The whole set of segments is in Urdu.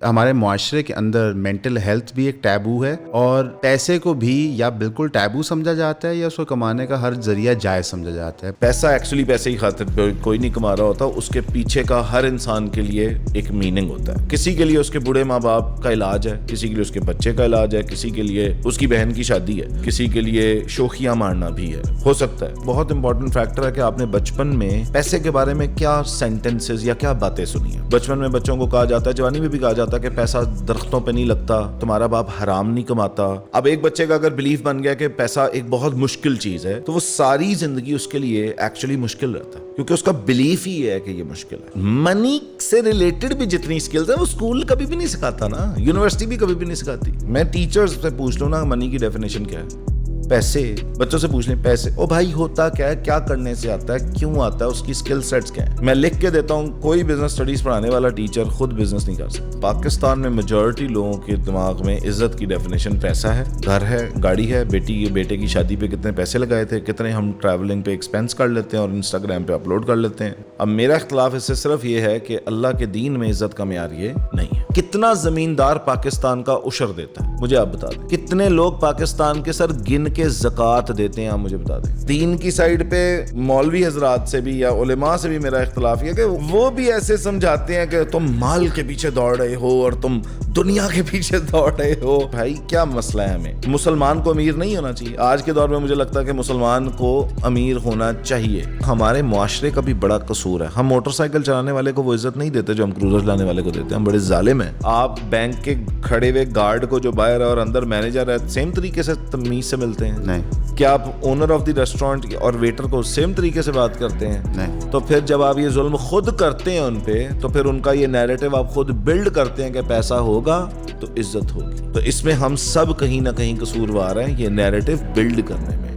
ہمارے معاشرے کے اندر مینٹل ہیلتھ بھی ایک ٹیبو ہے، اور پیسے کو بھی یا بالکل ٹیبو سمجھا جاتا ہے یا اس کو کمانے کا ہر ذریعہ جائز سمجھا جاتا ہے۔ پیسہ ایکچولی پیسے ہی خاطر کوئی نہیں کما رہا ہوتا، اس کے پیچھے کا ہر انسان کے لیے ایک میننگ ہوتا ہے۔ کسی کے لیے اس کے بوڑھے ماں باپ کا علاج ہے، کسی کے لیے اس کے بچے کا علاج ہے، کسی کے لیے اس کی بہن کی شادی ہے، کسی کے لیے شوخیاں مارنا بھی ہے، ہو سکتا ہے۔ بہت امپورٹنٹ فیکٹر ہے کہ آپ نے بچپن میں پیسے کے بارے میں کیا سینٹنسز یا کیا باتیں سنی ہیں۔ بچپن میں بچوں کو کہا جاتا ہے، جوانی میں بھی کہا جاتا ہے کہ پیسہ درختوں پہ نہیں لگتا، تمہارا باپ حرام نہیں کماتا۔ اب ایک بچے کا اگر بلیف بن گیا کہ پیسہ ایک بہت مشکل چیز ہے، تو وہ ساری زندگی اس کے لیے ایکچولی مشکل رہتا ہے، کیونکہ اس کا بلیف ہی ہے کہ یہ مشکل ہے۔ منی سے ریلیٹڈ بھی جتنی سکلز ہیں وہ اسکول کبھی بھی نہیں سکھاتا نا، یونیورسٹی بھی کبھی بھی نہیں سکھاتی۔ میں ٹیچرز سے پوچھ لوں نا منی کی ڈیفینیشن کیا ہے، پیسے، بچوں سے پوچھ لیں پیسے، او بھائی ہوتا کیا ہے، کیا کرنے سے آتا ہے، کیوں آتا ہے، اس کی اسکل سیٹس کیا ہیں۔ میں لکھ کے دیتا ہوں، کوئی بزنس اسٹڈیز پڑھانے والا ٹیچر خود بزنس نہیں کر سکتا۔ پاکستان میں میجورٹی لوگوں کے دماغ میں عزت کی ڈیفینیشن پیسہ ہے، گھر ہے، گاڑی ہے، بیٹے کی شادی پہ کتنے پیسے لگائے تھے، کتنے ہم ٹریولنگ پہ ایکسپینس کر لیتے ہیں اور انسٹاگرام پہ اپلوڈ کر لیتے ہیں۔ اب میرا اختلاف اس سے صرف یہ ہے کہ اللہ کے دین میں عزت کا معیار یہ نہیں ہے۔ کتنا زمیندار پاکستان کا عشر دیتا ہے مجھے آپ بتا دیں، کتنے لوگ پاکستان کے سر گن کے زکوٰۃ دیتے ہیں، آپ مجھے بتا دیں۔ دین کی سائیڈ پہ مولوی حضرات سے بھی یا علماء سے بھی میرا اختلاف یہ ہے کہ وہ بھی ایسے سمجھاتے ہیں کہ تم مال کے پیچھے دوڑ رہے ہو اور تم دنیا کے پیچھے دوڑ رہے ہو۔ بھائی کیا مسئلہ ہے، ہمیں مسلمان کو امیر نہیں ہونا چاہیے؟ آج کے دور میں مجھے لگتا ہے کہ مسلمان کو امیر ہونا چاہیے۔ ہمارے معاشرے کا بھی بڑا قصور ہے، ہم موٹر سائیکل چلانے والے کو وہ عزت نہیں دیتے جو ہم کروزر چلانے والے کو دیتے ہیں، ہم بڑے ظالم ہیں۔ آپ بینک کے کھڑے ہوئے گارڈ کو جو باہر ہے اور اندر مینیجر ہے سیم طریقے سے تمیز سے ملتے ہیں؟ نہیں۔ کیا آپ اونر آف دی ریسٹورینٹ اور ویٹر کو سیم طریقے سے بات کرتے ہیں؟ نہیں۔ تو پھر جب آپ یہ ظلم خود کرتے ہیں ان پہ، تو پھر ان کا یہ نیریٹو آپ خود بلڈ کرتے ہیں کہ پیسہ ہوگا تو عزت ہوگی۔ تو اس میں ہم سب کہیں نہ کہیں قصوروار ہیں یہ نیریٹو بلڈ کرنے میں۔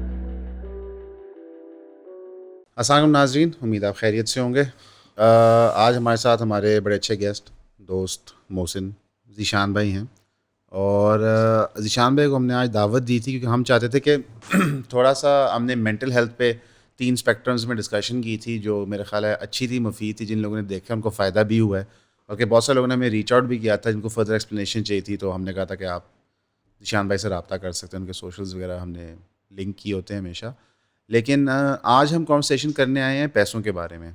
السلام علیکم ناظرین، امید آپ خیریت سے ہوں گے۔ آج ہمارے ساتھ ہمارے بڑے اچھے گیسٹ دوست محسن ذیشان بھائی ہیں، اور ذیشان بھائی کو ہم نے آج دعوت دی تھی کیونکہ ہم چاہتے تھے کہ تھوڑا سا ہم نے مینٹل ہیلتھ پہ 3 اسپیکٹرمز میں ڈسکشن کی تھی جو میرے خیال ہے اچھی تھی، مفید تھی، جن لوگوں نے دیکھا ان کو فائدہ بھی ہوا ہے، اور کہ بہت سارے لوگوں نے ہمیں ریچ آؤٹ بھی کیا تھا جن کو فردر ایکسپلینیشن چاہیے تھی، تو ہم نے کہا تھا کہ آپ ذیشان بھائی سے رابطہ کر سکتے ہیں، ان کے سوشلز وغیرہ ہم نے لنک کیے ہوتے ہیں ہمیشہ۔ لیکن آج ہم کانورسیشن کرنے آئے ہیں پیسوں کے بارے میں۔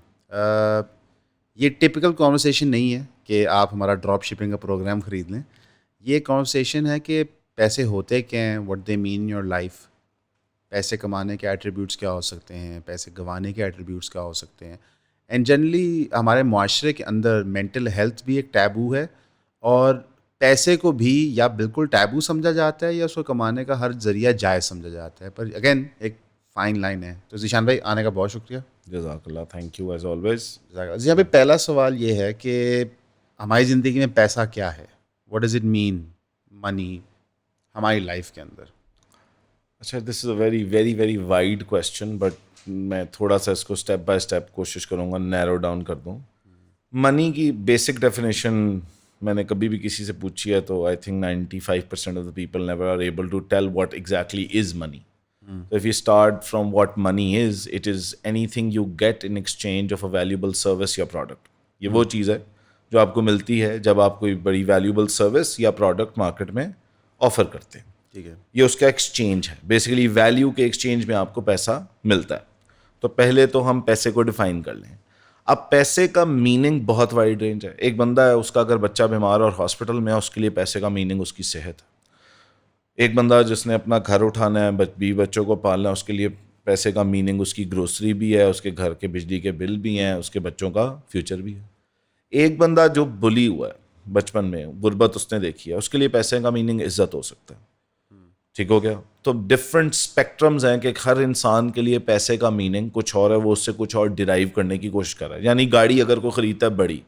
یہ ٹپیکل کانورسیشن نہیں ہے کہ آپ ہمارا ڈراپ شپنگ کا پروگرام خرید لیں، یہ کانورسیشن ہے کہ پیسے ہوتے کیا ہیں، what they mean in your life, پیسے کمانے کے ایٹریبیوٹس کیا ہو سکتے ہیں، پیسے گنوانے کے ایٹریبیوٹس کیا ہو سکتے ہیں، اینڈ جنرلی ہمارے معاشرے کے اندر مینٹل ہیلتھ بھی ایک ٹیبو ہے، اور پیسے کو بھی یا بالکل ٹیبو سمجھا جاتا ہے یا اس کو کمانے کا ہر ذریعہ جائز سمجھا جاتا ہے، پر اگین ایک فائن لائن ہے۔ تو ذیشان بھائی آنے کا بہت شکریہ۔ جزاک اللہ، thank you as always. Zeeshan بھائی پہلا سوال یہ ہے کہ ہماری زندگی میں پیسہ کیا ہے، what does it mean money ہماری لائف کے اندر؟ اچھا، this is a very very very wide question, but میں تھوڑا سا اس کو اسٹیپ بائی اسٹیپ کوشش کروں گا نیرو ڈاؤن کر دوں۔ منی کی بیسک ڈیفینیشن میں نے کبھی بھی کسی سے پوچھی ہے تو I think 95% of the people never are able to tell what exactly is money. So if you start from what money is, it is anything you get in exchange of a valuable service یا product. یہ وہ چیز ہے جو آپ کو ملتی ہے جب آپ کوئی بڑی valuable service یا product مارکیٹ میں آفر کرتے ہیں. ٹھیک ہے، یہ اس کا ایکسچینج ہے. بیسیکلی ویلیو کے ایکسچینج میں آپ کو پیسہ ملتا ہے. تو پہلے تو ہم پیسے کو ڈیفائن کر لیں. اب پیسے کا میننگ بہت وائڈ رینج ہے. ایک بندہ ہے، اس کا اگر بچہ بیمار اور ہاسپٹل میں ہے، اس کے لیے پیسے کا میننگ اس کی صحت ہے. ایک بندہ جس نے اپنا گھر اٹھانا ہے، بیوی بچوں کو پالنا ہے، اس کے لیے پیسے کا میننگ اس کی گروسری بھی ہے، اس کے گھر کے بجلی کے بل بھی ہیں، اس کے بچوں کا فیوچر بھی ہے. ایک بندہ جو بلی ہوا ہے بچپن میں، غربت اس نے دیکھی ہے، اس کے لیے پیسے کا میننگ عزت ہو سکتا ہے. ٹھیک ہو گیا؟ تو ڈفرینٹ اسپیکٹرمز ہیں کہ ہر انسان کے لیے پیسے کا میننگ کچھ اور ہے، وہ اس سے کچھ اور ڈیرائیو کرنے کی کوشش کر رہا ہے. یعنی گاڑی اگر کوئی خریدتا ہے بڑی،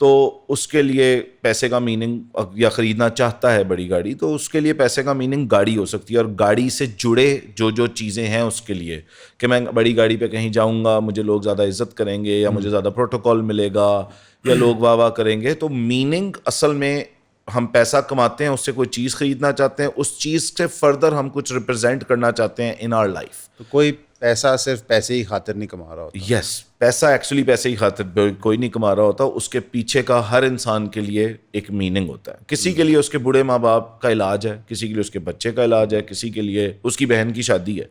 تو اس کے لیے پیسے کا میننگ، یا خریدنا چاہتا ہے بڑی گاڑی، تو اس کے لیے پیسے کا میننگ گاڑی ہو سکتی ہے. اور گاڑی سے جڑے جو چیزیں ہیں اس کے لیے، کہ میں بڑی گاڑی پہ کہیں جاؤں گا، مجھے لوگ زیادہ عزت کریں گے، یا مجھے زیادہ پروٹوکول ملے گا، یا لوگ واہ واہ کریں گے. تو میننگ اصل میں ہم پیسہ کماتے ہیں، اس سے کوئی چیز خریدنا چاہتے ہیں، اس چیز سے فردر ہم کچھ ریپرزینٹ کرنا چاہتے ہیں ان آر لائف. تو کوئی پیسہ صرف پیسے ہی خاطر نہیں کما رہا ہوتا. یس پیسہ ایکچولی پیسے ہی خاطر کوئی نہیں کما رہا ہوتا. اس کے پیچھے کا ہر انسان کے لیے ایک میننگ ہوتا ہے. کسی کے لیے اس کے بوڑھے ماں باپ کا علاج ہے, کسی کے لیے اس کے بچے کا علاج ہے, کسی کے لیے اس کی بہن کی شادی ہے,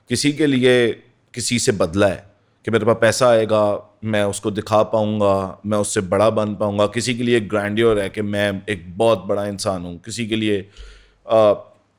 کسی کے لیے کسی سے بدلہ ہے کہ میرے پاس پیسہ آئے گا میں اس کو دکھا پاؤں گا, میں اس سے بڑا بن پاؤں گا. کسی کے لیے گرینڈیور ہے کہ میں ایک بہت بڑا انسان ہوں. کسی کے لیے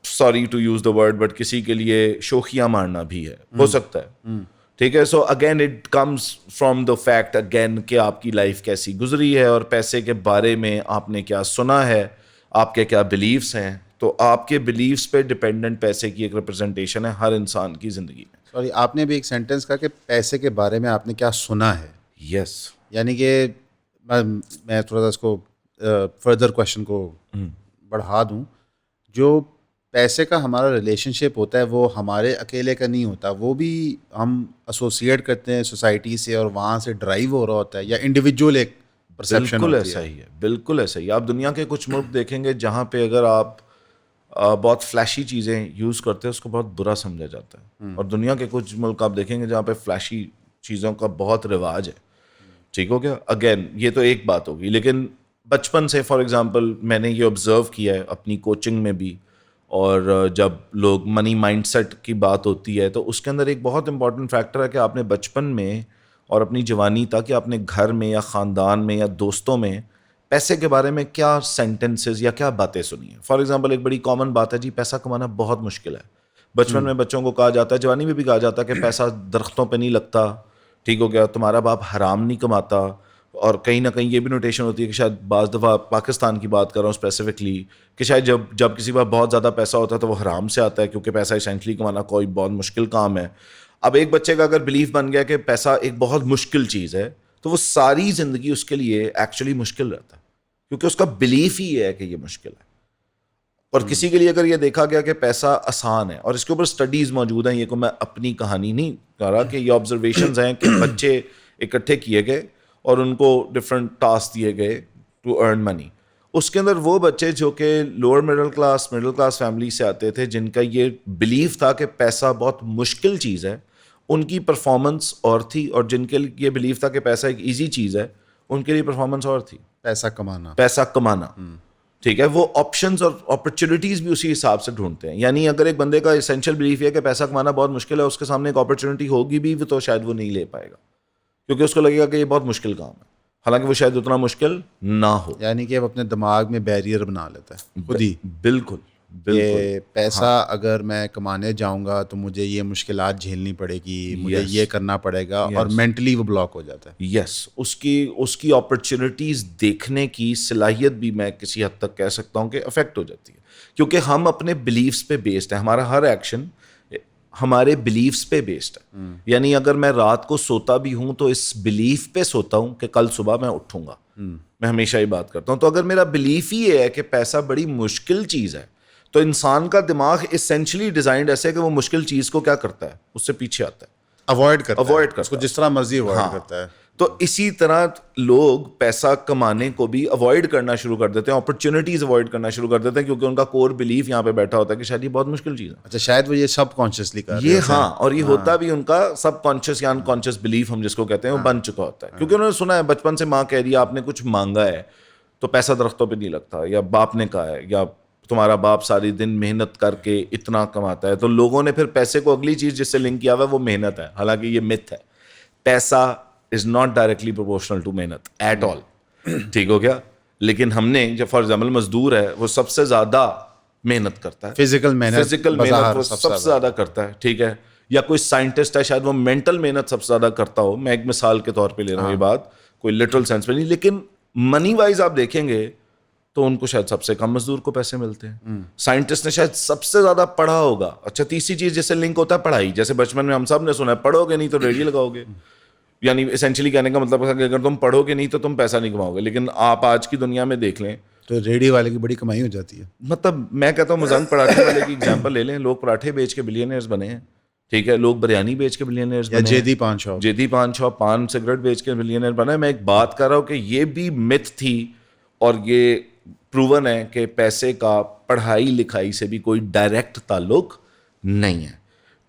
sorry to use the word but کسی کے لیے شوخیاں مارنا بھی ہے, ہو سکتا ہے. ٹھیک ہے. So again it comes from the fact again کہ آپ کی لائف کیسی گزری ہے اور پیسے کے بارے میں آپ نے کیا سنا ہے, آپ کے کیا بلیفس ہیں. تو آپ کے بلیفس پہ ڈپینڈنٹ پیسے کی ایک ریپرزنٹیشن ہے ہر انسان کی زندگی میں. سوری, آپ نے بھی ایک سینٹینس کہا کہ پیسے کے بارے میں آپ نے کیا سنا ہے. یس یعنی کہ میں تھوڑا سا اس کو فردر کوشچن کو بڑھا دوں. جو پیسے کا ہمارا ریلیشن شپ ہوتا ہے وہ ہمارے اکیلے کا نہیں ہوتا, وہ بھی ہم ایسوسیٹ کرتے ہیں سوسائٹی سے اور وہاں سے ڈرائیو ہو رہا ہوتا ہے, یا انڈیویجول ایک پرسیپشن بالکل ہوتی ایسا ہی ہے. بالکل ایسا ہی. آپ دنیا کے کچھ ملک دیکھیں گے جہاں پہ اگر آپ بہت فلیشی چیزیں یوز کرتے ہیں اس کو بہت برا سمجھا جاتا ہے, اور دنیا کے کچھ ملک آپ دیکھیں گے جہاں پہ فلیشی چیزوں کا بہت رواج ہے. ٹھیک ہو گیا. اگین یہ تو ایک بات ہوگی, لیکن بچپن سے فار ایگزامپل میں نے یہ آبزرو کیا ہے اپنی کوچنگ میں بھی, اور جب لوگ منی مائنڈ سیٹ کی بات ہوتی ہے تو اس کے اندر ایک بہت امپورٹنٹ فیکٹر ہے کہ آپ نے بچپن میں اور اپنی جوانی تک آپ نے گھر میں یا خاندان میں یا دوستوں میں پیسے کے بارے میں کیا سینٹنسز یا کیا باتیں سنی ہیں. فار ایگزامپل ایک بڑی کامن بات ہے جی پیسہ کمانا بہت مشکل ہے. بچپن میں بچوں کو کہا جاتا ہے, جوانی میں بھی کہا جاتا ہے کہ پیسہ درختوں پہ نہیں لگتا. ٹھیک ہو گیا. تمہارا باپ حرام نہیں کماتا. اور کہیں نہ کہیں یہ بھی نوٹیشن ہوتی ہے کہ شاید بعض دفعہ پاکستان کی بات کر رہا ہوں اسپیسیفکلی کہ شاید جب کسی کا بہت زیادہ پیسہ ہوتا ہے تو وہ حرام سے آتا ہے, کیونکہ پیسہ اسینشلی کمانا کوئی بہت مشکل کام ہے. اب ایک بچے کا اگر بلیف بن گیا کہ پیسہ ایک بہت مشکل چیز ہے تو وہ ساری زندگی اس کے لیے ایکچولی مشکل رہتا ہے, کیونکہ اس کا بلیف ہی یہ ہے کہ یہ مشکل ہے. اور کسی کے لیے اگر یہ دیکھا گیا کہ پیسہ آسان ہے, اور اس کے اوپر سٹڈیز موجود ہیں, یہ کو میں اپنی کہانی نہیں کہہ رہا, کہ یہ آبزرویشنز ہیں کہ بچے اکٹھے کیے گئے اور ان کو ڈفرینٹ ٹاسک دیے گئے ٹو ارن منی. اس کے اندر وہ بچے جو کہ لوور مڈل کلاس فیملی سے آتے تھے, جن کا یہ بلیف تھا کہ پیسہ بہت مشکل چیز ہے, ان کی پرفارمنس اور تھی. اور جن کے لیے یہ بلیف تھا کہ پیسہ ایک ایزی چیز ہے, ان کے لیے پرفارمنس اور تھی. پیسہ کمانا ٹھیک ہے. وہ آپشنز اور اپرچونیٹیز بھی اسی حساب سے ڈھونڈتے ہیں. یعنی اگر ایک بندے کا اسینشیل بلیف ہے کہ پیسہ کمانا بہت مشکل ہے, اس کے سامنے ایک اپرچونیٹی ہوگی بھی تو شاید وہ نہیں لے پائے گا, کیونکہ اس کو لگے گا کہ یہ بہت مشکل کام ہے, حالانکہ وہ شاید اتنا مشکل نہ ہو. یعنی کہ اب اپنے دماغ میں بیریئر بنا لیتا ہے خود ہی. بالکل کہ پیسہ اگر میں کمانے جاؤں گا تو مجھے یہ مشکلات جھیلنی پڑے گی, مجھے یہ کرنا پڑے گا, اور مینٹلی وہ بلاک ہو جاتا ہے. یس اس کی اپرچونیٹیز دیکھنے کی صلاحیت بھی میں کسی حد تک کہہ سکتا ہوں کہ افیکٹ ہو جاتی ہے, کیونکہ ہم اپنے بلیفس پہ بیسڈ ہیں. ہمارا ہر ایکشن ہمارے بلیفس پہ بیسڈ ہے. یعنی اگر میں رات کو سوتا بھی ہوں تو اس بلیف پہ سوتا ہوں کہ کل صبح میں اٹھوں گا. میں ہمیشہ یہ بات کرتا ہوں. تو اگر میرا بلیف ہی یہ ہے کہ پیسہ بڑی مشکل چیز ہے, تو انسان کا دماغ اسینشلی ڈیزائنڈ ایسے کہ وہ مشکل چیز کو کیا کرتا ہے, اس سے پیچھے آتا ہے, اوائڈ کرتا اس کو جس طرح مرضی اوائڈ کرتا ہے. تو اسی طرح لوگ پیسہ کمانے کو بھی اوائڈ کرنا شروع کر دیتے ہیں, اپرچونیٹیز اوائڈ کرنا شروع کر دیتے ہیں, کیونکہ ان کا کور بلیف یہاں پہ بیٹھا ہوتا ہے کہ شاید یہ بہت مشکل چیز ہے. اچھا, شاید وہ یہ سب کانشیسلی کر رہے یہ ہاں, اور یہ ہوتا بھی ان کا سب کانشیس یا انکانشیس بلیف ہم جس کو کہتے ہیں وہ بن چکا ہوتا ہے, کیونکہ انہوں نے سنا ہے بچپن سے ماں کہہ رہی ہے آپ نے کچھ مانگا ہے تو پیسہ درختوں پہ نہیں لگتا, یا باپ نے کہا ہے, یا تمہارا باپ ساری دن محنت کر کے اتنا کماتا ہے. تو لوگوں نے پھر پیسے کو اگلی چیز جس سے لنک کیا ہوا ہے وہ محنت ہے, حالانکہ یہ متھ ہے. پیسہ is not directly proportional to محنت ایٹ آل. ٹھیک ہو گیا. لیکن ہم نے جب فار ایگزامپل مزدور ہے وہ سب سے زیادہ محنت کرتا ہے, فزیکل محنت وہ سب سے زیادہ کرتا ہے. ٹھیک ہے. یا کوئی سائنٹسٹ ہے شاید وہ مینٹل محنت سب سے زیادہ کرتا ہو. میں ایک مثال کے طور پہ لے رہا ہوں یہ بات, کوئی لٹرل سینس میں نہیں, لیکن منی وائز آپ دیکھیں گے تو ان کو شاید سب سے کم مزدور کو پیسے ملتے ہیں. سائنٹسٹ نے شاید سب سے زیادہ پڑھا ہوگا. اچھا, تیسری چیز جس سے لنک ہوتا ہے پڑھائی, جیسے بچپن میں ہم سب نے سنا ہے پڑھو گے نہیں تو ریڈی لگاؤ گے. یعنی اسینشلی کہنے کا مطلب ہے کہ اگر تم پڑھو گے نہیں تو تم پیسہ نہیں کماؤ گے. لیکن آپ آج کی دنیا میں دیکھ لیں تو ریڈی والے کی بڑی کمائی ہو جاتی ہے. مطلب میں کہتا ہوں مزنگ پراٹھے والے کی ایگزامپل لے لیں, لوگ پراٹھے بیچ کے بلینئرز بنے ہیں. ٹھیک ہے. لوگ بریانی بیچ کے بلینئرز بنے, جیدی پان شاپ پان سگریٹ بیچ کے بلینئر بنا ہے. میں ایک بات کر رہا ہوں کہ یہ بھی متھ تھی, اور یہ پروون ہے کہ پیسے کا پڑھائی لکھائی سے بھی کوئی ڈائریکٹ تعلق نہیں ہے.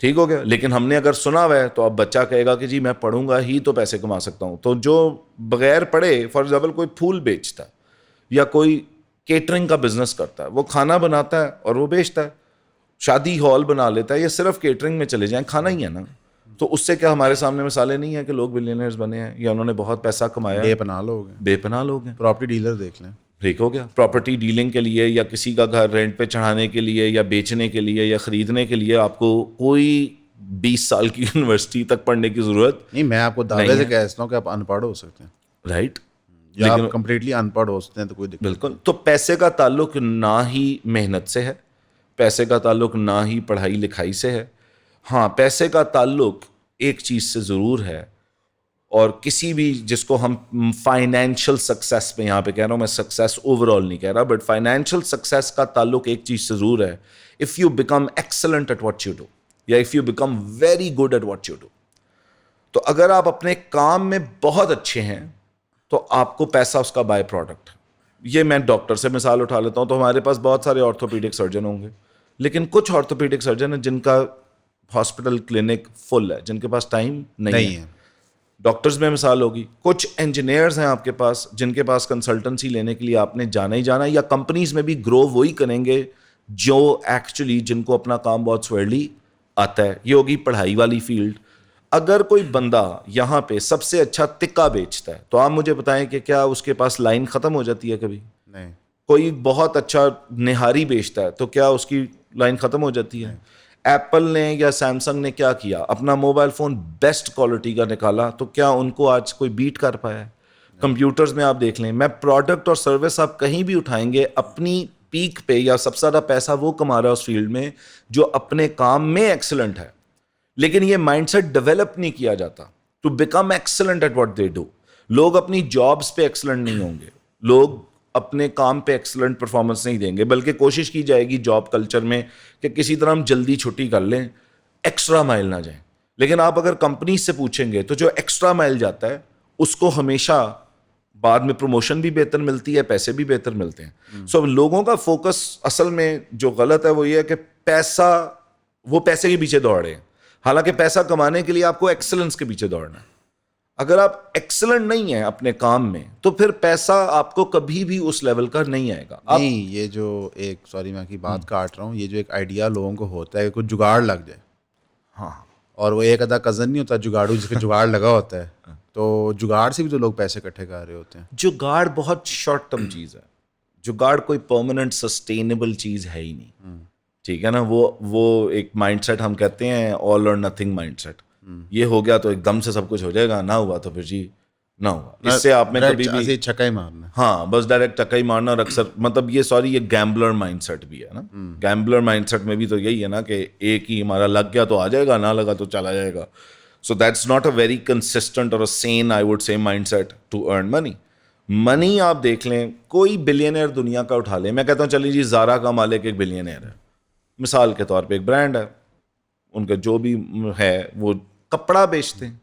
ٹھیک ہو گیا. لیکن ہم نے اگر سنا ہوا ہے تو اب بچہ کہے گا کہ جی میں پڑھوں گا ہی تو پیسے کما سکتا ہوں. تو جو بغیر پڑھے, فار ایگزامپل کوئی پھول بیچتا ہے یا کوئی کیٹرنگ کا بزنس کرتا ہے, وہ کھانا بناتا ہے اور وہ بیچتا ہے, شادی ہال بنا لیتا ہے, یا صرف کیٹرنگ میں چلے جائیں, کھانا ہی ہے نا. تو اس سے کیا ہمارے سامنے مثالیں نہیں ہیں کہ لوگ بلینئرز بنے ہیں یا انہوں نے بہت پیسہ کمایا؟ بے پناہ لوگ ہیں, بے پناہ لوگ ہیں. پراپرٹی ڈیلر دیکھ لیں, ٹھیک ہو گیا. پراپرٹی ڈیلنگ کے لیے یا کسی کا گھر رینٹ پہ چڑھانے کے لیے یا بیچنے کے لیے یا خریدنے کے لیے آپ کو کوئی 20 سال کی یونیورسٹی تک پڑھنے کی ضرورت نہیں. میں آپ کو دعوے سے کہتا ہوں کہ آپ ان پڑھ ہو سکتے ہیں, رائٹ, یا آپ کمپلیٹلی ان پڑھ ہو سکتے ہیں تو کوئی دقت. بالکل. تو پیسے کا تعلق نہ ہی محنت سے ہے, پیسے کا تعلق نہ ہی پڑھائی لکھائی سے ہے. ہاں, پیسے کا تعلق ایک چیز سے ضرور ہے, اور کسی بھی جس کو ہم فائنینشیل سکسیس پہ یہاں پہ کہہ رہا ہوں, میں سکسیس اوور آل نہیں کہہ رہا, بٹ فائنینشیل سکسیس کا تعلق ایک چیز سے ضرور ہے, if you become excellent at what you do, یا if you become very good at what you do. تو اگر آپ اپنے کام میں بہت اچھے ہیں تو آپ کو پیسہ اس کا بائی پروڈکٹ. یہ میں ڈاکٹر سے مثال اٹھا لیتا ہوں, تو ہمارے پاس بہت سارے آرتھوپیڈک سرجن ہوں گے, لیکن کچھ آرتھوپیڈک سرجن ہیں جن کا ہاسپٹل کلینک فل ہے, جن کے پاس ٹائم نہیں ہے. ڈاکٹرز میں مثال ہوگی. کچھ انجینئرز ہیں آپ کے پاس جن کے پاس کنسلٹنسی لینے کے لیے آپ نے جانا ہی جانا, یا کمپنیز میں بھی گرو وہی کریں گے جو ایکچولی جن کو اپنا کام بہت سویرلی آتا ہے. یہ ہوگی پڑھائی والی فیلڈ. اگر کوئی بندہ یہاں پہ سب سے اچھا تکہ بیچتا ہے تو آپ مجھے بتائیں کہ کیا اس کے پاس لائن ختم ہو جاتی ہے کبھی؟ نہیں. کوئی بہت اچھا نہاری بیچتا ہے تو کیا اس کی لائن ختم ہو جاتی ہے؟ ایپل نے یا سیمسنگ نے کیا کیا, اپنا موبائل فون بیسٹ کوالٹی کا نکالا, تو کیا ان کو آج کوئی بیٹ کر پایا ہے؟ کمپیوٹرز میں آپ دیکھ لیں, میں پروڈکٹ اور سروس آپ کہیں بھی اٹھائیں گے, اپنی پیک پہ یا سب سے زیادہ پیسہ وہ کما رہا ہے اس فیلڈ میں جو اپنے کام میں ایکسلنٹ ہے. لیکن یہ مائنڈ سیٹ ڈیولپ نہیں کیا جاتا to become excellent at what they do. لوگ اپنی جابس پہ ایکسلنٹ نہیں ہوں گے, لوگ اپنے کام پہ ایکسلنٹ پرفارمنس نہیں دیں گے, بلکہ کوشش کی جائے گی جاب کلچر میں کہ کسی طرح ہم جلدی چھٹی کر لیں, ایکسٹرا مائل نہ جائیں. لیکن آپ اگر کمپنی سے پوچھیں گے تو جو ایکسٹرا مائل جاتا ہے اس کو ہمیشہ بعد میں پروموشن بھی بہتر ملتی ہے, پیسے بھی بہتر ملتے ہیں. سو لوگوں کا فوکس اصل میں جو غلط ہے وہ یہ ہے کہ وہ پیسے کے پیچھے دوڑے ہیں, حالانکہ پیسہ کمانے کے لیے آپ کو ایکسلنس کے پیچھے دوڑنا ہے. اگر آپ ایکسلنٹ نہیں ہیں اپنے کام میں تو پھر پیسہ آپ کو کبھی بھی اس لیول کا نہیں آئے گا. نہیں, یہ جو ایک سوری میں کی بات کاٹ رہا ہوں, یہ جو ایک آئیڈیا لوگوں کو ہوتا ہے کہ کچھ جگاڑ لگ جائے, ہاں, اور وہ ایک آدھا کزن نہیں ہوتا جگاڑو جس کا جگاڑ لگا ہوتا ہے, تو جگاڑ سے بھی تو لوگ پیسے اکٹھے کر رہے ہوتے ہیں. جگاڑ بہت شارٹ ٹرم چیز ہے, جگاڑ کوئی پرماننٹ سسٹینیبل چیز ہے ہی نہیں. ٹھیک ہے نا, وہ ایک مائنڈ سیٹ ہم کہتے ہیں آل اور نتھنگ مائنڈ سیٹ. یہ ہو گیا تو ایک دم سے سب کچھ ہو جائے گا, نہ ہوا تو پھر جی نہ ہوا. اس سے آپ میں کبھی بھی چھکا ہی مارنا, ہاں بس ڈائریکٹ چکا ہی مارنا. اور اکثر مطلب یہ گیمبلر مائنڈ سیٹ بھی ہے نا. گیمبلر مائنڈ سیٹ میں بھی تو یہی ہے نا کہ ایک ہی ہمارا لگ گیا تو آ جائے گا, نہ لگا تو چلا جائے گا. So that's not a very consistent اور sane I would say mindset to earn money. Money آپ دیکھ لیں, کوئی بلینئر دنیا کا اٹھا لیں, میں کہتا ہوں چلیے جی زارا کا مالک ایک بلینئر ہے, مثال کے طور پہ ایک برانڈ ہے, ان کا جو بھی ہے وہ کپڑا بیچتے ہیں,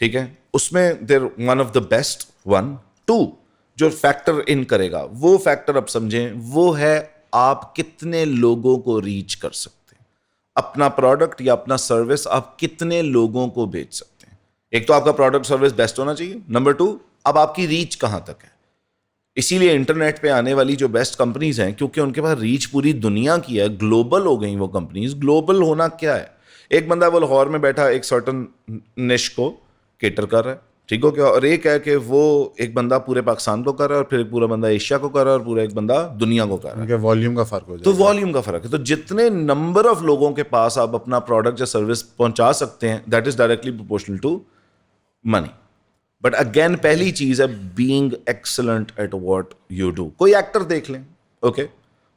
ٹھیک ہے, اس میں there one of the best one. To جو فیکٹر ان کرے گا, وہ فیکٹر اب سمجھیں, وہ ہے آپ کتنے لوگوں کو ریچ کر سکتے ہیں, اپنا پروڈکٹ یا اپنا سروس آپ کتنے لوگوں کو بیچ سکتے ہیں. ایک تو آپ کا پروڈکٹ سروس بیسٹ ہونا چاہیے, نمبر ٹو اب آپ کی ریچ کہاں تک ہے. اسی لیے انٹرنیٹ پہ آنے والی جو بیسٹ کمپنیز ہیں, کیونکہ ان کے پاس ریچ پوری دنیا کی ہے, گلوبل ہو گئی وہ کمپنیز. گلوبل ہونا کیا ہے, ایک بندہ وہ لاہور میں بیٹھا ایک سرٹن نش کو کیٹر کر رہا ہے, ٹھیک ہو گیا, اور ایک ہے کہ وہ ایک بندہ پورے پاکستان کو کر رہا ہے, اور پھر ایک پورا بندہ ایشیا کو کر رہا ہے, اور پورا ایک بندہ دنیا کو کر رہا ہے. والیوم کا فرق ہو جائے تو والیوم کا فرق ہے. تو جتنے نمبر آف لوگوں کے پاس آپ اپنا پروڈکٹ یا سروس پہنچا سکتے ہیں, that is directly proportional to money. But again پہلی چیز ہے being excellent at what you do. کوئی ایکٹر دیکھ لیں, اوکے,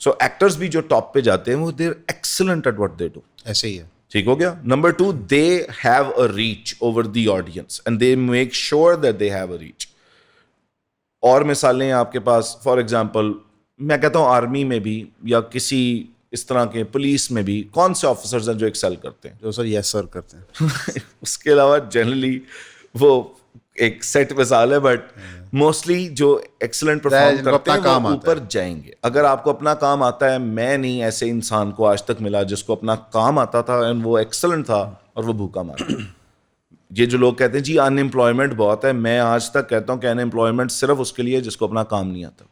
سو ایکٹرز بھی جو ٹاپ پہ جاتے ہیں وہ they're excellent at what they do. ایسے ہی ہے, ٹھیک ہو گیا. Number two, they have a reach over the audience and they make sure that they have a reach. اور مثالیں آپ کے پاس, فار ایگزامپل میں کہتا ہوں آرمی میں بھی یا کسی اس طرح کے پولیس میں بھی کون سے آفیسرز ہیں جو ایکسل کرتے ہیں, جو سر یس سر کرتے ہیں. اس کے علاوہ جنرلی وہ ایک سیٹ مثال ہے, بٹ موسٹلی جو ایکسلنٹ پرفارم کرتے ہیں وہ اوپر جائیں گے. اگر آپ کو اپنا کام آتا ہے, میں نہیں ایسے انسان کو آج تک ملا جس کو اپنا کام آتا تھا اینڈ وہ ایکسلنٹ تھا اور وہ بھوکا مارا. یہ جو لوگ کہتے ہیں جی ان امپلائمنٹ بہت ہے, میں آج تک کہتا ہوں کہ ان امپلائمنٹ صرف اس کے لیے جس کو اپنا کام نہیں آتا.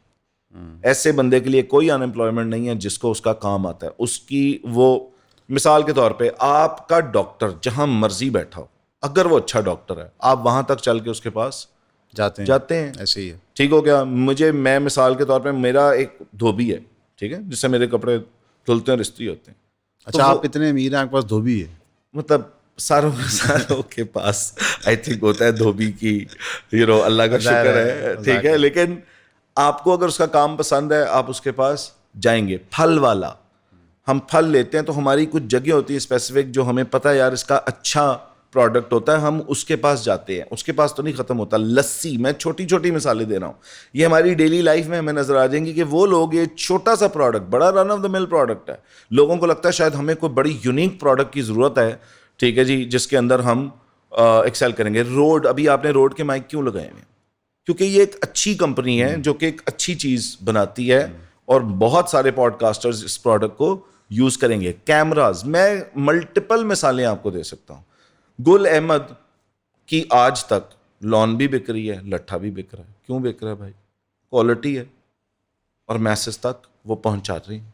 ایسے بندے کے لیے کوئی ان امپلائمنٹ نہیں ہے جس کو اس کا کام آتا ہے. اس کی وہ مثال کے طور پہ آپ کا ڈاکٹر جہاں مرضی بیٹھا ہو, اگر وہ اچھا ڈاکٹر ہے آپ وہاں تک چل کے اس کے پاس جاتے ہیں. ایسے ہی ہے. ٹھیک ہو گیا. میں مثال کے طور پہ میرا ایک دھوبی ہے, ٹھیک ہے, جس سے میرے کپڑے دھلتے ہیں اور استری ہوتے ہیں. اچھا, آپ اتنے امیر ہیں, آپ کے پاس دھوبی ہے؟ مطلب ساروں کے پاس آئی تھنک ہوتا ہے دھوبی کی, اللہ کا شکر ہے, ٹھیک ہے. لیکن آپ کو اگر اس کا کام پسند ہے آپ اس کے پاس جائیں گے. پھل والا, ہم پھل لیتے ہیں تو ہماری کچھ جگہ ہوتی ہے اسپیسیفک جو ہمیں پتہ ہے یار اس کا اچھا پروڈکٹ ہوتا ہے, ہم اس کے پاس جاتے ہیں. اس کے پاس تو نہیں ختم ہوتا. لسی, میں چھوٹی چھوٹی مثالیں دے رہا ہوں, یہ ہماری ڈیلی لائف میں ہمیں نظر آ جائیں گی کہ وہ لوگ یہ چھوٹا سا پروڈکٹ بڑا رن آف دا مل پروڈکٹ ہے, لوگوں کو لگتا ہے شاید ہمیں کوئی بڑی یونیک پروڈکٹ کی ضرورت ہے, ٹھیک ہے جی, جس کے اندر ہم ایکسل کریں گے. روڈ, ابھی آپ نے روڈ کے مائک کیوں لگائے ہوئے؟ کیونکہ یہ ایک اچھی کمپنی ہے جو کہ ایک اچھی چیز بناتی ہے اور بہت سارے پوڈ کاسٹرز اس پروڈکٹ کو یوز کریں گے. کیمراز, میں ملٹیپل مثالیں آپ کو دے سکتا ہوں. گل احمد کی آج تک لون بھی بک رہی ہے, لٹھا بھی بک رہا ہے. کیوں بک رہا ہے بھائی؟ کوالٹی ہے اور میسز تک وہ پہنچا رہی ہیں.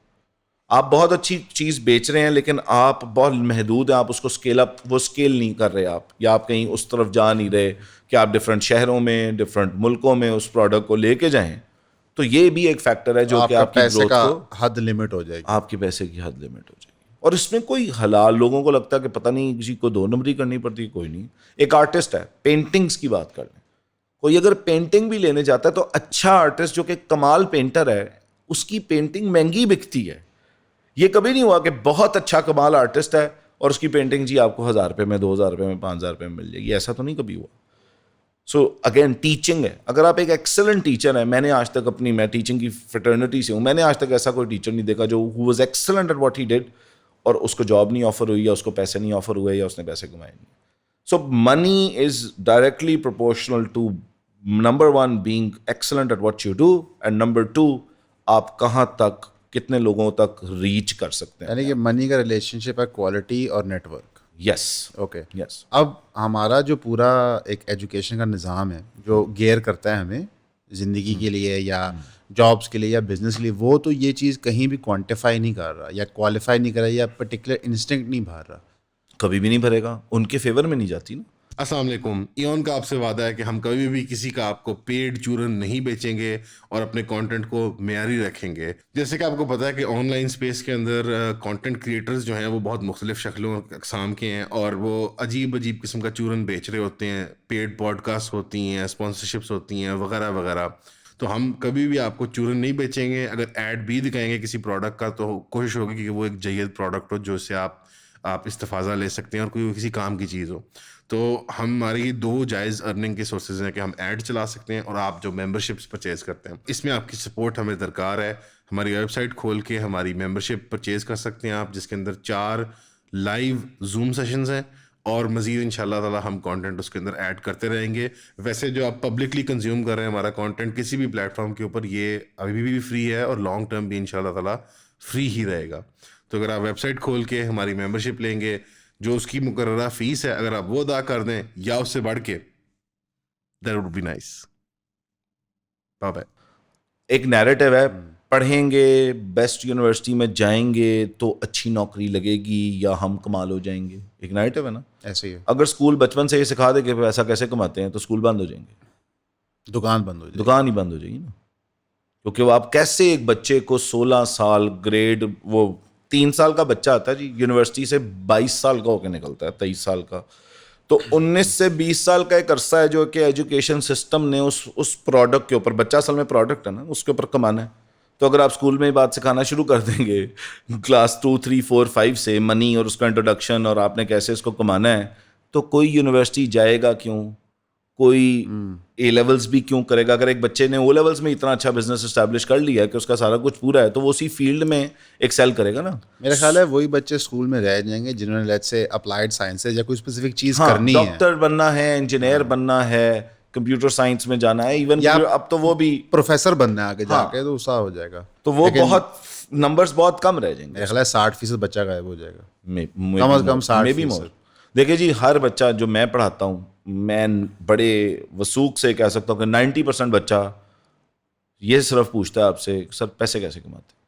آپ بہت اچھی چیز بیچ رہے ہیں لیکن آپ بہت محدود ہیں, آپ اس کو اسکیل اپ, وہ اسکیل نہیں کر رہے آپ, یا آپ کہیں اس طرف جا نہیں رہے کہ آپ ڈفرینٹ شہروں میں ڈفرینٹ ملکوں میں اس پروڈکٹ کو لے کے جائیں. تو یہ بھی ایک فیکٹر ہے جو کہ آپ کی گروتھ کو, حد لمٹ ہو جائے گی, آپ کے پیسے کی حد لمٹ ہو جائے گی. اور اس میں کوئی حلال, لوگوں کو لگتا ہے کہ پتہ نہیں کسی کو 2 نمبری کرنی پڑتی, کوئی نہیں. ایک آرٹسٹ ہے, پینٹنگز کی بات کر لیں, کوئی اگر پینٹنگ بھی لینے جاتا ہے تو اچھا آرٹسٹ جو کہ کمال پینٹر ہے اس کی پینٹنگ مہنگی بکتی ہے. یہ کبھی نہیں ہوا کہ بہت اچھا کمال آرٹسٹ ہے اور اس کی پینٹنگ جی آپ کو 1000 روپے میں, 2000 روپے میں, 5000 روپے میں مل جائے گی. ایسا تو نہیں کبھی ہوا. سو اگین ٹیچنگ ہے. اگر آپ ایک ایکسلنٹ ٹیچر ہیں, میں نے آج تک اپنی, میں ٹیچنگ کی فریٹرنٹی سے ہوں, میں نے آج تک ایسا کوئی ٹیچر نہیں دیکھا جو who was excellent at what he did اور اس کو جاب نہیں آفر ہوئی یا اس کو پیسے نہیں آفر ہوئے یا اس نے پیسے کمائے نہیں. So money is directly proportional to number 1 being excellent at what you do, and number 2 آپ کہاں تک, کتنے لوگوں تک ریچ کر سکتے ہیں. یعنی کہ منی کا ریلیشن شپ ہے کوالٹی اور نیٹ ورک. یس, اوکے, یس. اب ہمارا جو پورا ایک ایجوکیشن کا نظام ہے جو گیئر کرتا ہے ہمیں زندگی کے لیے یا جابس کے لیے یا بزنس کے لیے, وہ تو یہ چیز کہیں بھی کوانٹیفائی نہیں کر رہا یا کوالیفائی نہیں کر رہا یا پرٹیکولر انسٹنکٹ نہیں بھر رہا. کبھی بھی نہیں بھرے گا, ان کے فیور میں نہیں جاتی نا. السلام علیکم. ایون کا آپ سے وعدہ ہے کہ ہم کبھی بھی کسی کا آپ کو پیڈ چورن نہیں بیچیں گے اور اپنے کانٹینٹ کو معیاری رکھیں گے. جیسے کہ آپ کو پتا ہے کہ آن لائن اسپیس کے اندر کانٹینٹ کریٹرز جو ہیں وہ بہت مختلف شکلوں اقسام کے ہیں اور وہ عجیب قسم کا چورن بیچ رہے ہوتے ہیں. پیڈ پوڈ کاسٹ ہوتی ہیں, اسپانسرشپس ہوتی ہیں, وغیرہ وغیرہ. تو ہم کبھی بھی آپ کو چورن نہیں بیچیں گے. اگر ایڈ بھی دکھائیں گے کسی پروڈکٹ کا تو کوشش ہوگی کہ وہ ایک جید پروڈکٹ ہو جو سے آپ استفادہ لے سکتے ہیں اور کوئی کسی کام کی چیز ہو. تو ہماری 2 جائز ارننگ کے سورسز ہیں کہ ہم ایڈ چلا سکتے ہیں اور آپ جو ممبرشپس پرچیز کرتے ہیں, اس میں آپ کی سپورٹ ہمیں درکار ہے. ہماری ویب سائٹ کھول کے ہماری ممبرشپ پرچیز کر سکتے ہیں آپ, جس کے اندر 4 لائیو زوم سیشنز ہیں اور مزید ان شاء اللہ تعالیٰ ہم کانٹینٹ اس کے اندر ایڈ کرتے رہیں گے. ویسے جو آپ پبلکلی کنزیوم کر رہے ہیں ہمارا کانٹینٹ کسی بھی پلیٹ فارم کے اوپر, یہ ابھی بھی فری ہے اور لانگ ٹرم بھی ان شاء اللہ تعالیٰ فری ہی رہے گا. تو اگر آپ ویب سائٹ کھول کے ہماری ممبرشپ لیں گے, جو اس کی مقررہ فیس ہے اگر آپ وہ ادا کر دیں یا اس سے بڑھ کے, that would be nice. بابا ایک نیریٹو ہے, پڑھیں گے, بیسٹ یونیورسٹی میں جائیں گے تو اچھی نوکری لگے گی یا ہم کمال ہو جائیں گے. ایک نیریٹو ہے نا, ایسے ہی ہے. اگر اسکول بچپن سے یہ سکھا دے کہ پیسہ کیسے کماتے ہیں تو اسکول بند ہو جائیں گے, دکان بند ہو جائے گی, دکان ہی بند ہو جائے گی نا. کیونکہ وہ آپ کیسے ایک بچے کو 16 سال گریڈ, وہ 3 سال کا بچہ آتا ہے جی یونیورسٹی سے 22 سال کا ہو کے نکلتا ہے, 23 سال کا, تو 19 سے 20 سال کا ایک عرصہ ہے جو کہ ایجوکیشن سسٹم نے اس پروڈکٹ کے اوپر, بچہ اصل میں پروڈکٹ ہے نا, اس کے اوپر کمانا ہے. تو اگر آپ اسکول میں یہ بات سکھانا شروع کر دیں گے کلاس 2, 3, 4, 5 سے, منی اور اس کا انٹروڈکشن اور آپ نے کیسے اس کو کمانا ہے, تو کوئی یونیورسٹی جائے گا کیوں, کوئی اے لیولز بھی کیوں کرے گا. اگر ایک بچے نے او لیولز میں اتنا اچھا بزنس اسٹیبلش کر لیا ہے کہ اس کا سارا کچھ پورا ہے, تو وہ اسی فیلڈ میں ایکسیل کرے گا نا. میرا خیال ہے وہی بچے اسکول میں رہ جائیں گے جنہوں نے لیٹس سے اپلائیڈ سائنسز یا کوئی اسپیسیفک چیز کرنی ہے, ڈاکٹر بننا ہے, انجینئر بننا ہے, کمپیوٹر سائنس میں جانا ہے, ایون اب تو وہ بھی پروفیسر بننا ہے آگے جا کے تو سا ہو جائے گا, تو وہ بہت نمبرز بہت کم رہ جائیں گے. میرا خیال ہے 60% بچہ غائب ہو جائے گا, کم از کم 60%. دیکھیں جی, ہر بچہ جو میں پڑھاتا ہوں, میں بڑے وثوق سے کہہ سکتا ہوں کہ 90% بچہ یہ صرف پوچھتا ہے آپ سے, سر پیسے کیسے کماتے ہیں.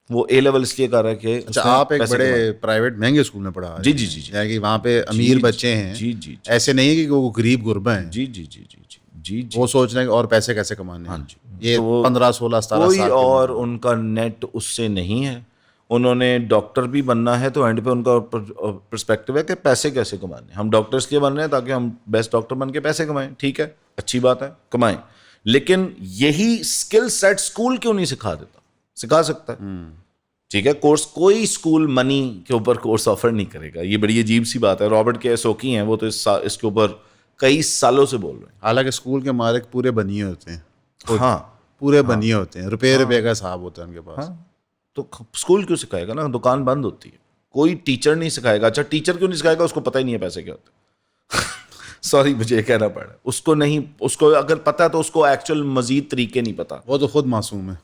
وہ اے لیول اس لیے کر رہا ہے کہ اچھا آپ ایک بڑے پرائیویٹ مہنگے اسکول میں پڑھا جی جی جی یعنی کہ وہاں پہ امیر بچے ہیں, جی جی ایسے نہیں ہے کہ وہ غریب غربا ہیں, جی جی جی جی جی جی وہ سوچ رہے ہیں اور پیسے کیسے کمانے ہیں. یہ 15 16 17 کوئی سال اور ان کا نیٹ اس سے نہیں ہے. انہوں نے ڈاکٹر بھی بننا ہے تو اینڈ پہ ان کا پرسپیکٹو ہے کہ پیسے کیسے کمانے ہیں. ہم ڈاکٹرس کے بن رہے ہیں تاکہ ہم بیسٹ ڈاکٹر بن کے پیسے کمائیں, ٹھیک ہے, اچھی بات ہے, کمائیں, لیکن یہی اسکل سیٹ اسکول کیوں نہیں سکھا دیتا؟ سکھا سکتا ہے, ٹھیک ہے. کورس کوئی اسکول منی کے اوپر کورس آفر نہیں کرے گا, یہ بڑی عجیب سی بات ہے. رابرٹ کے سوکی ہیں, وہ تو اس کے اوپر کئی سالوں سے بول رہے ہیں. حالانکہ اسکول کے مالک پورے بنیے ہوتے ہیں, ہاں پورے بنیے ہوتے ہیں, روپے کا حساب ہوتا ہے ان کے پاس. تو اسکول کیوں سکھائے گا نا, دکان بند ہوتی ہے. کوئی ٹیچر نہیں سکھائے گا. اچھا ٹیچر کیوں نہیں سکھائے گا؟ اس کو پتہ ہی نہیں ہے پیسے کیا ہوتے. سوری مجھے یہ کہنا پڑا, اس کو نہیں, اس کو اگر پتا تو اس کو ایکچوئل مزید طریقے نہیں پتا. وہ تو خود معصوم ہے.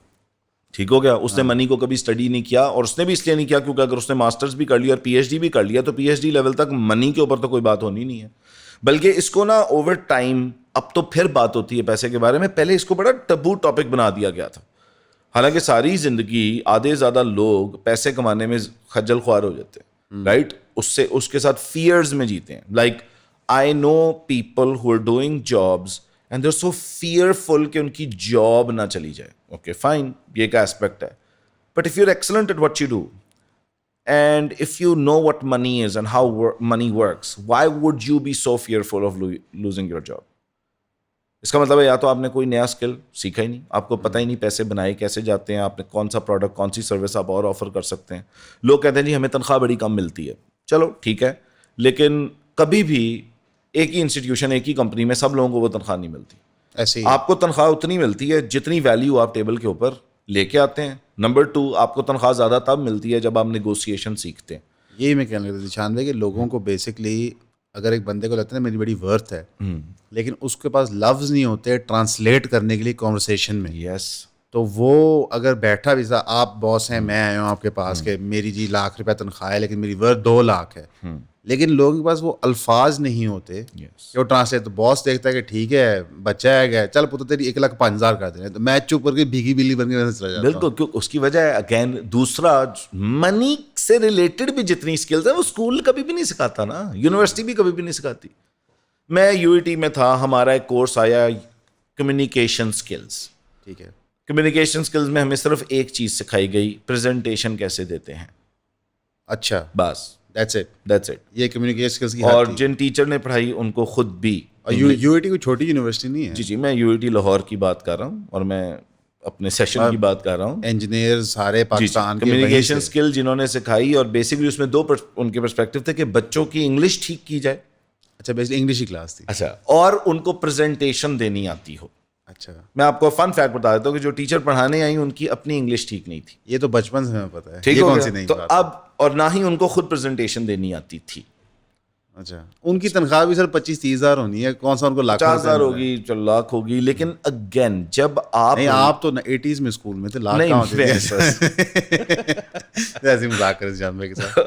ٹھیک ہو گیا. اس نے منی کو کبھی اسٹڈی نہیں کیا, اور اس نے بھی اس لیے نہیں کیا کیونکہ اگر اس نے ماسٹرز بھی کر لیا اور پی ایچ ڈی بھی کر لیا تو پی ایچ ڈی لیول تک منی کے اوپر تو کوئی بات ہونی نہیں ہے. بلکہ اس کو نا اوور ٹائم اب تو پھر بات ہوتی ہے پیسے کے بارے میں, پہلے اس کو بڑا ٹبو ٹاپک بنا دیا گیا تھا. حالانکہ ساری زندگی آدھے زیادہ لوگ پیسے کمانے میں خجل خوار ہو جاتے ہیں, رائٹ, اس کے ساتھ فیئرز میں جیتے ہیں. Like I know people who are doing jobs and they are so fearful کہ ان کی جاب نہ چلی جائے. اوکے فائن, یہ ایک ایسپیکٹ ہے, but if you are excellent at what you do and if you know what money is and how money works, why would you be so fearful of losing your job? اس کا مطلب ہے یا تو آپ نے کوئی نیا اسکل سیکھا ہی نہیں, آپ کو پتہ ہی نہیں پیسے بنائے کیسے جاتے ہیں, آپ نے کون سا پروڈکٹ کون سی سروس آپ اور آفر کر سکتے ہیں. لوگ کہتے ہیں جی ہمیں تنخواہ بڑی کم ملتی ہے, چلو ٹھیک ہے, لیکن کبھی بھی ایک ہی انسٹیٹیوشن ایک ہی کمپنی میں سب لوگوں کو وہ تنخواہ نہیں ملتی. ایسے آپ کو تنخواہ اتنی ملتی ہے جتنی ویلیو آپ ٹیبل کے اوپر لے کے آتے ہیں. نمبر 2, آپ کو تنخواہ زیادہ تب ملتی ہے جب آپ نیگوسیشن سیکھتے ہیں. یہی میں کہنے لگا ذیشان بھائی کہ لوگوں کو بیسکلی اگر ایک بندے کو لگتا ہے میری بڑی ورتھ ہے, لیکن اس کے پاس لفظ نہیں ہوتے ٹرانسلیٹ کرنے کے لیے کانورسیشن میں, یس, تو وہ اگر بیٹھا بھی تھا, آپ باس ہیں, میں آیا ہوں آپ کے پاس کہ میری جی ₹1,00,000 تنخواہ ہے لیکن میری ورتھ 2 لاکھ ہے, لیکن لوگوں کے پاس وہ الفاظ نہیں ہوتے کہ وہ ٹرانسلیٹ. تو باس دیکھتا ہے کہ ٹھیک ہے بچہ ہے گیا, چل پتہ تیری 1,05,000 کر دیں, تو میں چپ کر کے بھیگی بلی بن کے ویسے چلا جاتا ہوں. بالکل, کیوں اس کی وجہ ہے اگین دوسرا, منی سے ریلیٹڈ بھی جتنی اسکلز ہیں وہ اسکول کبھی بھی نہیں سکھاتا نا, یونیورسٹی بھی کبھی بھی نہیں سکھاتی. میں یو ای ٹی میں تھا, ہمارا ایک کورس آیا کمیونیکیشن اسکلز. ٹھیک ہے, کمیونیکیشن اسکلز میں ہمیں صرف ایک چیز سکھائی گئی, پریزنٹیشن کیسے دیتے ہیں. اچھا بس دیٹس اٹ. یہ کمیونیکیشن اسکلز کی. اور جن ٹیچر نے پڑھائی ان کو خود بھی, یو ای ٹی کوئی چھوٹی یونیورسٹی نہیں ہے. جی جی, میں یو ای ٹی لاہور کی بات کر رہا ہوں اور میں اپنے سیشن کی بات کر رہا ہوں. انجینئر سارے پاکستان کے کمیونیکیشن اسکل جنہوں نے سکھائی, اور بیسکلی اس میں 2 ان کے پرسپیکٹو تھے کہ بچوں کی انگلش ٹھیک کی جائے. اچھا, بیسکلی انگلش کی کلاس تھی. اچھا, اور ان کو پریزنٹیشن دینی آتی ہو. اچھا, میں آپ کو فن فیکٹ بتا دیتا ہوں کہ جو ٹیچر پڑھانے آئی ان کی اپنی انگلش ٹھیک نہیں تھی. یہ تو بچپن سے ہمیں پتا ہے, ٹھیک ہو گیا. تو اب اور نہ ہی ان کو خود پریزنٹیشن دینی آتی تھی. اچھا, ان کی تنخواہ بھی سر 25-30 ہزار ہونی ہے, کون سا ان کو 50,000 ہوگی, 4 لاکھ ہوگی. لیکن اگین جب آپ تو 80s میں اسکول میں تھے, لاکھ کہاں ہوتے تھے. ایسے مذاق کریں جان بھائی کے ساتھ,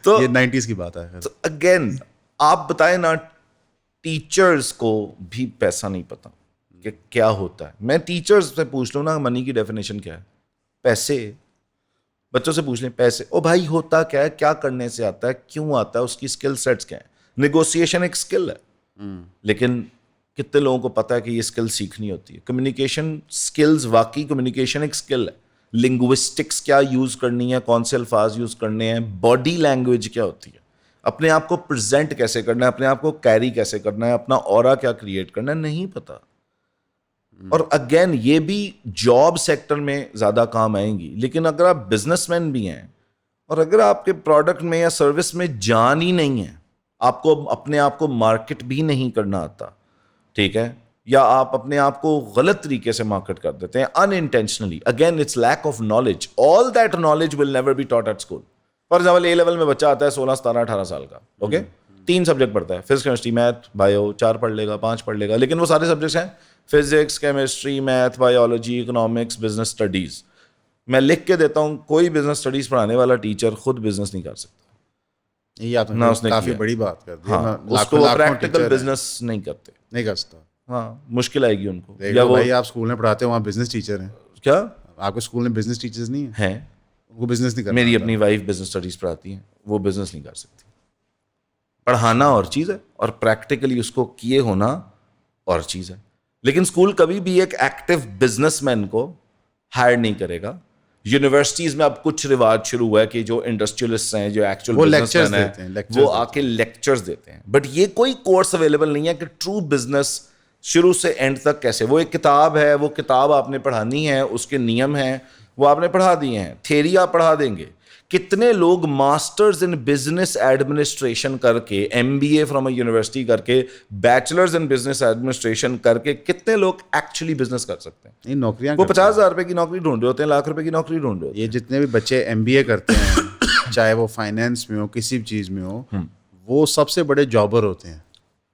تو یہ 90s کی بات ہے. تو اگین آپ بتائیں نا, ٹیچرز کو بھی پیسہ نہیں پتا کہ کیا ہوتا ہے. میں ٹیچرز سے پوچھ لوں نا منی کی ڈیفینیشن کیا ہے, پیسے. بچوں سے پوچھ لیں پیسے, او بھائی ہوتا کیا ہے, کیا کرنے سے آتا ہے, کیوں آتا ہے, اس کی اسکل سیٹس کیا ہیں. نیگوسیشن ایک اسکل ہے, لیکن کتنے لوگوں کو پتا ہے کہ یہ اسکل سیکھنی ہوتی ہے. کمیونیکیشن اسکلز, واقعی کمیونیکیشن ایک اسکل ہے. لنگوسٹکس کیا یوز کرنی ہے, کون سے الفاظ یوز کرنے ہیں, باڈی لینگویج کیا ہوتی ہے, اپنے آپ کو پریزنٹ کیسے کرنا ہے, اپنے آپ کو کیری کیسے کرنا ہے, اپنا اورا کیا کریٹ کرنا ہے, نہیں پتا. اور اگین یہ بھی جاب سیکٹر میں زیادہ کام آئیں گی. لیکن اگر آپ بزنس مین بھی ہیں اور اگر آپ کے پروڈکٹ میں یا سروس میں جان ہی نہیں ہے, آپ کو اپنے آپ کو مارکیٹ بھی نہیں کرنا آتا, ٹھیک ہے, یا آپ اپنے آپ کو غلط طریقے سے مارکیٹ کر دیتے ہیں unintentionally, again it's lack of knowledge. All that knowledge will never be taught at school. For example A level میں بچہ آتا ہے 16, 17, 18 سال کا, اوکے, 3 سبجیکٹ پڑھتا ہے, فزکس کیمسٹری میتھ بایو, 4 پڑھ لے گا 5 پڑھ لے گا, لیکن وہ سارے سبجیکٹس ہیں physics chemistry math biology economics business studies. میں لکھ کے دیتا ہوں کوئی بزنس اسٹڈیز پڑھانے والا ٹیچر خود بزنس نہیں کر سکتا. یہ آپ نے کافی بڑی بات کر دی. ہاں, اس کو پریکٹیکل بزنس نہیں کرتے, نہیں کر سکتا. ہاں, مشکل آئے گی ان کو. یا بھائی آپ اسکول میں پڑھاتے ہیں, وہاں بزنس ٹیچر ہیں کیا, آپ کے اسکول میں بزنس ٹیچرز نہیں ہیں؟ وہ بزنس نہیں کرتے. میری اپنی وائف بزنس اسٹڈیز پڑھاتی ہیں, وہ بزنس نہیں کر سکتی. پڑھانا اور چیز ہے اور پریکٹیکلی اس کو کیے ہونا اور چیز ہے. لیکن اسکول کبھی بھی ایک ایکٹیو بزنس مین کو ہائر نہیں کرے گا. یونیورسٹیز میں اب کچھ رواج شروع ہوا ہے کہ جو انڈسٹریلسٹ ہیں, جو ایکچوئل بزنس مین ہیں, وہ آ کے لیکچرز دیتے ہیں. بٹ یہ کوئی کورس اویلیبل نہیں ہے کہ ٹرو بزنس شروع سے اینڈ تک کیسے. وہ ایک کتاب ہے, وہ کتاب آپ نے پڑھانی ہے, اس کے نیم ہیں وہ آپ نے پڑھا دیے ہیں, تھیری آپ پڑھا دیں گے. کتنے لوگ ماسٹرز ان بزنس ایڈمنسٹریشن کر کے, M B A from a university کر کے, بیچلرز ان بزنس ایڈمنسٹریشن کر کے, کتنے لوگ ایکچولی بزنس کر سکتے ہیں؟ نوکریاں وہ 50,000 روپے کی نوکری ڈھونڈ رہے ہوتے ہیں, لاکھ روپے کی نوکری ڈھونڈ رہے ہوتے ہیں. یہ جتنے بھی بچے ایم بی اے کرتے ہیں چاہے وہ فائنینس میں ہو, کسی بھی چیز میں ہو, وہ سب سے بڑے جابر ہوتے ہیں.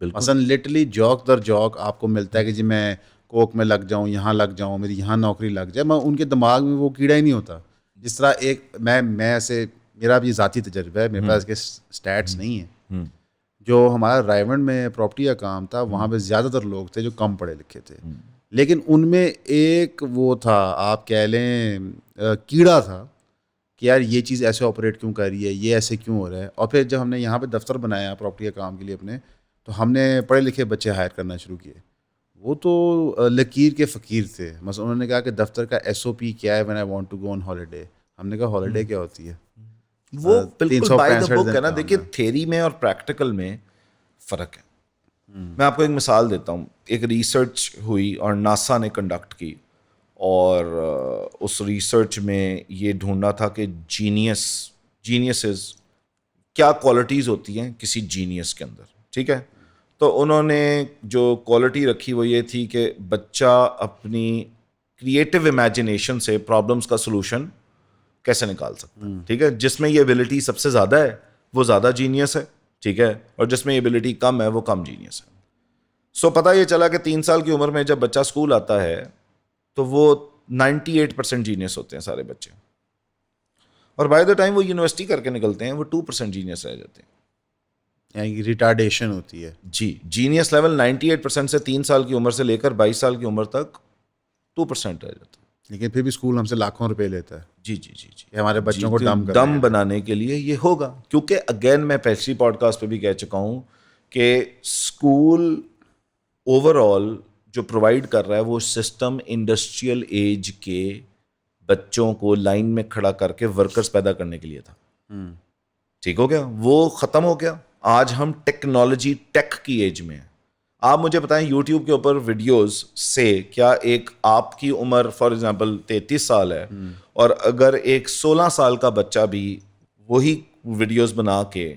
مثلاً لٹرلی جاک در جاک آپ کو ملتا ہے کہ جی میں کوک میں لگ جاؤں, یہاں لگ جاؤں, میری یہاں نوکری لگ جائے. میں ان کے دماغ میں وہ کیڑا ہی نہیں ہوتا. جس طرح ایک میں ایسے, میرا بھی ذاتی تجربہ ہے, میرے پاس کے اسٹیٹس نہیں ہیں. جو ہمارا رائیونڈ میں پراپرٹی کا کام تھا, وہاں پہ زیادہ تر لوگ تھے جو کم پڑھے لکھے تھے, لیکن ان میں ایک وہ تھا, آپ کہہ لیں کیڑا تھا کہ یار یہ چیز ایسے آپریٹ کیوں کر رہی ہے, یہ ایسے کیوں ہو رہا ہے. اور پھر جب ہم نے یہاں پہ دفتر بنایا پراپرٹی کے کام کے لیے اپنے, تو ہم نے پڑھے لکھے بچے ہائر کرنا شروع کیے. وہ تو لکیر کے فقیر تھے. مثلا انہوں نے کہا کہ دفتر کا ایس او پی کیا ہے when I want to go on holiday. ہم نے کہا ہالیڈے کیا ہوتی ہے؟ وہ بالکل بائی دا بک ہے نا. دیکھیے تھیری میں اور پریکٹیکل میں فرق ہے. میں آپ کو ایک مثال دیتا ہوں. ایک ریسرچ ہوئی اور ناسا نے کنڈکٹ کی, اور اس ریسرچ میں یہ ڈھونڈا تھا کہ جینیسز کیا کوالٹیز ہوتی ہیں کسی جینیس کے اندر. ٹھیک ہے, تو انہوں نے جو کوالٹی رکھی وہ یہ تھی کہ بچہ اپنی کریٹو امیجنیشن سے پرابلمس کا سلوشن کیسے نکال سکتا ہے. ٹھیک ہے, جس میں یہ ایبلٹی سب سے زیادہ ہے وہ زیادہ جینیس ہے. ٹھیک ہے, اور جس میں یہ ایبلٹی کم ہے وہ کم جینیس ہے. سو پتہ یہ چلا کہ 3 سال کی عمر میں جب بچہ اسکول آتا ہے تو وہ 98% جینیس ہوتے ہیں سارے بچے, اور بائی دا ٹائم وہ یونیورسٹی کر کے نکلتے ہیں وہ 2% جینیس رہ جاتے ہیں. یعنی ریٹارڈیشن ہوتی ہے. جی, جینیس لیول 98% سے 3 سال کی عمر سے لے کر 22 سال کی عمر تک 2% رہ جاتا ہے. لیکن پھر بھی اسکول ہم سے لاکھوں روپے لیتا ہے. جی جی جی جی, ہمارے بچوں کو دم بنانے کے لیے یہ ہوگا. کیونکہ اگین میں پہلی پوڈ کاسٹ پہ بھی کہہ چکا ہوں کہ اسکول اوور آل جو پرووائڈ کر رہا ہے وہ سسٹم انڈسٹریل ایج کے بچوں کو لائن میں کھڑا کر کے ورکرز پیدا کرنے کے لیے تھا. ٹھیک ہو گیا, وہ ختم ہو گیا. آج ہم ٹیکنالوجی ٹیک کی ایج میں ہیں. آپ مجھے بتائیں یوٹیوب کے اوپر ویڈیوز سے کیا ایک آپ کی عمر فار ایگزامپل 33 سال ہے, اور اگر ایک 16 سال کا بچہ بھی وہی ویڈیوز بنا کے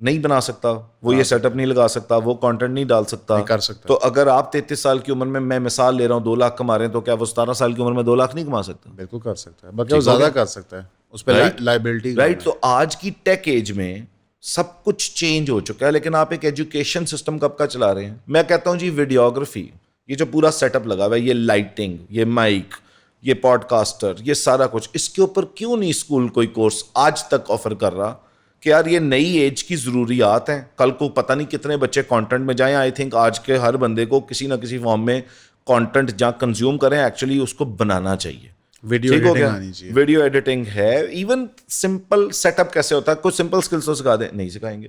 نہیں بنا سکتا, وہ یہ سیٹ اپ نہیں لگا سکتا, وہ کانٹینٹ نہیں ڈال سکتا, کر سکتا, تو اگر آپ 33 سال کی عمر میں مثال لے رہا ہوں 2 لاکھ کما رہے ہیں, تو کیا وہ 17 سال کی عمر میں 2 لاکھ نہیں کما سکتا؟ بالکل کر سکتا ہے, بلکہ وہ زیادہ کر سکتا ہے. اس پہ لائبلٹی رائٹ. تو آج کی ٹیک ایج میں سب کچھ چینج ہو چکا ہے, لیکن آپ ایک ایجوکیشن سسٹم کب کا چلا رہے ہیں. میں کہتا ہوں جی ویڈیوگرافی, یہ جو پورا سیٹ اپ لگا ہوا ہے, یہ لائٹنگ, یہ مائک, یہ پوڈ کاسٹر, یہ سارا کچھ, اس کے اوپر کیوں نہیں اسکول کوئی کورس آج تک آفر کر رہا کہ یار یہ نئی ایج کی ضروریات ہیں, کل کو پتہ نہیں کتنے بچے کانٹینٹ میں جائیں. آئی تھنک آج کے ہر بندے کو کسی نہ کسی فارم میں کانٹینٹ جہاں کنزیوم کریں ایکچولی اس کو بنانا چاہیے. ویڈیو ایڈیٹنگ ہے, ایون سمپل سیٹ اپ کیسے ہوتا ہے, کچھ سمپل اسکلس تو سکھا دیں, نہیں سکھائیں گے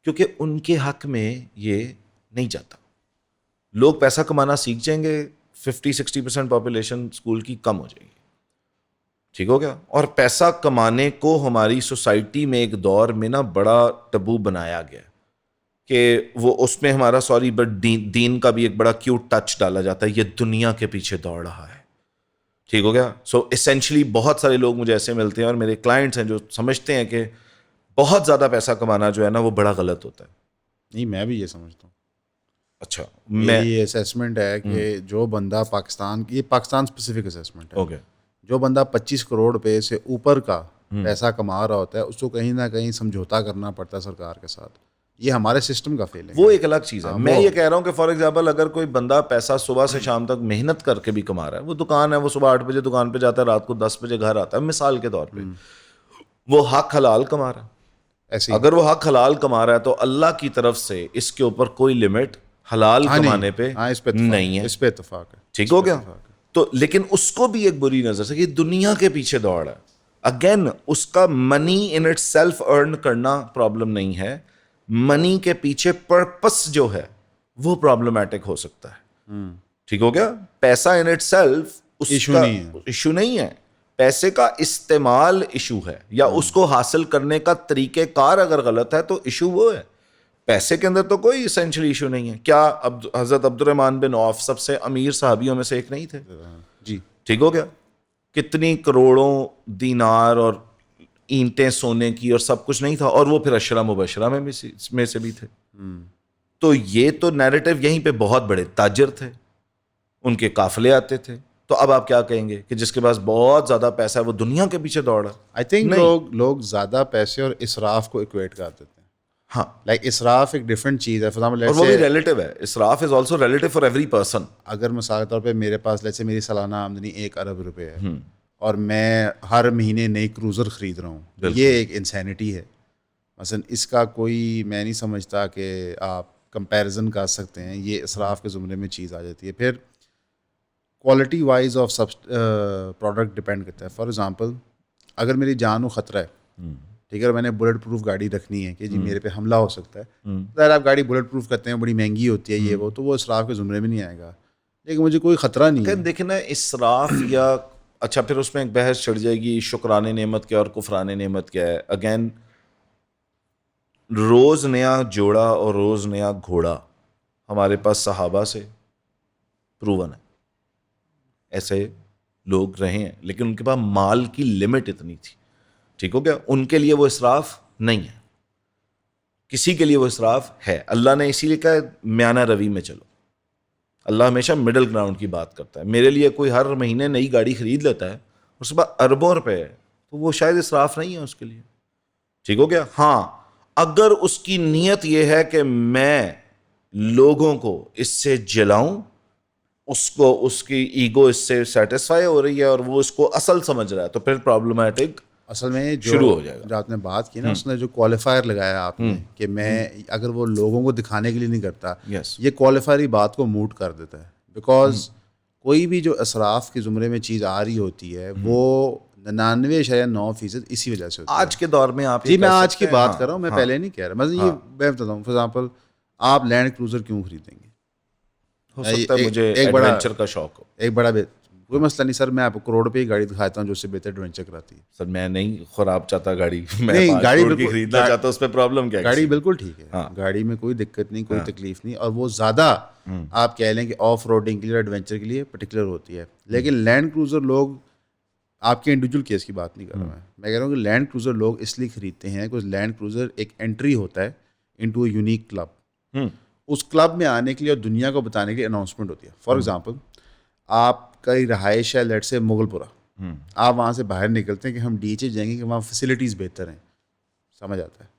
کیونکہ ان کے حق میں یہ نہیں جاتا. لوگ پیسہ کمانا سیکھ جائیں گے, 50-60% پاپولیشن اسکول کی کم ہو جائے گی. ٹھیک ہو گیا, اور پیسہ کمانے کو ہماری سوسائٹی میں ایک دور میں نا بڑا ٹبو بنایا گیا کہ وہ اس میں ہمارا بٹ دین کا بھی ایک بڑا کیوٹ ٹچ ڈالا جاتا ہے, یہ دنیا کے پیچھے دوڑ رہا ہے. ٹھیک ہو گیا. سو اسینشلی بہت سارے لوگ مجھے ایسے ملتے ہیں اور میرے کلائنٹس ہیں جو سمجھتے ہیں کہ بہت زیادہ پیسہ کمانا جو ہے نا وہ بڑا غلط ہوتا ہے. نہیں, میں بھی یہ سمجھتا ہوں. اچھا, میری اسیسمنٹ ہے کہ جو بندہ پاکستان اسپیسیفک اسیسمنٹ ہے, جو بندہ 25 کروڑ روپے سے اوپر کا پیسہ کما رہا ہوتا ہے اس کو کہیں نہ کہیں سمجھوتا کرنا پڑتا ہے سرکار کے ساتھ, یہ ہمارے سسٹم کا فیل ہے. وہ ایک الگ چیز ہے. میں یہ کہہ رہا ہوں کہ فار ایگزامپل اگر کوئی بندہ پیسہ صبح سے شام تک محنت کر کے بھی کما رہا ہے, وہ دکان ہے, وہ صبح 8 بجے دکان پہ جاتا ہے, رات کو 10 بجے گھر آتا ہے, مثال کے طور پہ وہ حق حلال کما رہا ہے. ایسے اگر وہ حق حلال کما رہا ہے تو اللہ کی طرف سے اس کے اوپر کوئی لمٹ حلال کمانے پہ نہیں ہے. اس پہ اتفاق ہے. ٹھیک ہو گیا. تو لیکن اس کو بھی ایک بری نظر سے کہ دنیا کے پیچھے دوڑ ہے. اگین اس کا منی ان اٹ سیلف ارن کرنا پرابلم نہیں ہے, منی کے پیچھے پرپس جو ہے وہ پرابلمٹک ہو سکتا ہے. ٹھیک ہو گیا. پیسہ ان اٹ سیلف ایشو نہیں ہے, پیسے کا استعمال ایشو ہے, یا اس کو حاصل کرنے کا طریقہ کار اگر غلط ہے تو ایشو وہ ہے. پیسے کے اندر تو کوئی اسینشلی ایشو نہیں ہے. کیا حضرت عبد الرحمن بن عوف سب سے امیر صحابیوں میں سے ایک نہیں تھے؟ جی ٹھیک ہو گیا. کتنی کروڑوں دینار اور اینٹیں سونے کی اور سب کچھ نہیں تھا, اور وہ پھر عشرہ مبشرہ میں سے بھی تھے. تو یہ تو نیریٹو یہیں پہ بہت بڑے تاجر تھے, ان کے قافلے آتے تھے. تو اب آپ کیا کہیں گے کہ جس کے پاس بہت زیادہ پیسہ ہے وہ دنیا کے پیچھے دوڑا؟ آئی تھنک لوگ زیادہ پیسے اور اسراف کو ایکویٹ کر دیتے ہیں. ہاں, لائک اسراف ایک ڈفرینٹ چیز ہے. اور وہ بھی ریلیٹیو ہے. اسراف is also relative for every person. اگر مثال کے طور پہ میرے پاس لیٹس سے میری سالانہ آمدنی 1 ارب روپے ہے اور میں ہر مہینے نئی کروزر خرید رہا ہوں, یہ ایک انسینٹی ہے. مثلا اس کا کوئی میں نہیں سمجھتا کہ آپ کمپیریزن کر سکتے ہیں. یہ اسراف کے زمرے میں چیز آ جاتی ہے. پھر quality wise of sub product depend کرتا ہے. فار ایگزامپل اگر میری جان و خطرہ ہے, ٹھیک ہے, اور میں نے بلٹ پروف گاڑی رکھنی ہے کہ جی میرے پہ حملہ ہو سکتا ہے, ظاہر آپ گاڑی بلٹ پروف کرتے ہیں, بڑی مہنگی ہوتی ہے یہ وہ, تو وہ اسراف کے زمرے میں نہیں آئے گا. لیکن مجھے کوئی خطرہ نہیں ہے. دیکھیں نا اسراف یا اچھا پھر اس میں ایک بحث چڑھ جائے گی شکران نعمت کیا اور کفران نعمت کیا ہے. اگین روز نیا جوڑا اور روز نیا گھوڑا ہمارے پاس صحابہ سے پروون ہے. ایسے لوگ رہے ہیں لیکن ان کے پاس مال کی لمٹ اتنی تھی. ٹھیک ہو گیا. ان کے لیے وہ اسراف نہیں ہے, کسی کے لیے وہ اسراف ہے. اللہ نے اسی لیے کہا میانہ روی میں چلو. اللہ ہمیشہ مڈل گراؤنڈ کی بات کرتا ہے. میرے لیے کوئی ہر مہینے نئی گاڑی خرید لیتا ہے, اس کے بعد اربوں روپے ہے, تو وہ شاید اسراف نہیں ہے اس کے لیے. ٹھیک ہو گیا. ہاں اگر اس کی نیت یہ ہے کہ میں لوگوں کو اس سے جلاؤں, اس کو اس کی ایگو اس سے سیٹسفائی ہو رہی ہے اور وہ اس کو اصل سمجھ رہا ہے, تو پھر پرابلمٹک اصل میں شروع ہو جائے گا. جو آپ نے بات کی نا, اس نے جو کوالیفائر لگایا آپ نے کہ میں اگر وہ لوگوں کو دکھانے کے لیے نہیں کرتا, یہ کوالیفائر بات کو موٹ کر دیتا ہے. بیکاز کوئی بھی جو اسراف کے زمرے میں چیز آ رہی ہوتی ہے وہ 99.9% اسی وجہ سے ہوتی ہے. آج کے دور میں آپ جی میں آج کی بات کر رہا ہوں, میں پہلے نہیں کہہ رہا. مثلا یہ میں بتاتا ہوں, فار ایگزامپل آپ لینڈ کروزر کیوں خریدیں گے؟ ہو سکتا ہے مجھے ایڈونچر کا شوق ہو. ایک بڑا کوئی مسئلہ نہیں سر, میں آپ کو کروڑ روپے کی گاڑی دکھاتا ہوں جو اس سے بہتر ایڈونچر کراتی ہے. سر میں نہیں خراب چاہتا گاڑی, میں گاڑی خریدنا چاہتا ہوں, اس پہ پرابلم کیا ہے؟ گاڑی بالکل ٹھیک ہے, گاڑی میں کوئی دقت نہیں, کوئی تکلیف نہیں, اور وہ زیادہ آپ کہہ لیں کہ آف روڈنگ کے لیے ایڈونچر کے لیے پرٹیکولر ہوتی ہے. لیکن لینڈ کروزر لوگ, آپ کے انڈیویجول کیس کی بات نہیں کر رہا میں کہہ رہا ہوں کہ لینڈ کروزر لوگ اس لیے خریدتے ہیں کہ لینڈ کروزر ایک انٹری ہوتا ہے انٹو اے یونیک کلب. اس کلب میں آنے کے لیے اور دنیا کو بتانے کے لیے اناؤنسمنٹ ہوتی ہے. فار ایگزامپل آپ کا رہائش ہے لیٹ سے مغل پورہ, آپ وہاں سے باہر نکلتے ہیں کہ ہم ڈی ایچ اے جائیں گے کہ وہاں فیسلٹیز بہتر ہیں, سمجھ آتا ہے.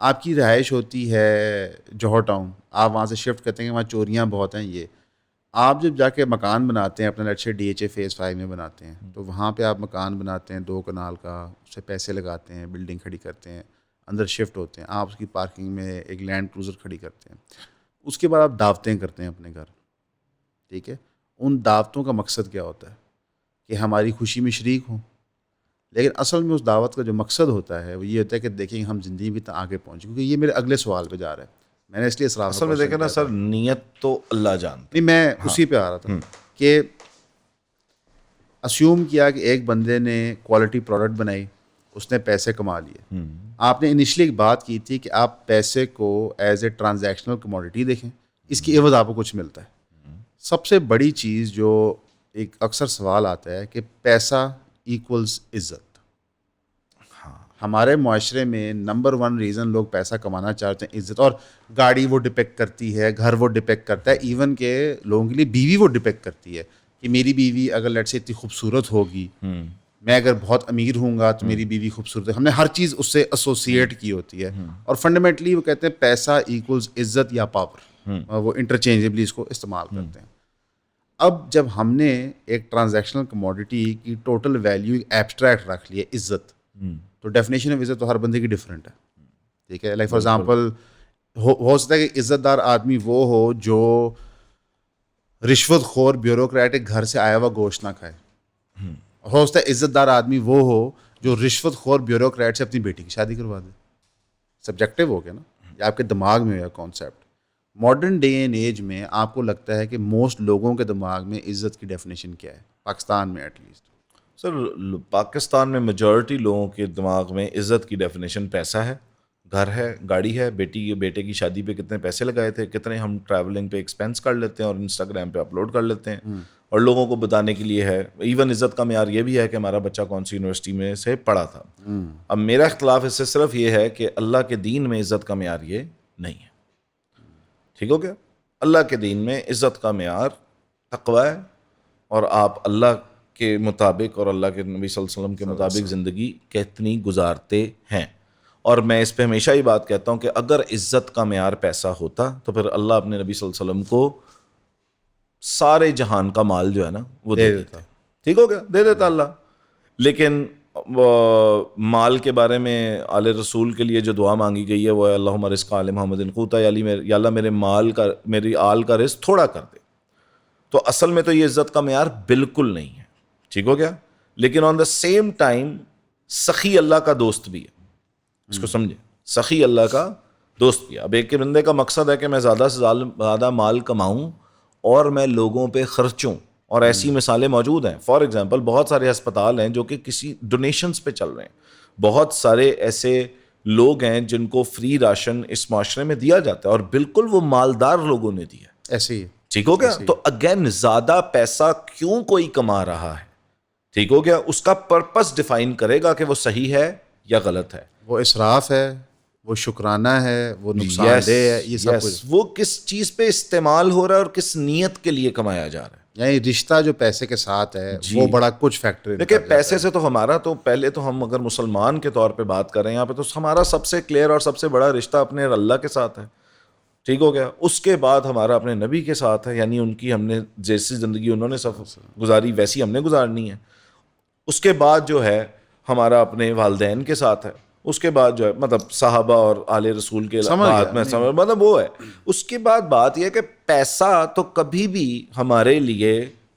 آپ کی رہائش ہوتی ہے جوہر ٹاؤن, آپ وہاں سے شفٹ کرتے ہیں کہ وہاں چوریاں بہت ہیں. یہ آپ جب جا کے مکان بناتے ہیں اپنا لیٹ سے ڈی ایچ اے فیز 5 میں بناتے ہیں, تو وہاں پہ آپ مکان بناتے ہیں 2 کنال کا, اس سے پیسے لگاتے ہیں, بلڈنگ کھڑی کرتے ہیں, اندر شفٹ ہوتے ہیں, آپ اس کی پارکنگ میں ایک لینڈ کروزر کھڑی کرتے ہیں. اس کے بعد آپ دعوتیں کرتے ہیں اپنے گھر, ٹھیک ہے. ان دعوتوں کا مقصد کیا ہوتا ہے کہ ہماری خوشی میں شریک ہوں. لیکن اصل میں اس دعوت کا جو مقصد ہوتا ہے وہ یہ ہوتا ہے کہ دیکھیں ہم زندگی میں کتنا آگے پہنچے. کیونکہ یہ میرے اگلے سوال پہ جا رہا ہے, میں نے اس لیے اسراف اصل میں دیکھیں نا سر, نیت تو اللہ جانتا. نہیں میں اسی پہ آ رہا تھا کہ اسیوم کیا کہ ایک بندے نے کوالٹی پروڈکٹ بنائی, اس نے پیسے کما لیے. آپ نے انیشلی ایک بات کی تھی کہ آپ پیسے کو ایز اے ٹرانزیکشنل کموڈیٹی دیکھیں, اس کی عوض آپ کو کچھ ملتا ہے. سب سے بڑی چیز جو ایک اکثر سوال آتا ہے کہ پیسہ ایکولز عزت. ہمارے معاشرے میں نمبر 1 ریزن لوگ پیسہ کمانا چاہتے ہیں عزت, اور گاڑی وہ ڈپیکٹ کرتی ہے, گھر وہ ڈپیکٹ کرتا ہے, ایون کہ لوگوں کے لیے بیوی وہ ڈپیکٹ کرتی ہے کہ میری بیوی اگر لیٹ سے اتنی خوبصورت ہوگی, میں اگر بہت امیر ہوں گا تو میری بیوی خوبصورت ہے. ہم نے ہر چیز اس سے ایسوسیٹ کی ہوتی ہے, اور فنڈامنٹلی وہ کہتے ہیں پیسہ ایکولز عزت یا پاور, وہ انٹرچینجبلی اس کو استعمال کرتے ہیں. اب جب ہم نے ایک ٹرانزیکشنل کموڈٹی کی ٹوٹل ویلیو ایبسٹریکٹ رکھ لی ہے عزت, تو ڈیفینیشن آف عزت تو ہر بندے کی ڈفرینٹ ہے. ٹھیک ہے, لائک فار ایگزامپل ہو سکتا ہے کہ عزت دار آدمی وہ ہو جو رشوت خور بیوروکریٹک گھر سے آیا ہوا گوشت نہ کھائے. ہو سکتا ہے عزت دار آدمی وہ ہو جو رشوت خور بیوروکریٹ سے اپنی بیٹی کی شادی کروا دے. سبجیکٹو ہو گیا نا, یا آپ کے دماغ میں ہو concept. Modern day and age میں آپ کو لگتا ہے کہ موسٹ لوگوں کے دماغ میں عزت کی ڈیفینیشن کیا ہے, پاکستان میں ایٹ لیسٹ؟ سر پاکستان میں میجورٹی لوگوں کے دماغ میں عزت کی ڈیفینیشن پیسہ ہے, گھر ہے, گاڑی ہے, بیٹے کی شادی پہ کتنے پیسے لگائے تھے, کتنے ہم ٹریولنگ پہ ایکسپینس کر لیتے ہیں اور انسٹاگرام پہ اپلوڈ کر لیتے ہیں, اور لوگوں کو بتانے کے لیے ہے. ایون عزت کا معیار یہ بھی ہے کہ ہمارا بچہ کون سی یونیورسٹی میں سے پڑھا تھا. اب میرا اختلاف اس سے صرف یہ ہے کہ اللہ کے دین میں عزت کا معیار یہ نہیں ہے. ٹھیک ہو گیا؟ اللہ کے دین میں عزت کا معیار تقوی ہے, اور آپ اللہ کے مطابق اور اللہ کے نبی صلی اللہ علیہ وسلم کے مطابق زندگی کتنی گزارتے ہیں. اور میں اس پہ ہمیشہ ہی بات کہتا ہوں کہ اگر عزت کا معیار پیسہ ہوتا تو پھر اللہ اپنے نبی صلی اللہ علیہ وسلم کو سارے جہان کا مال جو ہے نا وہ دے دیتا. ٹھیک ہو گیا, دے دیتا اللہ. لیکن مال کے بارے میں آل رسول کے لیے جو دعا مانگی گئی ہے وہ ہے اللہم رزق آل محمد قوتا, یا اللہ میرے مال کا, میری آل کا رزق تھوڑا کر دے. تو اصل میں تو یہ عزت کا معیار بالکل نہیں ہے. ٹھیک ہو گیا؟ لیکن آن دا سیم ٹائم سخی اللہ کا دوست بھی ہے. اس کو سمجھے, سخی اللہ کا دوست بھی ہے. اب ایک کے بندے کا مقصد ہے کہ میں زیادہ سے زیادہ مال کماؤں اور میں لوگوں پہ خرچوں, اور ایسی مثالیں موجود ہیں. فار ایگزامپل بہت سارے ہسپتال ہیں جو کہ کسی ڈونیشنز پہ چل رہے ہیں. بہت سارے ایسے لوگ ہیں جن کو فری راشن اس معاشرے میں دیا جاتا ہے, اور بالکل وہ مالدار لوگوں نے دیا. ایسے ہی. ٹھیک ہو گیا؟ تو اگین زیادہ پیسہ کیوں کوئی کما رہا ہے, ٹھیک ہو گیا, اس کا پرپس ڈیفائن کرے گا کہ وہ صحیح ہے یا غلط ہے. وہ اسراف ہے, وہ شکرانہ ہے, وہ نقصان دہ ہے, یہ سب کچھ وہ کس چیز پہ استعمال ہو رہا ہے اور کس نیت کے لیے کمایا جا رہا ہے. یعنی رشتہ جو پیسے کے ساتھ ہے وہ بڑا کچھ فیکٹر. دیکھیں پیسے سے تو ہمارا تو پہلے تو ہم اگر مسلمان کے طور پہ بات کر رہے ہیں یہاں پہ, تو ہمارا سب سے کلیئر اور سب سے بڑا رشتہ اپنے اللہ کے ساتھ ہے. ٹھیک ہو گیا؟ اس کے بعد ہمارا اپنے نبی کے ساتھ ہے, یعنی ان کی ہم نے جیسی زندگی انہوں نے گزاری ویسی ہم نے گزارنی ہے. اس کے بعد جو ہے ہمارا اپنے والدین کے ساتھ ہے. اس کے بعد جو ہے مطلب صحابہ اور آل رسول کے بعد میں مطلب وہ ہے. اس کے بعد بات یہ ہے کہ پیسہ تو کبھی بھی ہمارے لیے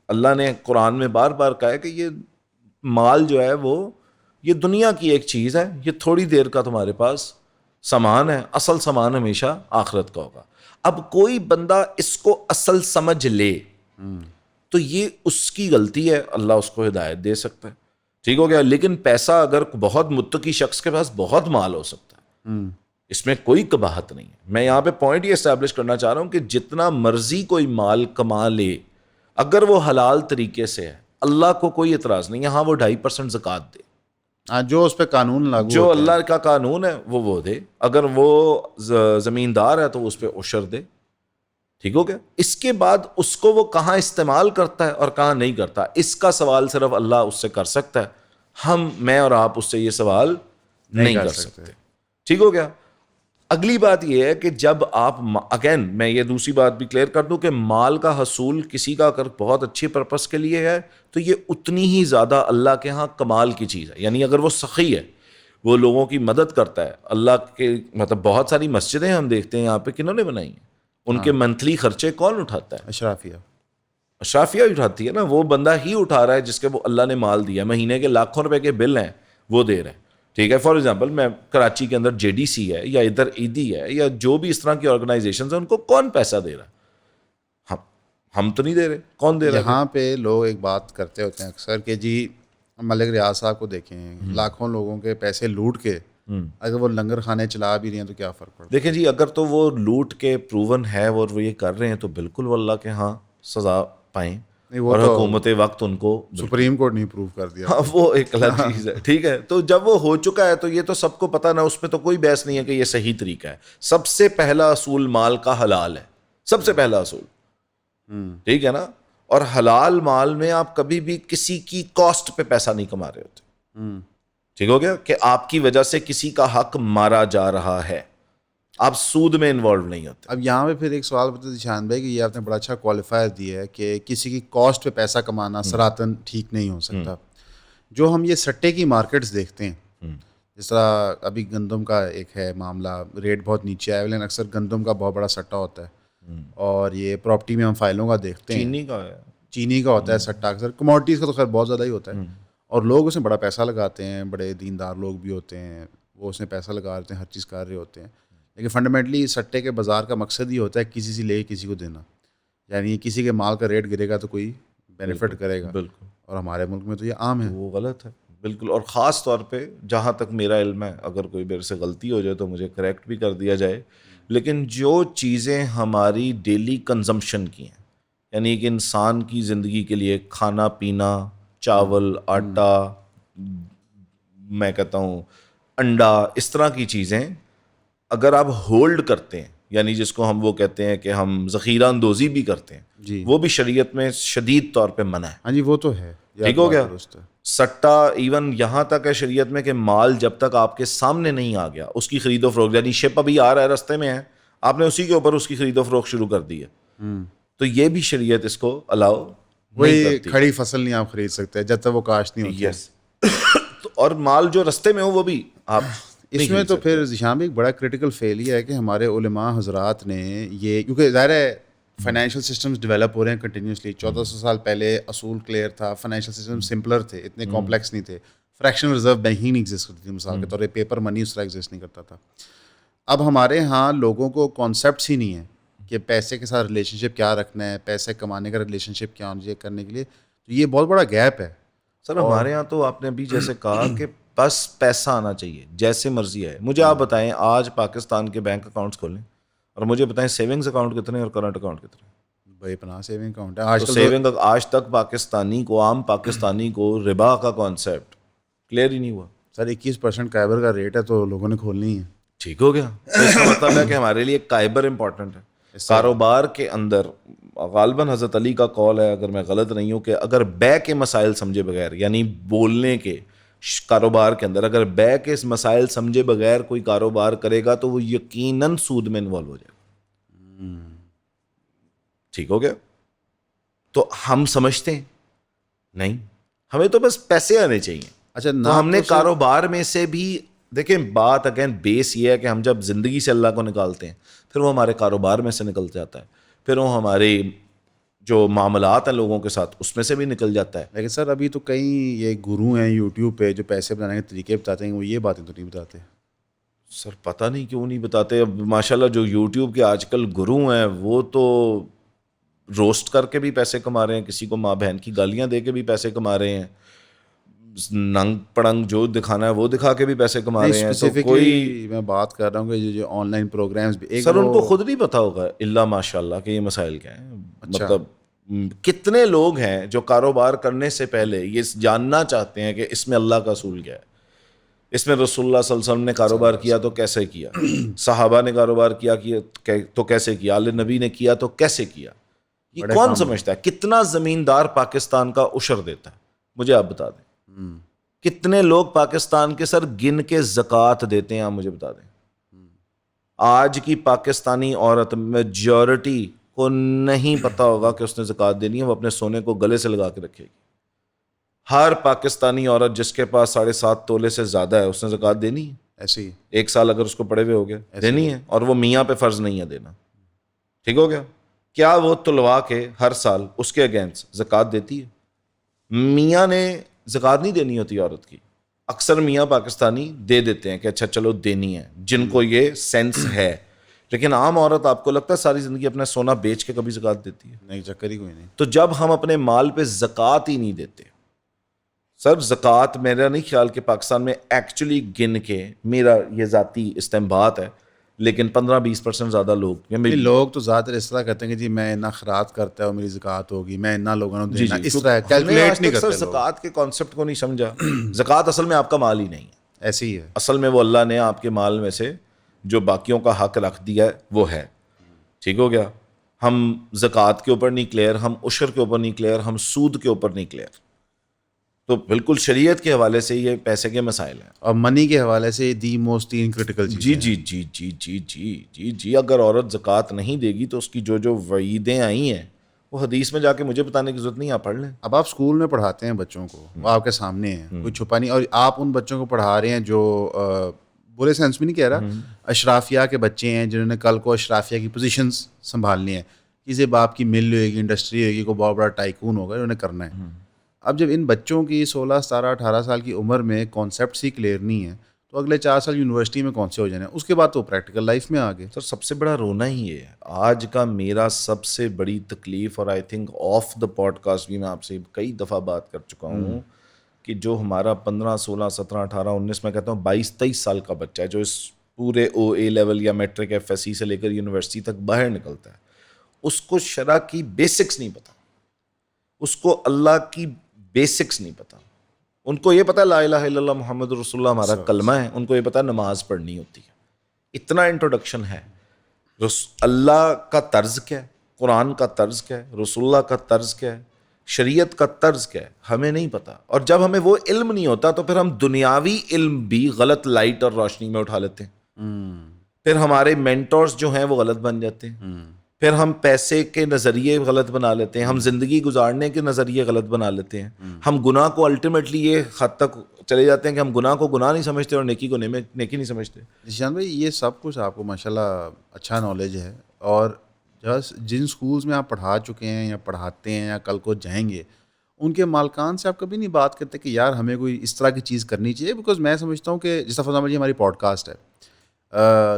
اللہ نے قرآن میں بار بار کہا ہے کہ یہ مال جو ہے وہ یہ دنیا کی ایک چیز ہے, یہ تھوڑی دیر کا تمہارے پاس سامان ہے, اصل سامان ہمیشہ آخرت کا ہوگا. اب کوئی بندہ اس کو اصل سمجھ لے تو یہ اس کی غلطی ہے, اللہ اس کو ہدایت دے سکتا ہے. ٹھیک ہو گیا؟ لیکن پیسہ اگر بہت متقی شخص کے پاس بہت مال ہو سکتا ہے, اس میں کوئی قباحت نہیں ہے. میں یہاں پہ پوائنٹ یہ اسٹیبلش کرنا چاہ رہا ہوں کہ جتنا مرضی کوئی مال کما لے, اگر وہ حلال طریقے سے ہے, اللہ کو کوئی اعتراض نہیں ہے. ہاں وہ 2.5% زکوٰۃ دے, جو اس پہ قانون لاگو, جو اللہ کا قانون ہے وہ دے. اگر وہ زمیندار ہے تو اس پہ عشر دے. ٹھیک ہو گیا؟ اس کے بعد اس کو وہ کہاں استعمال کرتا ہے اور کہاں نہیں کرتا, اس کا سوال صرف اللہ اس سے کر سکتا ہے. میں اور آپ اس سے یہ سوال نہیں کر سکتے. ٹھیک ہو گیا؟ اگلی بات یہ ہے کہ جب آپ اگین میں یہ دوسری بات بھی کلیئر کر دوں کہ مال کا حصول کسی کا اگر بہت اچھی پرپس کے لیے ہے تو یہ اتنی ہی زیادہ اللہ کے ہاں کمال کی چیز ہے. یعنی اگر وہ سخی ہے, وہ لوگوں کی مدد کرتا ہے, اللہ کے مطلب بہت ساری مسجدیں ہم دیکھتے ہیں یہاں پہ کنہوں نے بنائی ہیں, ان کے منتھلی خرچے کون اٹھاتا ہے؟ اشرافیہ اٹھاتی ہے نا. وہ بندہ ہی اٹھا رہا ہے جس کے وہ اللہ نے مال دیا, مہینے کے لاکھوں روپے کے بل ہیں وہ دے رہے ہیں. ٹھیک ہے؟ فار ایگزامپل میں کراچی کے اندر JDC ہے یا ادھر ایدی ہے یا جو بھی اس طرح کی آرگنائزیشنز ہیں, ان کو کون پیسہ دے رہا ہے؟ ہم تو نہیں دے رہے. کون دے رہا ہے؟ یہاں پہ لوگ ایک بات کرتے ہوتے ہیں اکثر کہ جی ملک ریاض صاحب کو دیکھیں, لاکھوں لوگوں کے پیسے لوٹ کے اگر وہ لنگر خانے چلا بھی رہے ہیں تو کیا فرق پڑتا ہے؟ دیکھیں جی, اگر تو وہ لوٹ کے پروون ہے اور وہ یہ کر رہے ہیں تو بالکل وہ اللہ کے ہاں سزا پائیں, اور حکومت وقت ان کو سپریم کورٹ نہیں پروف کر دیا, وہ ایک الگ چیز ہے. ٹھیک ہے؟ تو جب وہ ہو چکا ہے تو یہ تو سب کو پتہ نا, اس میں تو کوئی بحث نہیں ہے کہ یہ صحیح طریقہ ہے. سب سے پہلا اصول مال کا حلال ہے, سب سے پہلا اصول. ٹھیک ہے نا؟ اور حلال مال میں آپ کبھی بھی کسی کی کاسٹ پہ پیسہ نہیں کما رہے ہوتے. ٹھیک ہو گیا, کہ آپ کی وجہ سے کسی کا حق مارا جا رہا ہے, آپ سود میں انوالو نہیں ہوتے. اب یہاں پہ پھر ایک سوال بتا ذیشان بھائی کہ یہ آپ نے بڑا اچھا کوالیفائر دیا ہے کہ کسی کی کاسٹ پہ پیسہ کمانا سراتن ٹھیک نہیں ہو سکتا. جو ہم یہ سٹے کی مارکیٹس دیکھتے ہیں, جس طرح ابھی گندم کا ایک ہے معاملہ, ریٹ بہت نیچے آیا, لیکن اکثر گندم کا بہت بڑا سٹا ہوتا ہے. اور یہ پراپرٹی میں ہم فائلوں کا دیکھتے ہیں, چینی کا ہوتا ہے سٹا, اکثر کموڈٹیز کا تو خیر بہت زیادہ ہی ہوتا ہے. اور لوگ اس میں بڑا پیسہ لگاتے ہیں, بڑے دیندار لوگ بھی ہوتے ہیں, وہ اس میں پیسہ لگا رہے ہیں, ہر چیز کر رہے ہوتے ہیں. لیکن فنڈامنٹلی سٹے کے بازار کا مقصد یہ ہوتا ہے کسی سے لے کسی کو دینا, یعنی کسی کے مال کا ریٹ گرے گا تو کوئی بینیفٹ کرے گا. بالکل. اور ہمارے ملک میں تو یہ عام ہے. وہ غلط ہے بالکل. اور خاص طور پہ جہاں تک میرا علم ہے, اگر کوئی میرے سے غلطی ہو جائے تو مجھے کریکٹ بھی کر دیا جائے, لیکن جو چیزیں ہماری ڈیلی کنزمپشن کی ہیں, یعنی ایک انسان کی زندگی کے لیے کھانا پینا, چاول, آٹا, میں کہتا ہوں انڈا, اس طرح کی چیزیں اگر آپ ہولڈ کرتے ہیں, یعنی جس کو ہم وہ کہتے ہیں کہ ہم ذخیرہ اندوزی بھی کرتے ہیں, جی وہ بھی شریعت میں شدید طور پہ منع ہے. ہاں جی وہ تو ہے. ٹھیک ہو گیا. سٹا ایون یہاں تک ہے شریعت میں کہ مال جب تک آپ کے سامنے نہیں آ گیا اس کی خرید و فروخت, یعنی شپ ابھی آ رہا ہے رستے میں ہے, آپ نے اسی کے اوپر اس کی خرید و فروخت شروع کر دی ہے, تو یہ بھی شریعت اس کو الاؤ نہیں کرتی. کھڑی فصل نہیں آپ خرید سکتے جب تک وہ کاشت نہیں ہوتی. یس. اور مال جو رستے میں ہو وہ بھی آپ اس میں تو پھر ذیشان بھی ایک بڑا کریٹیکل فیل یہ ہے کہ ہمارے علماء حضرات نے یہ, کیونکہ ظاہر ہے فائنینشیل سسٹمز ڈیولپ ہو رہے ہیں کنٹینیوسلی. 1400 سال پہلے اصول کلیئر تھا, فائنینشیل سسٹم سمپلر تھے, اتنے کمپلیکس نہیں تھے, فریکشنل ریزرو بینکنگ نہیں ایگزسٹ کرتی تھی مثال کے طور پہ, پیپر منی اس طرح ایگزسٹ نہیں کرتا تھا. اب ہمارے ہاں لوگوں کو کانسیپٹس ہی نہیں ہے کہ پیسے کے ساتھ ریلیشن شپ کیا رکھنا ہے, پیسے کمانے کا ریلیشن شپ کیا ہونا چاہیے کرنے کے لیے. تو یہ بہت بڑا گیپ ہے. سر ہمارے یہاں تو آپ نے ابھی جیسے کہا کہ بس پیسہ آنا چاہیے جیسے مرضی ہے. مجھے آپ بتائیں آج پاکستان کے بینک اکاؤنٹس کھولیں اور مجھے بتائیں سیونگز اکاؤنٹ کتنے اور کرنٹ اکاؤنٹ کتنے. بھائی پناہ سیونگ اکاؤنٹ ہے آج تو کل. سیونگ آج تک پاکستانی کو, عام پاکستانی کو ربا کا کانسیپٹ کلیئر ہی نہیں ہوا. سر 21% کائبر کا ریٹ ہے تو لوگوں نے کھولنی ہے. ٹھیک ہو گیا. اس کا مطلب ہے کہ ہمارے لیے کائبر امپورٹنٹ ہے. کاروبار کے اندر غالباً حضرت علی کا قول ہے, اگر میں غلط نہیں ہوں, کہ اگر بے کے مسائل سمجھے بغیر, یعنی بولنے کے کاروبار کے اندر اگر بے کے مسائل سمجھے بغیر کوئی کاروبار کرے گا تو وہ یقیناً سود میں انوالو ہو جائے گا. ٹھیک ہو گیا. تو ہم سمجھتے ہیں نہیں, ہمیں تو بس پیسے آنے چاہیے. اچھا تو ہم نے کاروبار میں سے بھی دیکھیں, بات اگین بیس یہ ہے کہ ہم جب زندگی سے اللہ کو نکالتے ہیں پھر وہ ہمارے کاروبار میں سے نکل جاتا ہے, پھر وہ ہمارے جو معاملات ہیں لوگوں کے ساتھ اس میں سے بھی نکل جاتا ہے. لیکن سر ابھی تو کئی یہ گرو ہیں یوٹیوب پہ جو پیسے بنانے کے طریقے بتاتے ہیں, وہ یہ باتیں تو نہیں بتاتے. سر پتہ نہیں کیوں نہیں بتاتے. اب ماشاءاللہ جو یوٹیوب کے آج کل گرو ہیں وہ تو روسٹ کر کے بھی پیسے کما رہے ہیں, کسی کو ماں بہن کی گالیاں دے کے بھی پیسے کما رہے ہیں, ننگ پڑنگ جو دکھانا ہے وہ دکھا کے بھی پیسے کما رہے ہیں. تو کوئی میں بات کر رہا ہوں کہ جو آن لائن پروگرامز بھی, سر ان کو خود نہیں پتا ہوگا الا ماشاء اللہ کہ یہ مسائل کیا ہیں. مطلب کتنے لوگ ہیں جو کاروبار کرنے سے پہلے یہ جاننا چاہتے ہیں کہ اس میں اللہ کا اصول کیا ہے, اس میں رسول اللہ صلی اللہ علیہ وسلم نے کاروبار کیا تو کیسے کیا, صحابہ نے کاروبار کیا تو کیسے کیا, آل نبی نے کیا تو کیسے کیا. یہ کون سمجھتا ہے؟ کتنا زمیندار پاکستان کا عشر دیتا ہے مجھے آپ بتا دیں. کتنے لوگ پاکستان کے سر گن کے زکوٰۃ دیتے ہیں, آپ مجھے بتا دیں. آج کی پاکستانی عورت میجورٹی کو نہیں پتا ہوگا کہ اس نے زکوٰۃ دینی ہے, وہ اپنے سونے کو گلے سے لگا کے رکھے گی. ہر پاکستانی عورت جس کے پاس 7.5 تولے سے زیادہ ہے اس نے زکوٰۃ دینی ہے. ایسے ہی 1 سال اگر اس کو پڑے ہوئے ہو گیا دینی ہے, اور وہ میاں پہ فرض نہیں ہے دینا. ٹھیک ہو گیا. کیا وہ تلوا کے ہر سال اس کے اگینسٹ زکوٰۃ دیتی ہے؟ میاں نے زکوٰۃ نہیں دینی ہوتی عورت کی. اکثر میاں پاکستانی دے دیتے ہیں کہ اچھا چلو دینی ہے, جن کو یہ سینس ہے. لیکن عام عورت آپ کو لگتا ہے ساری زندگی اپنا سونا بیچ کے کبھی زکوٰۃ دیتی ہے؟ نہیں, چکر ہی کوئی نہیں. تو جب ہم اپنے مال پہ زکوٰۃ ہی نہیں دیتے, سر زکوٰۃ میرا نہیں خیال کہ پاکستان میں ایکچولی گن کے, میرا یہ ذاتی استنباط ہے, لیکن 15-20% زیادہ لوگ تو زیادہ تر اس طرح کہتے ہیں کہ جی میں اتنا خراج کرتا ہے اور میری زکوٰۃ ہوگی, میں اتنا لوگوں نے دینا, اس طرح کیلکولیٹ نہیں کرتے. زکوٰۃ کے کانسیپٹ کو نہیں سمجھا. زکوٰۃ اصل میں آپ کا مال ہی نہیں ہے, ایسے ہی ہے. اصل میں وہ اللہ نے آپ کے مال میں سے جو باقیوں کا حق رکھ دیا ہے وہ ہے. ٹھیک ہو گیا. ہم زکوٰۃ کے اوپر نہیں کلیئر, ہم عشر کے اوپر نہیں کلیئر, ہم سود کے اوپر نہیں کلیئر. تو بالکل شریعت کے حوالے سے یہ پیسے کے مسائل ہیں, اور منی کے حوالے سے دی موسٹ 3 کرٹیکل چیزیں. جی اگر عورت زکوٰۃ نہیں دے گی تو اس کی جو وعیدیں آئی ہیں وہ حدیث میں جا کے مجھے بتانے کی ضرورت نہیں, آپ پڑھ لیں. اب آپ اسکول میں پڑھاتے ہیں بچوں کو, وہ آپ کے سامنے ہیں, کوئی چھپا نہیں, اور آپ ان بچوں کو پڑھا رہے ہیں جو برے سینس میں نہیں کہہ رہا, اشرافیہ کے بچے ہیں جنہوں نے کل کو اشرافیہ کی پوزیشنز سنبھالنی ہیں, کسی باپ کی مل ہوئے گی, انڈسٹری ہوئے گی, کوئی بہت بڑا ٹائکون ہوگا, انہوں نے کرنا ہے. اب جب ان بچوں کی 16, 17, 18 سال کی عمر میں کانسیپٹس ہی کلیئر نہیں ہیں تو اگلے 4 سال یونیورسٹی میں کون سے ہو جانے ہیں, اس کے بعد تو پریکٹیکل لائف میں آگے. سر سب سے بڑا رونا ہی یہ ہے, آج کا میرا سب سے بڑی تکلیف, اور I think of the podcast بھی میں آپ سے کئی دفعہ بات کر چکا ہوں کہ جو ہمارا 15, 16, 17, 18, 19, میں کہتا ہوں 22, 23 سال کا بچہ ہے جو اس پورے او اے لیول یا میٹرک ایف ایس سی سے لے کر یونیورسٹی تک باہر نکلتا ہے, اس کو شرع کی بیسکس نہیں پتا, اس کو اللہ کی بیسکس نہیں پتا. ان کو یہ پتا لا الہ الا اللہ محمد رسول اللہ ہمارا کلمہ ہے, ان کو یہ پتا نماز پڑھنی ہوتی ہے, اتنا انٹروڈکشن ہے. اللہ کا طرز کیا ہے, قرآن کا طرز کیا ہے, رسول اللہ کا طرز کیا ہے, شریعت کا طرز کیا ہے, ہمیں نہیں پتا. اور جب ہمیں وہ علم نہیں ہوتا تو پھر ہم دنیاوی علم بھی غلط لائٹ اور روشنی میں اٹھا لیتے ہیں, پھر ہمارے مینٹورز جو ہیں وہ غلط بن جاتے ہیں, پھر ہم پیسے کے نظریے غلط بنا لیتے ہیں, ہم زندگی گزارنے کے نظریے غلط بنا لیتے ہیں, ہم گناہ کو الٹیمیٹلی یہ حد تک چلے جاتے ہیں کہ ہم گناہ کو گناہ نہیں سمجھتے اور نیکی کو نیکی نہیں سمجھتے. ذیشان بھائی, یہ سب کچھ آپ کو ماشاءاللہ اچھا نالج ہے, اور جن سکولز میں آپ پڑھا چکے ہیں یا پڑھاتے ہیں یا کل کو جائیں گے, ان کے مالکان سے آپ کبھی نہیں بات کرتے کہ یار ہمیں کوئی اس طرح کی چیز کرنی چاہیے؟ بیکاز میں سمجھتا ہوں کہ جس طرح فار ایگزامپل ہماری پوڈ کاسٹ ہے,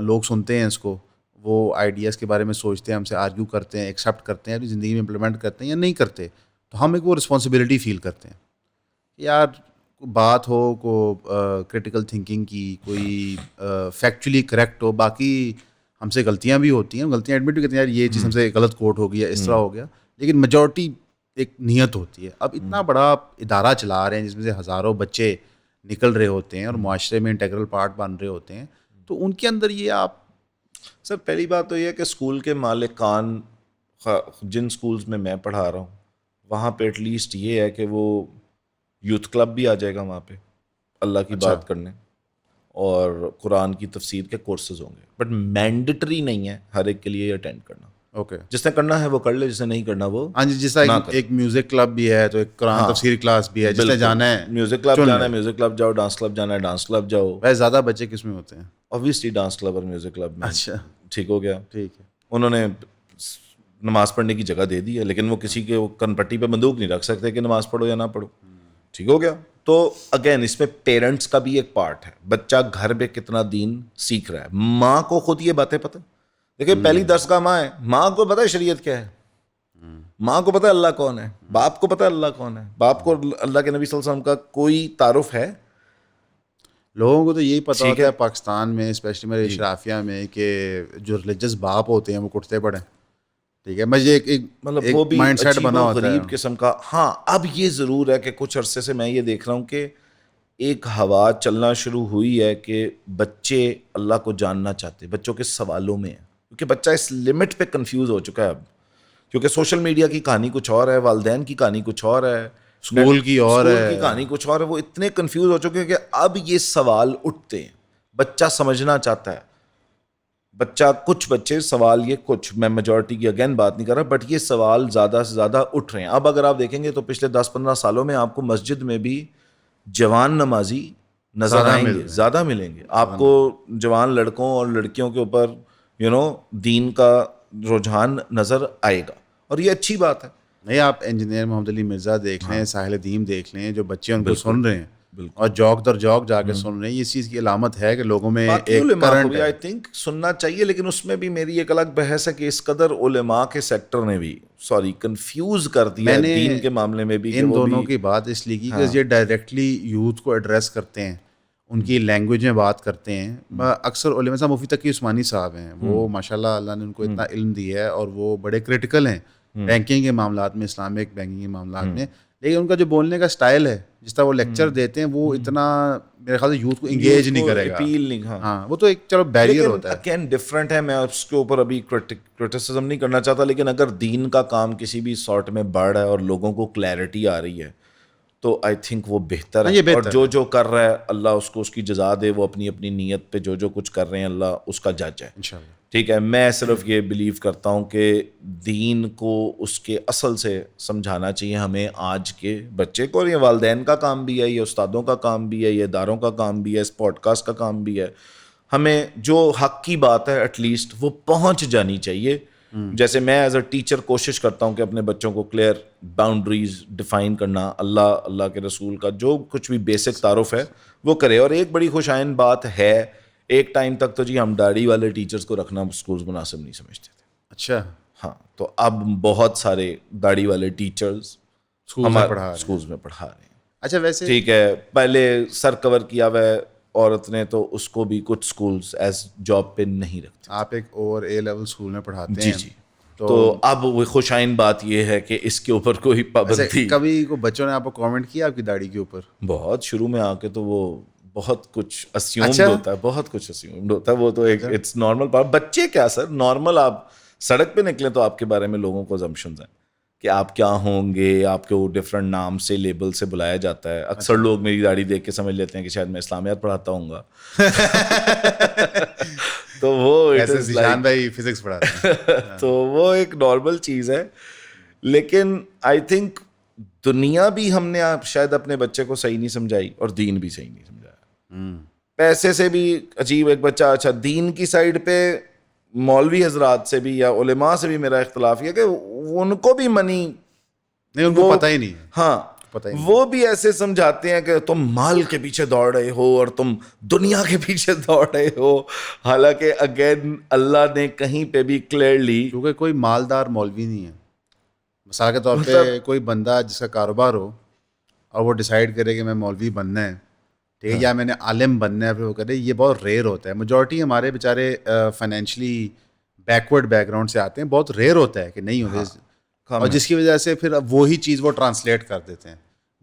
لوگ سنتے ہیں اس کو, وہ آئیڈیاز کے بارے میں سوچتے ہیں, ہم سے آرگیو کرتے ہیں, ایکسیپٹ کرتے ہیں, اپنی زندگی میں امپلیمنٹ کرتے ہیں یا نہیں کرتے, تو ہم ایک وہ رسپانسبلٹی فیل کرتے ہیں یار بات ہو کو کریٹیکل تھنکنگ کی, کوئی فیکچولی کریکٹ ہو, باقی ہم سے غلطیاں بھی ہوتی ہیں, غلطیاں ایڈمٹ بھی کرتے ہیں یار یہ چیز ہم سے غلط کوٹ ہو گیا, اس طرح ہو گیا, لیکن میجورٹی ایک نیت ہوتی ہے. اب اتنا بڑا ادارہ چلا رہے ہیں جس میں سے ہزاروں بچے نکل رہے ہوتے ہیں اور معاشرے میں انٹیگرل پارٹ بن رہے ہوتے ہیں, تو ان کے اندر یہ آپ سر پہلی بات تو یہ ہے کہ اسکول کے مالکان, جن سکولز میں پڑھا رہا ہوں وہاں پہ ایٹ لیسٹ یہ ہے کہ وہ یوتھ کلب بھی آ جائے گا وہاں پہ اللہ کی بات کرنے, اور قرآن کی تفسیر کے کورسز ہوں گے, بٹ مینڈیٹری نہیں ہے ہر ایک کے لیے اٹینڈ کرنا. اوکے, جس نے کرنا ہے وہ کر لے, جس نے نہیں کرنا وہ ہاں جی, جس طرح ایک میوزک کلب بھی ہے تو ایک قرآن تفسیر کلاس بھی ہے, جس نے جانا ہے میوزک کلب جانا ہے میوزک کلب جاؤ, ڈانس کلب جانا ہے ڈانس کلب جاؤ. ویسے زیادہ بچے کس میں ہوتے ہیں؟ اوبویسلی ڈانس کلب اور میوزک کلب میں. اچھا ٹھیک ہو گیا, ٹھیک ہے. انہوں نے نماز پڑھنے کی جگہ دے دی ہے, لیکن وہ کسی کے کن پٹی پہ بندوق نہیں رکھ سکتے کہ نماز پڑھو یا نہ پڑھو. ٹھیک ہو گیا. تو اگین اس میں پیرنٹس کا بھی ایک پارٹ ہے, بچہ گھر میں کتنا دین سیکھ رہا ہے. ماں کو خود یہ باتیں پتہ, دیکھیں پہلی درسگاہ ماں ہے, ماں کو پتہ ہے شریعت کیا ہے, ماں کو پتہ ہے اللہ کون ہے, باپ کو پتہ ہے اللہ کون ہے, باپ کو اللہ کے نبی صلی اللہ علیہ وسلم کا کوئی تعارف ہے. لوگوں کو تو یہی پتہ ہوتا ہے پاکستان میں اسپیشلی میرے اشرافیہ میں کہ جو ریلیجس باپ ہوتے ہیں وہ کٹتے پڑے. ٹھیک ہے, مجھے ایک مطلب وہ بھی مائنڈ سیٹ بنا ہوتا ہے غریب قسم کا. ہاں اب یہ ضرور ہے کہ کچھ عرصے سے میں یہ دیکھ رہا ہوں کہ ایک ہوا چلنا شروع ہوئی ہے کہ بچے اللہ کو جاننا چاہتے ہیں, بچوں کے سوالوں میں ہے, کیونکہ بچہ اس لمٹ پہ کنفیوز ہو چکا ہے اب, کیونکہ سوشل میڈیا کی کہانی کچھ اور ہے, والدین کی کہانی کچھ اور ہے, اسکول کی اور ہے, اسکول کی کہانی کچھ اور ہے. وہ اتنے کنفیوز ہو چکے ہیں کہ اب یہ سوال اٹھتے ہیں, بچہ سمجھنا چاہتا ہے. بچہ کچھ بچے سوال یہ کچھ, میں میجورٹی کی اگین بات نہیں کر رہا, بٹ یہ سوال زیادہ سے زیادہ اٹھ رہے ہیں. اب اگر آپ دیکھیں گے تو پچھلے 10-15 سالوں میں آپ کو مسجد میں بھی جوان نمازی نظر آئیں گے, زیادہ ملیں گے آپ کو. جوان لڑکوں اور لڑکیوں کے اوپر دین کا رجحان نظر آئے گا, اور یہ اچھی بات ہے. نہیں, آپ انجینئر محمد علی مرزا دیکھ لیں, ساحل دیم دیکھ لیں, جو بچے ان کو سن رہے ہیں اور جوک در جوک جا کے سن رہے ہیں, یہ چیز کی علامت ہے کہ لوگوں میں ایک کرنٹ ہے. آئی تھنک سننا چاہیے, لیکن اس میں بھی میری ایک الگ بحث ہے کہ اس قدر علماء کے سیکٹر نے بھی کنفیوز کر دیا دین کے معاملے میں بھی. ان دونوں کی بات اس لیے کی کہ یہ ڈائریکٹلی یوتھ کو ایڈریس کرتے ہیں, ان کی لینگویج میں بات کرتے ہیں. اکثر علماء صاحب مفتی تقی عثمانی صاحب ہیں, وہ ماشاءاللہ اللہ نے ان کو اتنا علم دیا ہے اور وہ بڑے کریٹیکل ہیں بینکنگ کے معاملات میں, اسلامک بینکنگ کے معاملات میں, لیکن ان کا جو بولنے کا سٹائل ہے, جس طرح وہ لیکچر دیتے ہیں, وہ اتنا میرے خیال سے یوتھ کو انگیج نہیں کرے گا, اپیل نہیں. ہاں وہ تو ایک چلو بیریئر ہوتا ہے. اگین ڈفرینٹ ہے, میں اس کے اوپر ابھی کرٹیسزم نہیں کرنا چاہتا, لیکن اگر دین کا کام کسی بھی سارٹ میں بڑھ رہا ہے اور لوگوں کو کلیئرٹی آ رہی ہے تو آئی تھنک وہ بہتر ہے. اور جو کر رہا ہے اللہ اس کو اس کی جزا دے, وہ اپنی اپنی نیت پہ جو کچھ کر رہے ہیں اللہ اس کا جج ہے انشاءاللہ. ٹھیک ہے. میں صرف یہ بلیو کرتا ہوں کہ دین کو اس کے اصل سے سمجھانا چاہیے ہمیں آج کے بچے کو, اور یہ والدین کا کام بھی ہے, یہ استادوں کا کام بھی ہے, یہ اداروں کا کام بھی ہے, اس پوڈ کاسٹ کا کام بھی ہے. ہمیں جو حق کی بات ہے ایٹ لیسٹ وہ پہنچ جانی چاہیے. جیسے میں ایز اے ٹیچر کوشش کرتا ہوں کہ اپنے بچوں کو کلیئر باؤنڈریز ڈیفائن کرنا, اللہ کے رسول کا جو کچھ بھی بیسک تعارف ہے وہ کرے. اور ایک بڑی خوشائن بات ہے, ایک ٹائم تک تو جی ہم داڑھی والے ٹیچرز کو رکھنا اسکولز مناسب نہیں سمجھتے تھے. اچھا ہاں, تو اب بہت سارے داڑھی والے ٹیچرز اسکولز میں پڑھا رہے ہیں. اچھا ویسے ٹھیک ہے, پہلے سر کور کیا ہوا ہے عورت نے تو اس کو بھی کچھ اسکولز ایز جاب پہ نہیں رکھتے. آپ ایک اور اے لیول اسکول میں پڑھاتے ہیں. جی تو اب وہ خوشائن بات یہ ہے کہ اس کے اوپر کوئی پابندی. کبھی کو بچوں نے آپ کو کامنٹ کیا آپ کی داڑھی کے اوپر؟ بہت شروع میں آ کے تو وہ بہت کچھ اسیومڈ ہوتا ہے, بہت کچھ اسیومڈ ہوتا ہے. وہ تو ایک اٹس نارمل پارٹ. بچے کیا سر, نارمل آپ سڑک پہ نکلیں تو آپ کے بارے میں لوگوں کو assumptions ہیں کہ آپ کیا ہوں گے, آپ کو ڈفرنٹ نام سے لیبل سے بلایا جاتا ہے. اکثر لوگ میری داڑھی دیکھ کے سمجھ لیتے ہیں کہ شاید میں اسلامیات پڑھاتا ہوں گا. تو وہ ذیشان بھائی فزکس پڑھاتے ہیں. تو وہ ایک نارمل چیز ہے. لیکن آئی تھنک دنیا بھی ہم نے شاید اپنے بچے کو صحیح نہیں سمجھائی اور دین بھی صحیح نہیں سمجھایا. پیسے سے بھی عجیب ایک بچہ. اچھا دین کی سائڈ پہ مولوی حضرات سے بھی یا علماء سے بھی میرا اختلاف یہ کہ ان کو بھی منی نہیں, ان کو پتہ ہی نہیں. ہاں وہ بھی ایسے سمجھاتے ہیں کہ تم مال کے پیچھے دوڑ رہے ہو اور تم دنیا کے پیچھے دوڑ رہے ہو. حالانکہ اگین اللہ نے کہیں پہ بھی کلیئرلی, کیونکہ کوئی مالدار مولوی نہیں ہے. مثال کے طور پہ کوئی بندہ جس کا کاروبار ہو اور وہ ڈیسائیڈ کرے کہ میں مولوی بننا ہے, ٹھیک ہے, یا میں نے عالم بننا ہے, پھر وہ کرے, یہ بہت ریئر ہوتا ہے. میجورٹی ہمارے بیچارے فائنینشلی بیکورڈ بیک گراؤنڈ سے آتے ہیں, بہت ریئر ہوتا ہے کہ نہیں ہوتے. اور جس کی وجہ سے پھر اب وہی چیز وہ ٹرانسلیٹ کر دیتے ہیں.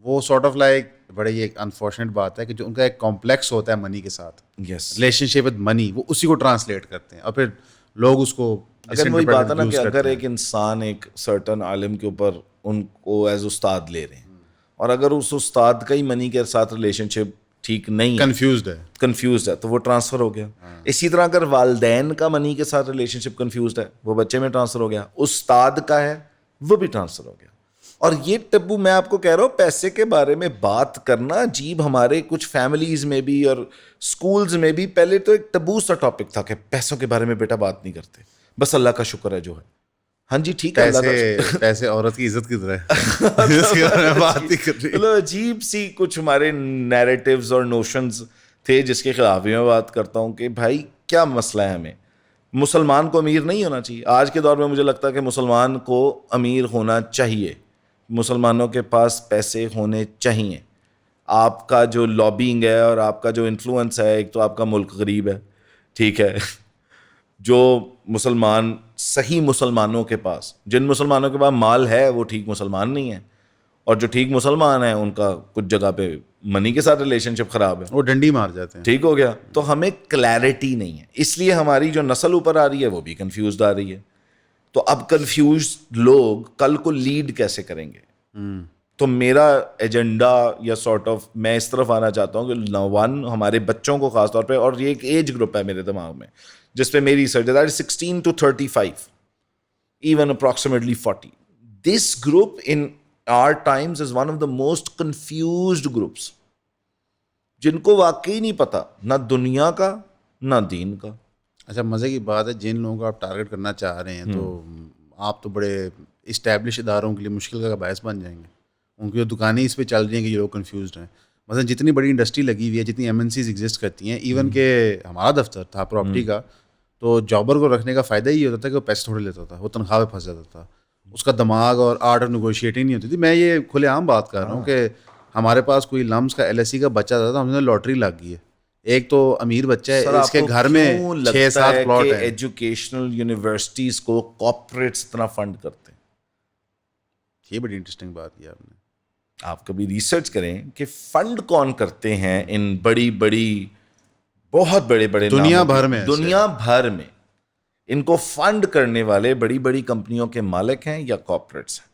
وہ سارٹ آف لائک بڑے ہی ایک انفارچونیٹ بات ہے کہ جو ان کا ایک کمپلیکس ہوتا ہے منی کے ساتھ, ریلیشن شپ ود منی, وہ اسی کو ٹرانسلیٹ کرتے ہیں اور پھر لوگ اس کو. اگر وہی بات ہے نا کہ اگر ایک انسان ایک سرٹن عالم کے اوپر ان کو ایز استاد لے رہے ہیں اور اگر اس استاد کا ہی منی کے ساتھ ریلیشن شپ ٹھیک نہیں, کنفیوزڈ ہے, تو وہ ٹرانسفر ہو گیا. اسی طرح اگر والدین کا منی کے ساتھ ریلیشن شپ کنفیوزڈ ہے, وہ بچے میں ٹرانسفر ہو گیا. استاد کا ہے وہ بھی ٹرانسفر ہو گیا. اور یہ ٹبو میں آپ کو کہہ رہا ہوں, پیسے کے بارے میں بات کرنا عجیب, ہمارے کچھ فیملیز میں بھی اور اسکولز میں بھی پہلے تو ایک ٹبو سا ٹاپک تھا کہ پیسوں کے بارے میں بیٹا بات نہیں کرتے, بس اللہ کا شکر ہے جو ہے. ہاں جی ٹھیک ہے, پیسے عورت کی عزت کی طرح بات نہیں کر رہی. مطلب عجیب سی کچھ ہمارے نیریٹیوز اور نوشنز تھے جس کے خلاف بھی میں بات کرتا ہوں کہ بھائی کیا مسئلہ ہے, ہمیں مسلمان کو امیر نہیں ہونا چاہیے. آج کے دور میں مجھے لگتا ہے کہ مسلمان کو امیر ہونا چاہیے, مسلمانوں کے پاس پیسے ہونے چاہیے. آپ کا جو لابینگ ہے اور آپ کا جو انفلوئنس ہے, ایک تو آپ کا ملک غریب ہے, ٹھیک ہے, جو مسلمان صحیح مسلمانوں کے پاس, جن مسلمانوں کے پاس مال ہے وہ ٹھیک مسلمان نہیں ہیں, اور جو ٹھیک مسلمان ہیں ان کا کچھ جگہ پہ منی کے ساتھ ریلیشن شپ خراب ہے, وہ ڈنڈی مار جاتے ہیں. ٹھیک ہو گیا. تو ہمیں کلیئرٹی نہیں ہے, اس لیے ہماری جو نسل اوپر آ رہی ہے وہ بھی کنفیوزڈ آ رہی ہے. تو اب کنفیوزڈ لوگ کل کو لیڈ کیسے کریں گے؟ تو میرا ایجنڈا یا سارٹ آف میں اس طرف آنا چاہتا ہوں کہ ون ہمارے بچوں کو خاص طور پہ, اور یہ ایک ایج گروپ ہے میرے دماغ میں جس پہ میری ریسرچ ہے, 16 to 35, even approximately 40. This group in our times is one of the most confused groups, جن کو واقعی نہیں پتا نہ دنیا کا نہ دین کا. اچھا مزے کی بات ہے, جن لوگوں کو آپ ٹارگیٹ کرنا چاہ رہے ہیں تو آپ تو بڑے اسٹیبلش اداروں کے لیے مشکل کا باعث بن جائیں گے. ان کی جو دکانیں اس پہ چل رہی ہیں کہ یہ لوگ کنفیوزڈ ہیں. مثلا جتنی بڑی انڈسٹری لگی ہوئی ہے, جتنی MNCs ایگزسٹ کرتی ہیں, ایون کہ ہمارا دفتر تھا پراپرٹی کا, تو جابر کو رکھنے کا فائدہ یہ ہوتا تھا کہ وہ پیسے تھوڑے لیتا تھا, وہ تنخواہ پہ پھنس جاتا تھا, اس کا دماغ اور آرٹ آف نیگوشیٹنگ نہیں ہوتی تھی. میں یہ کھلے عام بات کر رہا ہوں کہ ہمارے پاس کوئی لمس کا LSE کا بچہ تھا, ہم نے لاٹری لگ گئی ہے, ایک تو امیر بچہ ہے, اس کے گھر میں 6-7 پلاٹ ہیں. ایجوکیشنل یونیورسٹیز کو کارپوریٹس اتنا فنڈ کرتے ہیں. یہ بڑی انٹرسٹنگ بات کی آپ نے. آپ کبھی ریسرچ کریں کہ فنڈ کون کرتے ہیں ان بڑی بڑی بہت بڑے بڑے دنیا ناموں کے- بھر میں دنیا بھر میں ان کو فنڈ کرنے والے بڑی بڑی کمپنیوں کے مالک ہیں یا کارپوریٹس ہیں.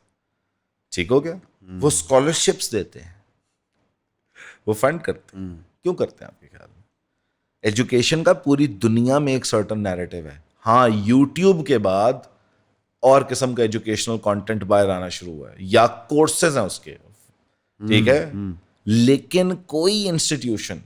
ٹھیک ہو گیا. وہ اسکالرشپس دیتے ہیں, وہ فنڈ کرتے ہیں. کیوں کرتے ہیں آپ کے خیال میں؟ ایجوکیشن کا پوری دنیا میں ایک سرٹن نیریٹو ہے. ہاں یوٹیوب کے بعد اور قسم کا ایجوکیشنل کانٹینٹ باہر آنا شروع ہوا ہے یا کورسز ہیں اس کے, ٹھیک ہے, لیکن کوئی انسٹیٹیوشن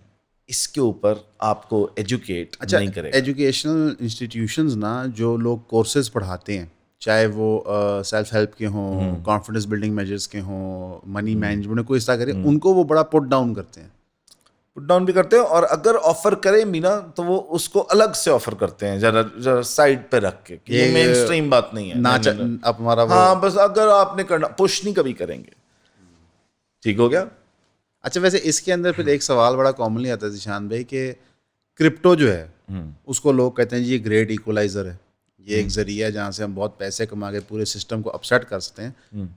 اس کے اوپر آپ کو ایجوکیٹ نہیں کرے گا. ایجوکیشنل انسٹیٹیوشنز نا جو لوگ کورسز پڑھاتے ہیں, چاہے وہ سیلف ہیلپ کے ہوں, کانفیڈنس بلڈنگ میجرس کے ہوں, منی مینجمنٹ کوئی اس طرح کرے, ان کو وہ بڑا پٹ ڈاؤن کرتے ہیں. پٹ ڈاؤن بھی کرتے ہیں, اور اگر آفر کریں بھی نا تو وہ اس کو الگ سے آفر کرتے ہیں, ذرا سائڈ پہ رکھ کے, یہ مین اسٹریم بات نہیں ہے. اب ہمارا ہاں بس اگر آپ نے کرنا, پش نہیں کبھی کریں گے. ٹھیک ہو گیا. اچھا ویسے اس کے اندر پھر ایک سوال بڑا کامنلی آتا ہے ذیشان بھائی کہ کرپٹو جو ہے اس کو لوگ کہتے ہیں جی یہ گریٹ ایکولائزر ہے, یہ ایک ذریعہ ہے جہاں سے ہم بہت پیسے کما کے پورے سسٹم کو اپسیٹ کر سکتے ہیں.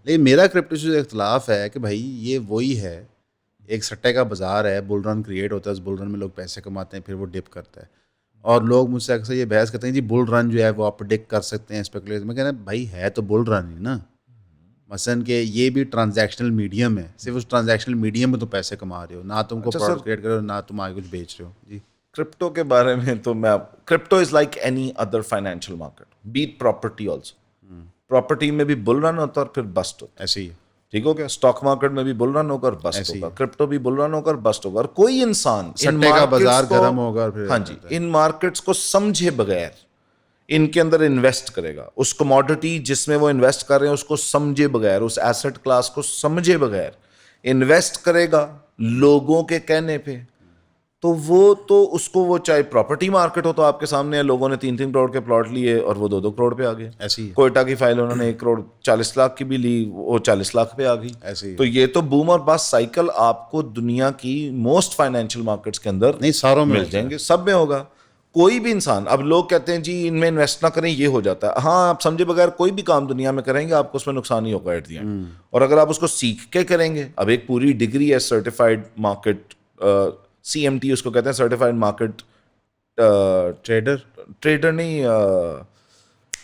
لیکن میرا کرپٹو سے اختلاف ہے کہ بھائی یہ وہی ہے, ایک سٹے کا بازار ہے, بل رن کریٹ ہوتا ہے, اس بل رن میں لوگ پیسے کماتے ہیں, پھر وہ ڈپ کرتا ہے. اور لوگ مجھ سے اکثر یہ بحث کرتے ہیں جی بل رن جو ہے وہ آپ پریڈکٹ کر سکتے ہیں, اسپیکولیشن. میں کہنا بھائی ہے تو بل رن ہی نا, مثلاً کہ یہ بھی ٹرانزیکشنل میڈیم ہے, صرف اس ٹرانزیکشنل میڈیم میں تم پیسے کما رہے ہو, نہ تم کو پروڈکٹ کریٹ کر رہے ہو, نہ تم آگے کچھ بیچ رہے ہو. جی کرپٹو کے بارے میں تو میں, crypto is like any other financial market, but property also. Property میں بھی بل رن ہوتا ہے اور پھر بسٹ ہوتا ہے. ایسے ہی ہے. ٹھیک ہو گیا. اسٹاک مارکیٹ میں بھی بل رن ہوگا اور بسٹ ہوگا, کرپٹو بھی بل رن ہوگا اور بسٹ ہوگا. اور کوئی انسان سٹے کا بازار گرم ہوگا, پھر ہاں جی ان مارکیٹس کو سمجھے بغیر ان کے اندر انویسٹ کرے گا, اس کموڈٹی جس میں وہ انویسٹ کر رہے ہیں اس کو سمجھے بغیر, اس ایسٹ کلاس کو سمجھے بغیر انویسٹ کرے گا لوگوں کے کہنے پہ, تو وہ تو اس کو, وہ چاہے پراپرٹی مارکیٹ ہو تو آپ کے سامنے ہے, لوگوں نے 3-3 کروڑ کے پلاٹ لیے اور وہ 2-2 کروڑ پہ آ گئے. ایسے ہی کوئٹہ کی فائل انہوں نے 1 کروڑ 40 لاکھ کی بھی لی, وہ 40 لاکھ پہ آ گئی. ایسے ہی. تو یہ تو بوم اور باس سائیکل آپ کو دنیا کی موسٹ فائنینشیل مارکیٹس کے اندر نہیں ساروں میں مل جائیں گے, سب میں ہوگا. کوئی بھی انسان, اب لوگ کہتے ہیں جی ان میں انویسٹ نہ کریں, یہ ہو جاتا ہے. ہاں آپ سمجھے بغیر کوئی بھی کام دنیا میں کریں گے آپ کو اس میں نقصان ہی ہوگا ایٹ دی اینڈ. اور اگر آپ اس کو سیکھ کے کریں گے, اب ایک پوری ڈگری ہے سرٹیفائڈ مارکیٹ, CMT اس کو کہتے ہیں, سرٹیفائڈ مارکیٹ ٹریڈر نہیں,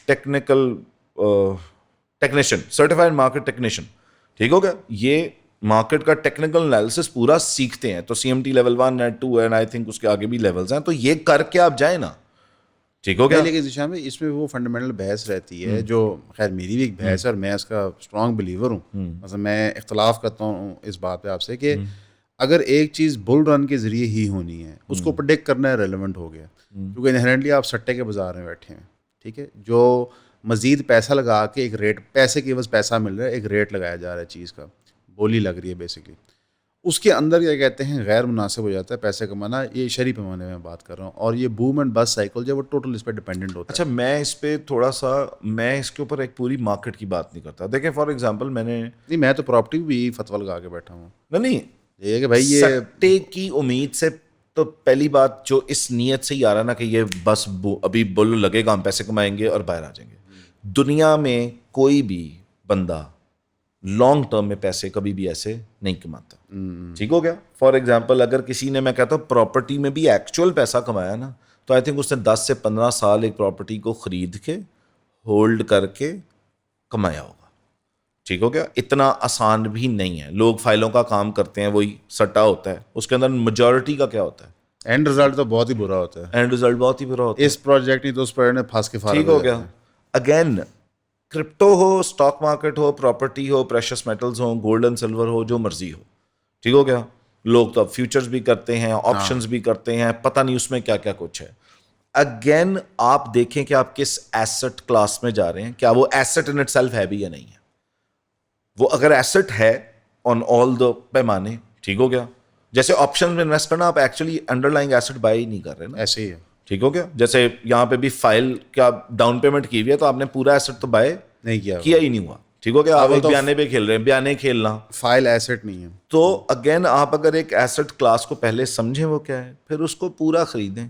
technical technician, certified market technician. ٹھیک ہو گیا. یہ مارکیٹ کا ٹیکنیکل انالیسس پورا سیکھتے ہیں. تو CMT لیول 1 ہے, 2 ہے, آئی تھنک اس کے آگے بھی لیولز ہیں. تو یہ کر کے آپ جائیں نا, ٹھیک ہو گیا. لیکن ذیشان بھائی اس میں وہ فنڈامنٹل بحث رہتی ہے جو خیر میری بھی ایک بحث ہے اور میں اس کا اسٹرانگ بلیور ہوں. مثلا میں اختلاف کرتا ہوں اس بات پہ آپ سے کہ اگر ایک چیز بل رن کے ذریعے ہی ہونی ہے, اس کو پریڈکٹ کرنا ریلیونٹ ہو گیا, کیونکہ انہرنٹلی آپ سٹے کے بازار میں بیٹھے ہیں, ٹھیک ہے, جو مزید پیسہ لگا کے ایک ریٹ, پیسے کے عوض پیسہ مل رہا ہے, ایک ریٹ لگایا جا رہا ہے چیز کا, بولی لگ رہی ہے بیسکلی, اس کے اندر کیا کہتے ہیں غیر مناسب ہو جاتا ہے پیسے کمانا. یہ شرعی پیمانے میں بات کر رہا ہوں, اور یہ بوم اینڈ بس سائیکل جو وہ ٹوٹل اس پہ ڈپینڈنٹ ہوتا ہے. اچھا میں اس پہ تھوڑا سا, میں اس کے اوپر ایک پوری مارکیٹ کی بات نہیں کرتا. دیکھیں فار ایگزامپل نہیں میں تو پراپرٹی بھی فتویٰ لگا کے بیٹھا ہوں. نہیں یہ کہ بھائی یہ سٹے کی امید سے, تو پہلی بات جو اس نیت سے ہی آ رہا نا کہ یہ بس ابھی بل لگے گا, ہم پیسے کمائیں گے اور باہر آ جائیں گے. دنیا میں کوئی بھی بندہ لانگ ٹرم میں پیسے کبھی بھی ایسے نہیں کماتا. ٹھیک ہو گیا. فار ایگزامپل اگر کسی نے, میں کہتا ہوں پراپرٹی میں بھی ایکچوئل پیسہ کمایا نا, تو آئی تھنک اس نے 10 سے 15 سال ایک پراپرٹی کو خرید کے ہولڈ کر کے کمایا ہوگا. ٹھیک ہو گیا. اتنا آسان بھی نہیں ہے. لوگ فائلوں کا کام کرتے ہیں, وہی سٹا ہوتا ہے, اس کے اندر میجورٹی کا کیا ہوتا ہے, اینڈ رزلٹ تو بہت ہی برا ہوتا ہے. اینڈ رزلٹ بہت ہی برا ہوتا ہے. اس پروجیکٹ نہیں تو اس پروجیکٹ میں پھنس کے فارغ ٹھیک ہو گیا. اگین کرپٹو ہو, اسٹاک مارکیٹ ہو, پراپرٹی ہو, پریشس میٹلز ہو, گولڈ اینڈ سلور ہو, جو مرضی ہو. ٹھیک ہو گیا. لوگ تو اب فیوچرز بھی کرتے ہیں, آپشنز بھی کرتے ہیں, پتہ نہیں اس میں کیا کیا کچھ ہے. اگین آپ دیکھیں کہ آپ کس ایسٹ کلاس میں جا رہے ہیں, کیا وہ ایسٹ ان اٹ سیلف ہے بھی یا نہیں ہے. وہ اگر ایسٹ ہے آن آل دا پیمانے, ٹھیک ہو گیا. جیسے آپشن میں انویسٹ کرنا, آپ actually underlying asset buy ہی نہیں کر رہے نا. ایسے ہی ہے. ٹھیک ہو گیا. جیسے یہاں پہ بھی فائل کیا ڈاؤن پیمنٹ کی ہوئی ہے, تو آپ نے پورا ایسٹ تو بائی نہیں کیا ہی نہیں ہوا. ٹھیک ہو گیا. آپ ایک بیانے پہ کھیل رہے ہیں, بیانے کھیلنا فائل ایسٹ نہیں ہے. تو اگین آپ اگر ایک ایسٹ کلاس کو پہلے سمجھیں وہ کیا ہے, پھر اس کو پورا خریدیں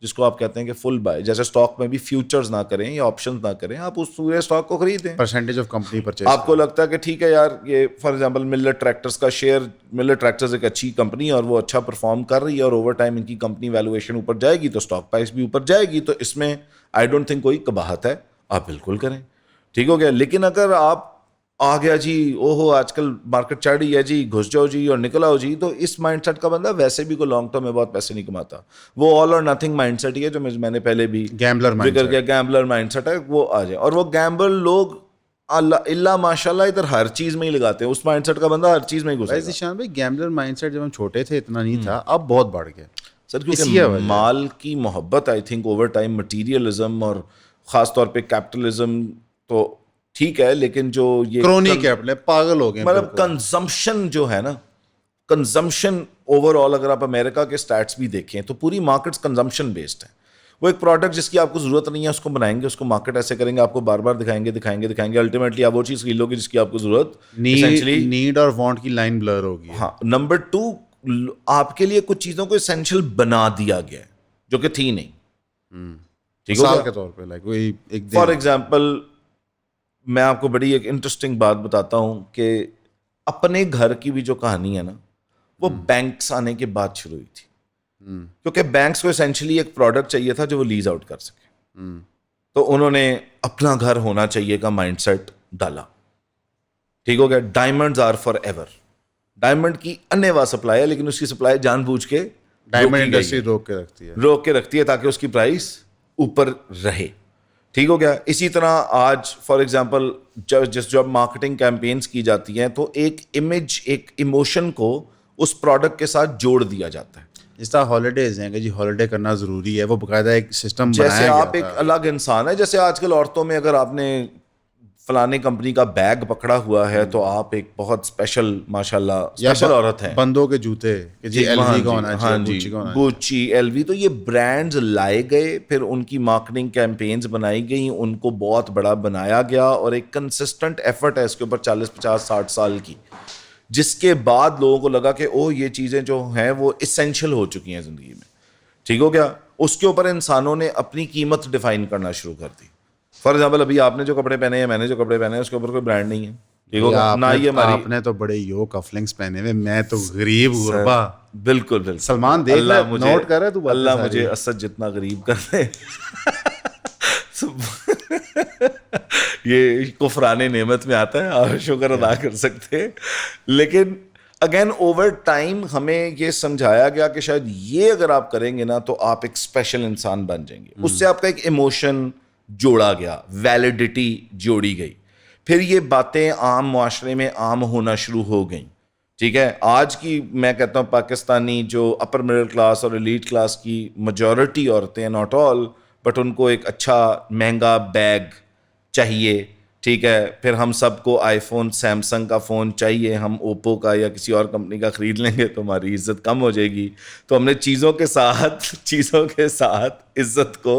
جس کو آپ کہتے ہیں کہ فل بائی. جیسے اسٹاک میں بھی فیوچرز نہ کریں یا آپشنز نہ کریں, آپ اس پورے اسٹاک کو خریدیں. Percentage of company purchase. آپ کو لگتا ہے کہ ٹھیک ہے یار, یہ فار ایگزامپل ملر ٹریکٹرز کا شیئر, ملر ٹریکٹرز ایک اچھی کمپنی ہے اور وہ اچھا پرفارم کر رہی ہے اور اوور ٹائم ان کی کمپنی ویلویشن اوپر جائے گی تو اسٹاک پرائس بھی اوپر جائے گی, تو اس میں آئی ڈونٹ تھنک کوئی قباحت ہے, آپ بالکل کریں. ٹھیک ہو گیا. لیکن اگر آپ آ گیا جی اوہو آج کل مارکیٹ چڑھ رہی ہے جی, گھس جاؤ جی اور نکل آؤ جی, تو اس مائنڈ سیٹ کا بندہ ویسے بھی کوئی لانگ ٹرم میں بہت پیسے نہیں کماتا. وہ آل اور نتھنگ مائنڈ سیٹ ہی ہے جو میں نے پہلے بھی ذکر کیا, گیمبلر مائنڈ سیٹ ہے, وہ آ جائے. اور وہ گیمبل لوگ اللہ ماشاء اللہ ادھر ہر چیز میں ہی لگاتے ہیں, اس مائنڈ سیٹ کا بندہ ہر چیز میں ہی گھسے گا. ذیشان بھائی گیمبلر مائنڈ سیٹ جب ہم چھوٹے تھے اتنا نہیں تھا, اب بہت بڑھ گیا سر, کیونکہ مال کی محبت I think over time, materialism اور خاص طور پہ کیپٹلزم تو ٹھیک ہے, لیکن جو یہ کرونی کیپٹل ہے, پاگل ہو گئے, مطلب کنزمپشن جو ہے نا, کنزمپشن اوور آل اگر آپ امریکہ کے اسٹیٹس بھی دیکھیں تو پوری مارکیٹس کنزمپشن بیسڈ ہیں. وہ ایک پروڈکٹ جس کی آپ کو ضرورت نہیں ہے اس کو بنائیں گے, اس کو مارکیٹ ایسے کریں گے, آپ کو بار بار دکھائیں گے, الٹیمیٹلی آپ وہ چیز خرید لو گے جس کی آپ کو ضرورت, نیڈ اور وانٹ کی لائن بلر ہوگی. ہاں. نمبر 2, آپ کے لیے کچھ چیزوں کو اسینشیل بنا دیا گیا ہے جو کہ تھی نہیں. ٹھیک ہے, کے طور پہ فار ایگزامپل میں آپ کو بڑی ایک انٹرسٹنگ بات بتاتا ہوں کہ اپنے گھر کی بھی جو کہانی ہے نا, وہ بینکس آنے کے بعد شروع ہوئی تھی, کیونکہ بینکس کو اسینشلی ایک پروڈکٹ چاہیے تھا جو وہ لیز آؤٹ کر سکے. تو انہوں نے اپنا گھر ہونا چاہیے کا مائنڈ سیٹ ڈالا. ٹھیک ہو گیا. ڈائمنڈز آر فار ایور, ڈائمنڈ کی انیوا سپلائی ہے, لیکن اس کی سپلائی جان بوجھ کے ڈائمنڈ انڈسٹری روک کے رکھتی ہے تاکہ اس کی پرائس اوپر رہے. ٹھیک ہو گیا. اسی طرح آج فار ایگزامپل جب مارکیٹنگ کیمپینز کی جاتی ہیں تو ایک امیج, ایک ایموشن کو اس پروڈکٹ کے ساتھ جوڑ دیا جاتا ہے. جس طرح ہالیڈیز ہیں کہ جی ہالیڈے کرنا ضروری ہے, وہ باقاعدہ ایک سسٹم بنایا گیا. جیسے آپ ایک الگ انسان ہے, جیسے آج کل عورتوں میں اگر آپ نے فلانے کمپنی کا بیگ پکڑا ہوا ہے تو آپ ایک بہت اسپیشل ماشاءاللہ اسپیشل عورت ہیں. بندوں کے جوتے کہ جی ایل وی کا ہونا چاہیے, گوچی, ایل وی, تو یہ برانڈز لائے گئے, پھر ان کی مارکیٹنگ کیمپینز بنائی گئیں, ان کو بہت بڑا بنایا گیا اور ایک کنسسٹنٹ ایفرٹ ہے اس کے اوپر 40 50 60 سال کی, جس کے بعد لوگوں کو لگا کہ او یہ چیزیں جو ہیں وہ اسینشیل ہو چکی ہیں زندگی میں. ٹھیک ہو گیا. اس کے اوپر انسانوں نے اپنی قیمت ڈیفائن کرنا شروع کر دی. فار ایگزامپل ابھی آپ نے جو کپڑے پہنے ہیں, میں نے جو کپڑے پہنے ہیں, اس کے اوپر کوئی برانڈ نہیں ہے. ٹھیک ہوگا. نہ یہ ہماری, آپ نے تو بڑے یو کف لنکس پہنے ہوئے, میں تو غریب غربا. بالکل بالکل. سلمان دیکھ اللہ مجھے نوٹ کر رہا ہے تو, اللہ مجھے اسد جتنا غریب کر دے. یہ کفران نعمت میں آتا ہے, آپ شکر ادا کر سکتے ہیں. لیکن اگین اوور ٹائم ہمیں یہ سمجھایا گیا کہ شاید یہ اگر آپ کریں گے نا تو آپ ایک اسپیشل انسان بن جائیں گے. اس سے آپ کا ایک ایموشن جوڑا گیا, ویلیڈیٹی جوڑی گئی, پھر یہ باتیں عام معاشرے میں عام ہونا شروع ہو گئیں. ٹھیک ہے. آج کی میں کہتا ہوں پاکستانی جو اپر مڈل کلاس اور ایلیٹ کلاس کی میجورٹی عورتیں ہیں, ناٹ آل, بٹ ان کو ایک اچھا مہنگا بیگ چاہیے. ٹھیک ہے. پھر ہم سب کو آئی فون, سیمسنگ کا فون چاہیے, ہم اوپو کا یا کسی اور کمپنی کا خرید لیں گے تو ہماری عزت کم ہو جائے گی. تو ہم نے چیزوں کے ساتھ عزت کو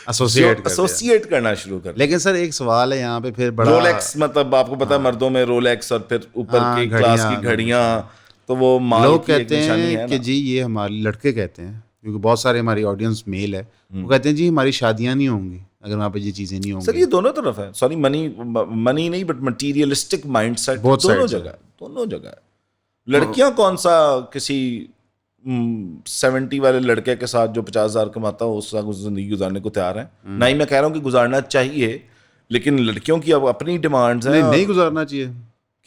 ایسوسیٹ کرنا شروع کر. لیکن سر ایک سوال ہے یہاں پہ پھر بڑا, رولیکس, مطلب آپ کو پتا ہے مردوں میں رولیکس اور پھر اوپر کی کلاس کی گھڑیاں, تو وہ لوگ کہتے ہیں کہ جی یہ ہمارے لڑکے کہتے ہیں, کیونکہ بہت سارے ہماری آڈینس میل ہے, وہ کہتے ہیں جی ہماری شادیاں نہیں ہوں گی اگر وہاں پہ یہ چیزیں نہیں ہوں گی. سر یہ دونوں طرف ہے, سوری منی نہیں بٹ مٹیریلسٹک مائنڈ سیٹ دونوں جگہ ہے. لڑکیاں کون سا کسی 70 والے لڑکے کے ساتھ جو 50,000 کماتا ہو اس سے زندگی گزارنے کو تیار ہیں. نہ ہی میں کہہ رہا ہوں کہ گزارنا چاہیے, لیکن لڑکیوں کی اب اپنی ڈیمانڈز ہیں. نہیں گزارنا چاہیے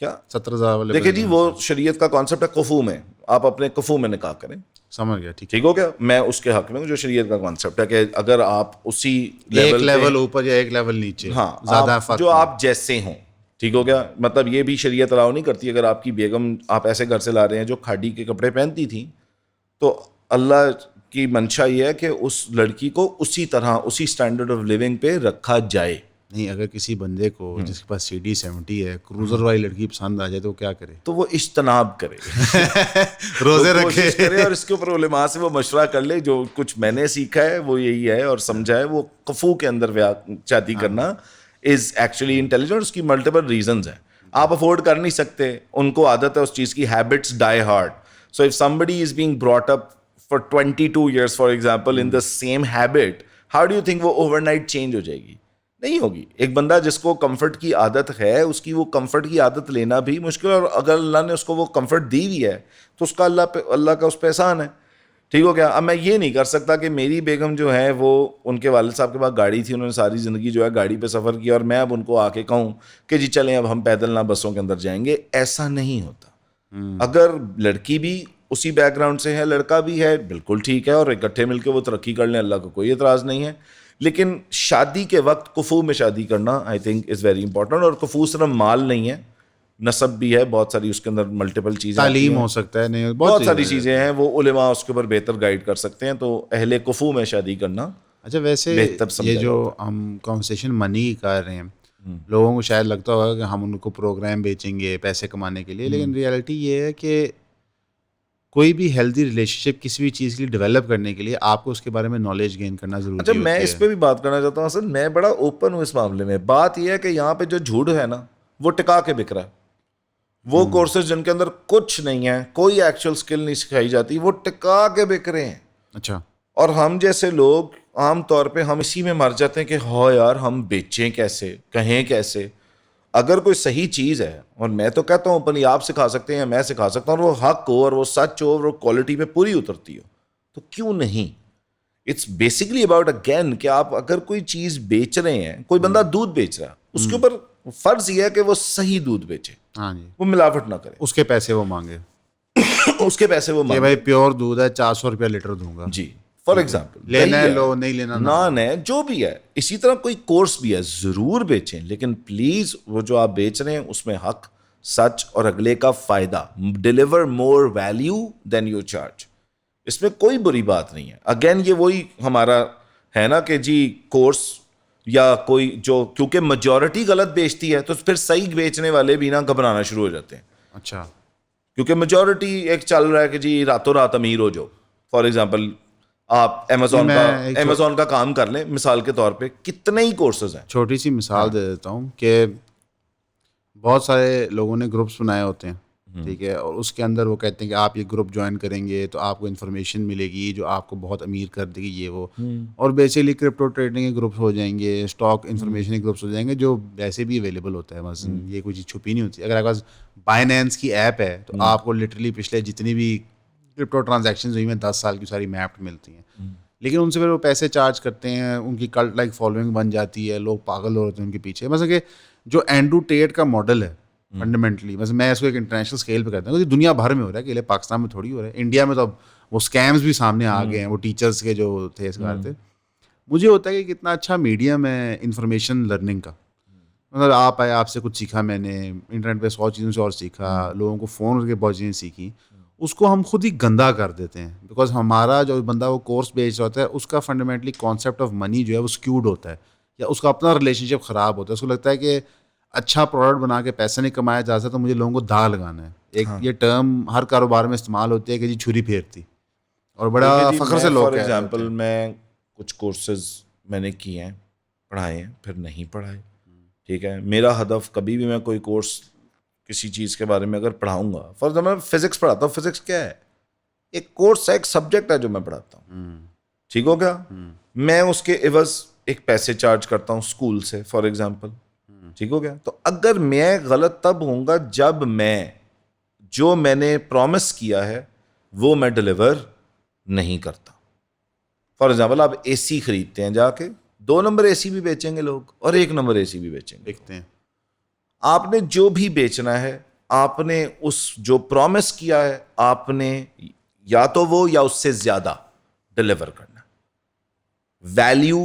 کیا 70,000 والے. دیکھیں جی وہ شریعت کا کانسیپٹ ہے کفو میں, آپ اپنے کفو میں نکاح کریں. سمجھ گیا. ٹھیک ہو گیا. میں اس کے حق میں ہوں جو شریعت کا کانسیپٹ ہے کہ اگر آپ اسی ایک لیول اوپر یا ایک لیول نیچے, ہاں زیادہ جو آپ جیسے ہوں. ٹھیک ہو گیا. مطلب یہ بھی شریعت الاؤ نہیں کرتی, اگر آپ کی بیگم آپ ایسے گھر سے لا رہے ہیں جو کھاڑی کے کپڑے پہنتی تھیں, تو اللہ کی منشا یہ ہے کہ اس لڑکی کو اسی طرح اسی اسٹینڈرڈ آف لیونگ پہ رکھا جائے. نہیں, اگر کسی بندے کو جس کے پاس CD70 ہے, کروزر والی لڑکی پسند آ جائے تو کیا کرے؟ تو وہ اجتناب کرے, روزے رکھے کرے, اور اس کے اوپر علماء سے وہ مشورہ کر لے. جو کچھ میں نے سیکھا ہے وہ یہی ہے اور سمجھا ہے, وہ کفو کے اندر شادی کرنا از ایکچولی انٹیلیجنٹ. اس کی ملٹیپل ریزنز ہیں. آپ افورڈ کر نہیں سکتے, ان کو عادت ہے اس چیز کی, habits dye hard. So if somebody is being brought up for 22 years for example in the same habit, how do you think وہ اوور نائٹ چینج ہو جائے گی؟ نہیں ہوگی. ایک بندہ جس کو کمفرٹ کی عادت ہے اس کی وہ کمفرٹ کی عادت لینا بھی مشکل ہے, اور اگر اللہ نے اس کو وہ کمفرٹ دی ہوئی ہے تو اس کا اللہ کا اس پہ احسان ہے. ٹھیک ہو گیا. اب میں یہ نہیں کر سکتا کہ میری بیگم جو ہے وہ ان کے والد صاحب کے پاس گاڑی تھی, انہوں نے ساری زندگی جو ہے گاڑی پہ سفر کیا, اور میں اب ان کو آ کے کہوں کہ جی چلیں اب ہم پیدل نہ بسوں کے اندر جائیں گے. ایسا نہیں ہوتا. اگر لڑکی بھی اسی بیک گراؤنڈ سے ہے, لڑکا بھی ہے, بالکل ٹھیک ہے, اور اکٹھے مل کے وہ ترقی کر لیں, اللہ کو کوئی اعتراض نہیں ہے. لیکن شادی کے وقت کفو میں شادی کرنا I think is very important. اور کفو صرف مال نہیں ہے, نسب بھی ہے, بہت ساری اس کے اندر ملٹیپل چیزیں, تعلیم ہو سکتا ہے, نہیں بہت ساری چیزیں ہیں, وہ علماء اس کے اوپر بہتر گائیڈ کر سکتے ہیں. تو اہل کفو میں شادی کرنا. اچھا ویسے یہ جو ہم کانورسیشن منی کی کر رہے ہیں, لوگوں کو شاید لگتا ہوگا کہ ہم ان کو پروگرام بیچیں گے پیسے کمانے کے لیے, لیکن ریئلٹی یہ ہے کہ کوئی بھی ہیلدی ریلیشن شپ کسی بھی چیز کے لیے ڈیولپ کرنے کے لیے آپ کو اس کے بارے میں نالج گین کرنا ضروری ہے. اچھا میں اس پہ بھی بات کرنا چاہتا ہوں. اصل میں بڑا اوپن ہوں اس معاملے میں. بات یہ ہے کہ یہاں پہ جو جھوٹ ہے نا وہ ٹکا کے بک رہا ہے. وہ کورسز جن کے اندر کچھ نہیں ہے, کوئی ایکچوئل اسکل نہیں سکھائی جاتی, وہ ٹکا کے بک رہے ہیں. اچھا. اور ہم جیسے لوگ عام طور پہ ہم اسی میں مر جاتے ہیں کہ ہاں یار ہم بیچیں کیسے, کہیں کیسے. اگر کوئی صحیح چیز ہے, اور میں تو کہتا ہوں اپنی آپ سکھا سکتے ہیں, میں سکھا سکتا ہوں, اور وہ حق ہو اور وہ سچ ہو اور وہ کوالٹی پہ پوری اترتی ہو, تو کیوں نہیں. اٹس بیسکلی اباؤٹ اگین کہ آپ اگر کوئی چیز بیچ رہے ہیں, کوئی بندہ دودھ بیچ رہا ہے, اس کے اوپر فرض یہ ہے کہ وہ صحیح دودھ بیچے, ہاں جی, وہ ملاوٹ نہ کرے, اس کے پیسے وہ مانگے, اس کے پیسے وہ کہ مانگے. بھائی پیور دودھ ہے 400 روپیہ لیٹر دوں گا. جی فار ایگزامپل لینا ہے لو, نہیں لینا نان ہے, جو بھی ہے. اسی طرح کوئی کورس بھی ہے, ضرور بیچیں, لیکن پلیز وہ جو آپ بیچ رہے ہیں اس میں حق, سچ اور اگلے کا فائدہ. Deliver more value than you charge. اس میں کوئی بری بات نہیں ہے. اگین یہ وہی ہمارا ہے نا کہ جی کورس یا کوئی جو, کیونکہ میجورٹی غلط بیچتی ہے تو پھر صحیح بیچنے والے بھی نا گھبرانا شروع ہو جاتے ہیں. اچھا. کیونکہ میجورٹی ایک چل رہا ہے کہ جی راتوں رات امیر ہو جاؤ. فار ایگزامپل آپ امیزون کا کام کر لیں, مثال کے طور پہ کتنے ہی کورسز ہیں. چھوٹی سی مثال دے دیتا ہوں کہ بہت سارے لوگوں نے گروپس بنائے ہوتے ہیں, ٹھیک ہے, اور اس کے اندر وہ کہتے ہیں کہ آپ یہ گروپ جوائن کریں گے تو آپ کو انفارمیشن ملے گی جو آپ کو بہت امیر کر دے گی, یہ وہ. اور بیسیکلی کرپٹو ٹریڈنگ کے گروپس ہو جائیں گے, اسٹاک انفارمیشن کے گروپس ہو جائیں گے, جو ویسے بھی اویلیبل ہوتا ہے. مثلا یہ کوئی چیز چھپی نہیں ہوتی. اگر آپ کے پاس بائنینس کی ایپ ہے تو آپ کو لٹرلی پچھلے جتنی بھی کرپٹو ٹرانزیکشنز ہوئی ہیں 10 سال کی ساری میپڈ ملتی ہیں. لیکن ان سے پھر وہ پیسے چارج کرتے ہیں, ان کی کلٹ لائک فالوئنگ بن جاتی ہے, لوگ پاگل ہو رہتے ہیں ان کے پیچھے. مثلا کہ جو اینڈرو ٹیٹ کا ماڈل ہے فنڈامنٹلی, مثلا میں اس کو ایک انٹرنیشنل اسکیل پہ کرتا ہوں, دنیا بھر میں ہو رہا ہے, کہ پاکستان میں تھوڑی ہو رہا ہے. انڈیا میں تو اب وہ اسکیمز بھی سامنے آ گئے ہیں, وہ ٹیچرس کے جو تھے اس کار تھے. مجھے ہوتا ہے کہ کتنا اچھا میڈیم ہے انفارمیشن لرننگ کا. مطلب آپ آئے, آپ سے کچھ سیکھا, میں نے انٹرنیٹ پہ 100 چیزوں سے اور سیکھا, لوگوں کو فون کر کے بہت چیزیں سیکھی. اس کو ہم خود ہی گندا کر دیتے ہیں, بیکاز ہمارا جو بندہ وہ کورس بیچ رہا ہوتا ہے اس کا فنڈامنٹلی کانسیپٹ آف منی جو ہے وہ اسکیوڈ ہوتا ہے, یا اس کا اپنا ریلیشن شپ خراب ہوتا ہے. اس کو لگتا ہے کہ اچھا پروڈکٹ بنا کے پیسہ نہیں کمایا جا سکتا, تو مجھے لوگوں کو داغ لگانا ہے. ایک یہ ٹرم ہر کاروبار میں استعمال ہوتی ہے کہ جی چھری پھیرتی, اور بڑا فخر سے لوگ. فار ایگزامپل میں کچھ کورسز میں نے کیے ہیں, پڑھائے ہیں, پھر نہیں پڑھائے. ٹھیک ہے, میرا ہدف کبھی بھی میں کوئی کورس کسی چیز کے بارے میں اگر پڑھاؤں گا, فار ایگزامپل فزکس پڑھاتا ہوں, فزکس کیا ہے, ایک کورس ہے, ایک سبجیکٹ ہے جو میں پڑھاتا ہوں. ٹھیک ہو گیا, میں اس کے عوض ایک پیسے چارج کرتا ہوں اسکول سے فار ایگزامپل. ٹھیک ہو گیا, تو اگر میں غلط تب ہوں گا جب میں جو میں نے پرومس کیا ہے وہ میں ڈلیور نہیں کرتا. فار ایگزامپل آپ اے سی خریدتے ہیں, جا کے 2 نمبر اے سی بھی بیچیں گے لوگ اور 1 نمبر اے سی بھی بیچیں گے, دیکھتے ہیں. آپ نے جو بھی بیچنا ہے, آپ نے اس جو پرومس کیا ہے آپ نے یا تو وہ یا اس سے زیادہ ڈلیور کرنا. ویلیو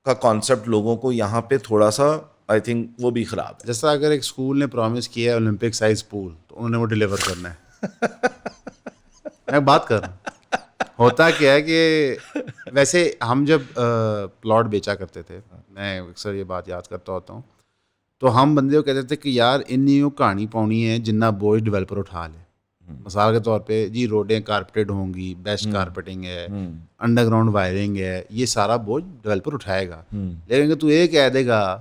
کا کانسیپٹ لوگوں کو یہاں پہ تھوڑا سا آئی تھنک وہ بھی خراب ہے. جیسا اگر ایک اسکول نے پرومس کیا ہے اولمپک سائز پول, تو انہوں نے وہ ڈلیور کرنا ہے. میں بات کر رہا ہوں, ہوتا کیا ہے کہ ویسے ہم جب پلاٹ بیچا کرتے تھے, میں اکثر یہ بات یاد کرتا ہوتا ہوں, تو ہم بندے کو کہتے تھے کہ یار انہیں کہانی پاؤنی ہے جنہ بوجھ ڈیولپر اٹھا لے. مثال کے طور پہ جی روڈیں کارپیٹڈ ہوں گی, بیسٹ کارپیٹنگ ہے, انڈر گراؤنڈ وائرنگ ہے, یہ سارا بوجھ ڈیولپر اٹھائے گا. لیکن کہ تو یہ کہہ دے گا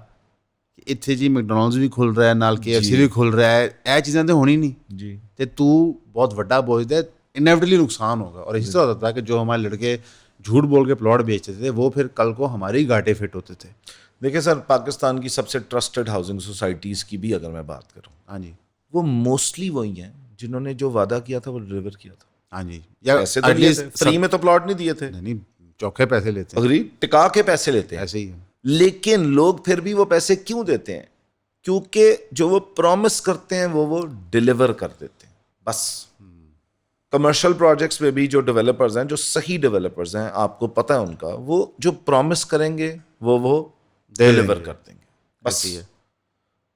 کہ اتنے جی میکڈونلڈز بھی کھل رہا ہے, نال KFC بھی کھل رہا ہے, یہ چیزیں تو ہونی نہیں جی, تے تو بہت وڈا بوجھ دے, انیویٹلی نقصان ہوگا. اور اسی طرح ہوتا تھا کہ جو ہمارے لڑکے جھوٹ بول کے پلاٹ بیچتے تھے وہ پھر کل کو ہماری گاٹے فٹ ہوتے تھے. دیکھیں سر, پاکستان کی سب سے ٹرسٹڈ ہاؤسنگ سوسائٹیز کی بھی اگر میں بات کروں, ہاں جی وہ موسٹلی وہی ہیں جنہوں نے جو وعدہ کیا تھا وہ ڈلیور کیا تھا. ہاں جی, یا ایسے تو نہیں فری میں تو پلاٹ نہیں دیے تھے, نہیں چوکھے پیسے لیتے ہیں, اگری ٹکا کے پیسے لیتے ہیں ایسے ہی ہے. لیکن لوگ پھر بھی وہ پیسے کیوں دیتے ہیں؟ کیونکہ جو وہ پرومس کرتے ہیں وہ ڈلیور کر دیتے ہیں. بس کمرشل پروجیکٹس میں بھی جو ڈیولپرز ہیں, جو صحیح ڈیولپرز ہیں, آپ کو پتہ ہے ان کا, وہ جو پرومس کریں گے وہ ڈلیور کر دیں گے. بس یہ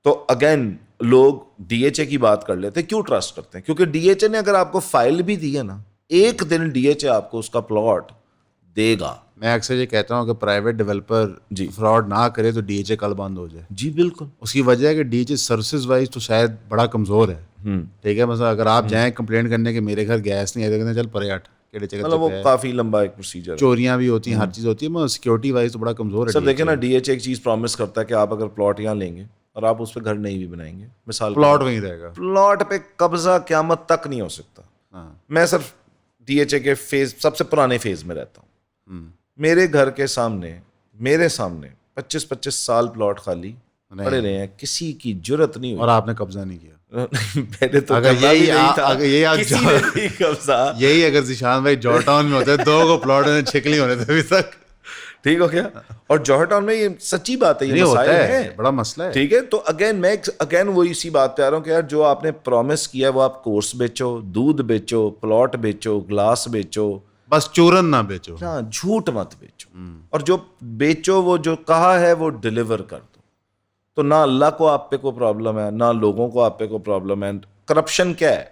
تو اگین لوگ ڈی ایچ اے کی بات کر لیتے ہیں. کیوں ٹرسٹ کرتے ہیں؟ کیونکہ ڈی ایچ اے نے اگر آپ کو فائل بھی دی ہے نا, ایک دن ڈی ایچ اے آپ کو اس کا پلاٹ دے گا. میں اکثر یہ کہتا ہوں کہ پرائیویٹ ڈیولپر فراڈ نہ کرے تو ڈی ایچ اے کل بند ہو جائے. جی بالکل. اس کی وجہ ہے کہ D H A services wise تو شاید بڑا کمزور ہے. ٹھیک ہے, مثلا اگر آپ جائیں کمپلینٹ کرنے کہ میرے گھر گیس نہیں آئے, چل پرے ہٹ, مطلب وہ کافی لمبا ایک پروسیجر, چوریاں بھی ہوتی ہیں, ہر چیز ہوتی ہے, مگر سیکورٹی وائز تو بڑا کمزور ہے. سر دیکھیں نا, ڈی ایچ ایک چیز پرومس کرتا ہے کہ آپ اگر پلاٹ یہاں لیں گے اور آپ اس پہ گھر نہیں بھی بنائیں گے, مثال پلاٹ وہیں رہے گا, پلاٹ پہ قبضہ قیامت تک نہیں ہو سکتا. میں صرف ڈی ایچ اے کے فیز سب سے پرانے فیز میں رہتا ہوں. میرے گھر کے سامنے میرے سامنے 25 سال پلاٹ خالی پڑے رہے ہیں, کسی کی جرت نہیں ہوئی, اور آپ نے قبضہ نہیں کیا. پہلے تو یہی اگر ذیشان بھائی جوہر ٹاؤن میں ہوتے 2 کو پلاٹ چھک نہیں ہونے تھے ابھی تک. ٹھیک ہو گیا. اور جوہر ٹاؤن میں یہ سچی بات ہے, یہ مسائل ہے, بڑا مسئلہ ہے. ٹھیک ہے, تو اگین وہی اسی بات پہ آ رہا ہوں کہ یار جو آپ نے پرومس کیا وہ آپ کورس بیچو, دودھ بیچو, پلاٹ بیچو, گلاس بیچو, بس چورن نہ بیچو, ہاں جھوٹ مت بیچو, اور جو بیچو وہ جو کہا ہے وہ ڈلیور کر دو. تو نہ اللہ کو آپ پہ کوئی پرابلم ہے, نہ لوگوں کو آپ پہ کوئی پرابلم ہے. کرپشن کیا ہے؟